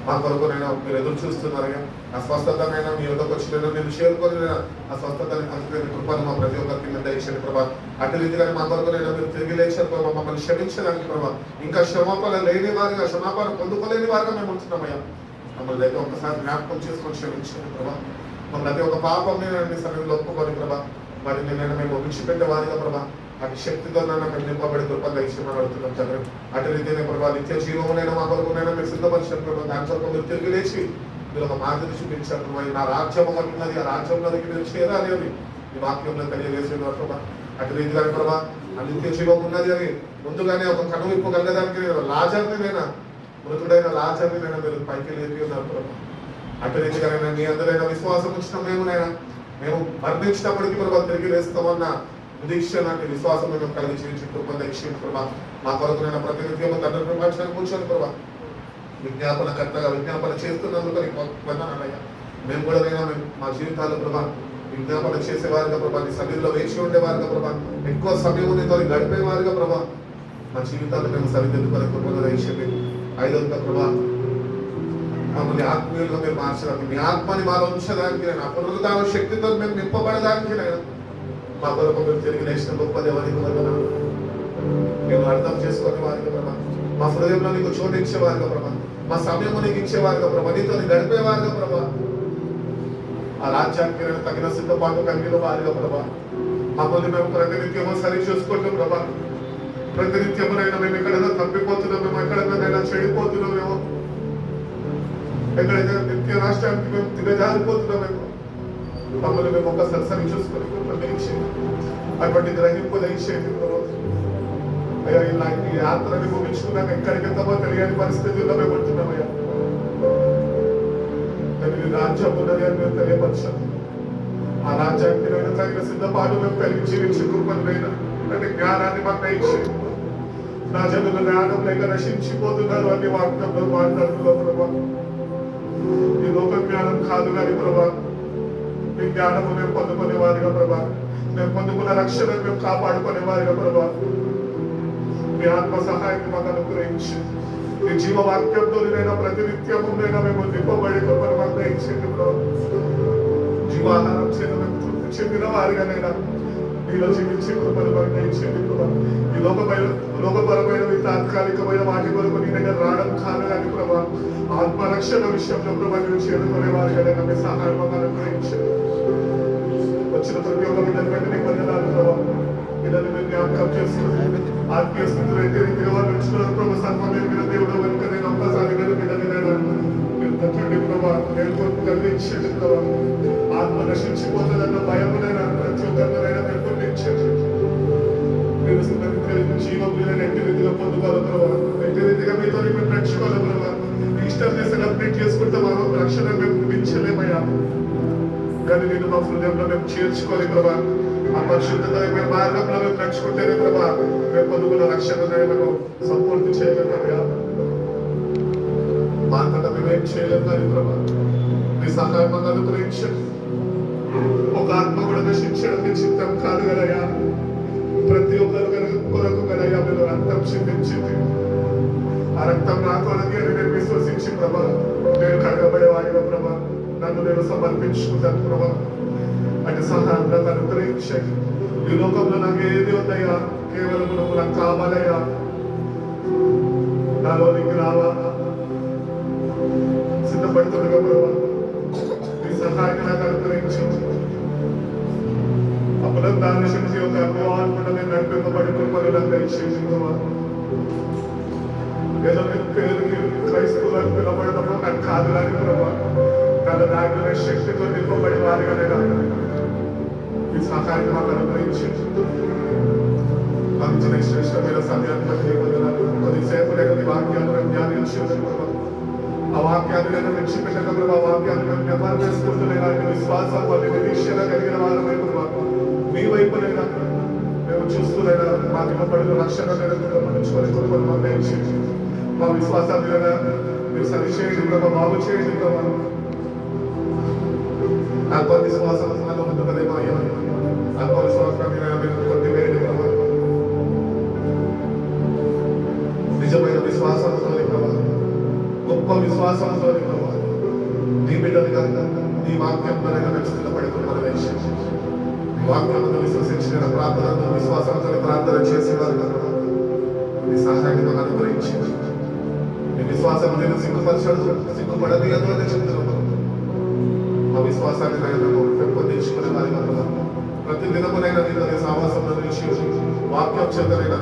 మా కొరకునైనా మీరు ఎదురు చూస్తున్నారయ్యా. ఆ స్వస్థతనైనా మీ యొక్కకు వచ్చిన మీరు చేరుకోలేనా ఆ స్వస్థతని పంచుకునే కృపను మా ప్రతి ఒక్కరికి మీద ఇచ్చిన ప్రభా. అటు రీతిగానే మా కొరకునైనా మీరు తిరిగి లేచారు ప్రభా. మమ్మల్ని క్షమించడానికి ప్రభా, ఇంకా క్షమాపణ లేని వారిగా, క్షమాపణ పొందుకోలేని వారిగా మేము ఉంటున్నామయ్యా. మమ్మల్ని అయితే ఒకసారి జ్ఞాపకం చేసుకొని క్షమించండి ప్రభా. మమ్మల్ని ప్రతి ఒక్క పాపం నేను సన్నిధిలో ఒప్పుకొని ప్రభా, వారిని నేను మేము విడిచిపెట్టే వారిగా ప్రభా అటు శక్తితో నన్ను మేము నింపబడి కృపంగా ఇచ్చేమని అడుగుతున్నాం తండ్రి. అటు రీతినే ప్రభావ నిత్య జీవమునైనా మా కొరకునైనా మీరు సిద్ధపరిచారు ప్రభావ. దాని కొరకు మీరు తిరిగి లేచి మీరు ఒక మాదిరి చూపించారు ప్రభావ. నా రాజ్యం ఒకటి ఉన్నది, ఆ రాజ్యంలోకి మీరు చేరాలి అని ఈ వాక్యంలో తెలియజేసిన ప్రభావ. అటు రీతిగానే ప్రభావ ఆ నిత్య జీవం ఉన్నది అని ముందుగానే ఒక కనువిప్పు కలగడానికి లాజర్నినైనా మృతుడైన లాజర్నినైనా మీరు పైకి లేపి ఉన్నారు ప్రభావ. అటు రీతిగానైనా మీ అందరైనా విశ్వాసం ఉంచిన మేము మరణించినప్పటికీ ప్రభావ తిరిగి లేస్తామన్న దీక్ష లాంటి విశ్వాసం మేము కలిగి జీవించి కృప దక్షిణ ప్రభా. మా కొరకునైనా ప్రతినిత్యము తండ్రి ప్రపంచాన్ని కూర్చొని ప్రభా విజ్ఞాపనకర్తగా విజ్ఞాపన చేస్తున్నందుకు వందనాలయ్యా. మేము కూడా మా జీవితాల్లో ప్రభా విజ్ఞాపన చేసేవారుగా ప్రభా, నీ సన్నిధిలో వేచి ఉండేవారుగా ప్రభా, ఎక్కువ సమయం నీతో గడిపేవారుగా ప్రభా మా జీవితాలు మేము సరిదిద్దుకొని కృపను దయచేయండి. ఐదవదిగా ప్రభా మమ్మల్ని ఆత్మీయులుగా మీరు మార్చడానికి, మీ ఆత్మని మాలో ఉంచడానికి నేను పునరుద్ధాన శక్తితో మేము నింపబడడానికి నేను మా కొరకు మీరు తిరిగి లేచిన గొప్ప దేవానికి వందనాలు. మేము అర్థం చేసుకునే వారిగా ప్రభా, మా హృదయంలో నీకు చోటు ఇచ్చేవారుగా ప్రభా, మా సమయము నీకు ఇచ్చేవారుగా ప్రభా, నీతో గడిపేవారుగా ప్రభా, ఆ రాజ్యానికి నేను తగిన సిద్ధపాటు కలిగిన వారిగా ప్రభా మమ్మల్ని మేము ప్రతినిత్యము సరి చూసుకుంటూ ప్రభా. ప్రతినిత్యమునైనా మేము ఎక్కడైనా తప్పిపోతున్నాం, మేము ఎక్కడైనా చెడిపోతున్నామేమో, ఎక్కడైనా నిత్య రాష్ట్రానికి మేము దిగజారిపోతున్నామేమో, మమ్మల్ని మేము ఒక్కసారి సరి చూసుకొని అటువంటి గ్రహింపు దయచేయండి. అయ్యా ఇలా ఈ యాత్రని ముగించుకున్నాక ఎక్కడికి వెళ్తామో తెలియని పరిస్థితుల్లో మేము ఉంటున్నామయ్యా. రాజ్యం ఉన్నది అని మేము తెలియపరచాము. ఆ రాజ్యానికి నేను తగిన సిద్ధపాటు మేము కలిగి జీవించి కృపలైనా అంటే జ్ఞానాన్ని మాకు ఇచ్చి నా జనులు జ్ఞానం లేక నశించిపోతున్నారు అన్ని వాక్యంలో మాట్లాడుతున్నా ప్రభా. ఈ లోక జ్ఞానం కాదు కానీ ప్రభా, మీ జ్ఞానము మేము పొందుకునే వారిగా ప్రభా, మేము పొందుకున్న రక్షణ మేము కాపాడుకునే వారిగా ప్రభా, మీ ఆత్మ సహాయాన్ని మాకు అనుగ్రహించి మీ జీవవాక్యంతో ప్రతినిత్యమునైనా మేము నింపబడి కృపను అనుగ్రహించండి ప్రభా. జీవాహారం చేత మేము తృప్తి చెందిన వారిగానైనా మీలో జీవించే కృపను అనుగ్రహించండి ప్రభా. ఈ లోకపరమైన తాత్కాలికమైన వాటి వరకు నీ దగ్గర రావడం కాదు కానీ ప్రభా, ఆత్మరక్షణ విషయంలో ప్రభా మీరు చేరుకునే వారిగానైనా మీ సహాయం అనుగ్రహించండి. వచ్చిన ప్రతి ఒక్క బిడ్డల వెంటనే వందనాలు ప్రభా. పిల్లలు మీరు జ్ఞాపకం చేసుకుని ఆత్మీయ స్థితిలో ఎట్టి రీతిగా వాళ్ళు వచ్చినారు ప్రభా. సర్వమే మీరు దేవుడు వెనుక నేను ఒక్కసారి బిడ్డలైనా మీరు తగ్గండి ప్రభా. మేల్కొల్పు కలిగించండి ప్రభా. ఆత్మ నశించిపోతుందన్న భయమునైనా ప్రతి ఒక్కరినైనా మేల్కొల్పించండి. మీరు జీవం ఎట్టి రీతిగా పొందుకోవాలి ప్రభా. ఎట్టి రీతిగా మీతో మేము నడుచుకోవాలి ప్రభా. ఈస్టర్ని సెలబ్రేట్ చేసుకుంటే మనం రక్షణ మేము మించలేమయ్యా, కానీ నేను మా హృదయంలో మేము చేర్చుకోవాలి ప్రభా. ఆ పరిశుద్ధత మార్గంలో మేము నడుచుకుంటేనే ప్రభా మేము పొందుకున్న రక్షణ మేము సంపూర్తి చేయగలమయ్యా. మా అంతటా మేమేం చేయలేము కానీ ప్రభా మీ సహాయం అనుగ్రహించండి. ఒక ఆత్మ కూడా నశించడం మీ చిత్తం కాదు కదయ్యా. ప్రతి ఒక్కరు కొరకు కదయ్యా మీరు రక్తం చిందించింది. ఆ రక్తం రాకూడదు అని నేను విశ్వసించి ప్రభా నేను కడగబడేవాడిగా ప్రభా నన్ను నేను సమర్పించుకుంటాను ప్రభా. అటు సహాయం నాకు అనుగ్రహించండి. ఈ లోకంలో నాకు ఏది ఉందయ్యా, కేవలం నువ్వు నాకు కావాలయ్యా. నాలోనికి రావా సిద్ధపడుతుండగా ప్రభా మీ సహాయాన్ని నాకు అనుగ్రహించండి. అప్పుడు దాని శక్తి యొక్క అనుభవాలు కూడా నేను నడిపింపబడి కృపలు అనుగ్రహించండి ప్రభా. ఏదో నేను పేరుకి క్రైస్తవులను పిలవడము నాకు కాదు కానీ ప్రభా నన్ను నాకున్న శక్తితో నింపబడి వారిగానే ఈ సహాయం మాకు అనుగ్రహించండి. అంచిన శ్రేష్టమైన సమయాన్ని బట్టి కొద్దిసేపు లేక మీ వాక్యాలను ధ్యానించండి ప్రభా. ఆ వాక్యాన్ని నేను విడిచిపెట్టక ప్రభా వాక్యాన్ని మేము జ్ఞాపకం చేసుకుంటున్నా విశ్వాసం వల్ల నిరీక్షణ కలిగిన వారమై ప్రభా మీ వైపునైనా మేము చూస్తూనైనా మాకు ఇవ్వబడిన రక్షణ గమనించుకొని కృపను మాకు దయచేయండి. మా విశ్వాసాన్ని మీరు సరి చేయండి ప్రభా, బాగు చేయండి ప్రభా. ఆత్మవిశ్వాసం నాలో ఉంటుందేమో అయ్యా, ఆత్మవిశ్వాసాన్ని మీరు కొట్టివేయండి ప్రభా. నిజమైన విశ్వాసంతో ప్రభా, గొప్ప విశ్వాసంతో ప్రభా నీ బిడ్డలుగా నీ వాక్యంలో స్థిరపడుకుని మన వేషం వాక్యంలో విశ్వసించిన ప్రార్థనతో విశ్వాసంతో ప్రార్థన చేసేవారు కదా నీ సహాయాన్ని మాకు అనుగ్రహించింది. నీ విశ్వాసం నేను సిగ్గుపడది అని చెప్తున్నాను. మా విశ్వాసాన్ని పెంపొందించుకునే వారి వల్ల ప్రతి దినమునైనా నేను నీ సావాసంలో నుంచి వాక్యం చెందనైనా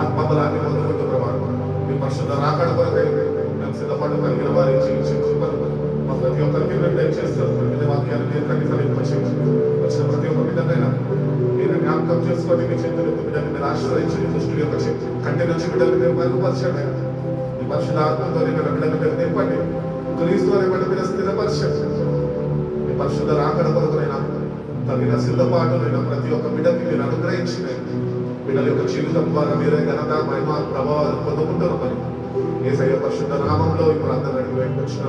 ఆత్మబలాన్ని పొందుకుంటూ ప్రభావం మీ పరిశుద్ధ రాకడ కొరకై మేము సిద్ధపడు కలిగిన వారి జీవించే కృపను మా ప్రతి ఒక్కరికి మేము దయచేస్తారు. వాక్యాన్ని నేను కలిగించవచ్చు వచ్చిన ప్రతి ఒక్క బిడ్డనైనా మీరు జ్ఞాపకం చేసుకొని మీ చేతులు బిడ్డని మీరు ఆశ్రయించి దృష్టి యొక్క కంటి నుంచి బిడ్డలు మీరు మరుగుపరచండి. ఈ పరిశుద్ధ ఆత్మతో బిడ్డలు మీరు నింపండి. క్రీస్తు అనే బిడ్డ మీరు స్థిరపరచండి. ఈ పరిశుద్ధ రాకడ కొరకునైనా తగిన సిద్ధపాటునైనా ప్రతి ఒక్క బిడ్డకి మీరు అనుగ్రహించిన బిడ్డల యొక్క జీవితం ద్వారా మీరే ఘనత మహిమ ప్రభావాలు పొందుకుంటారు. మరి యేసయ్య పరిశుద్ధ నామంలో ఇప్పుడు అందరూ వచ్చిన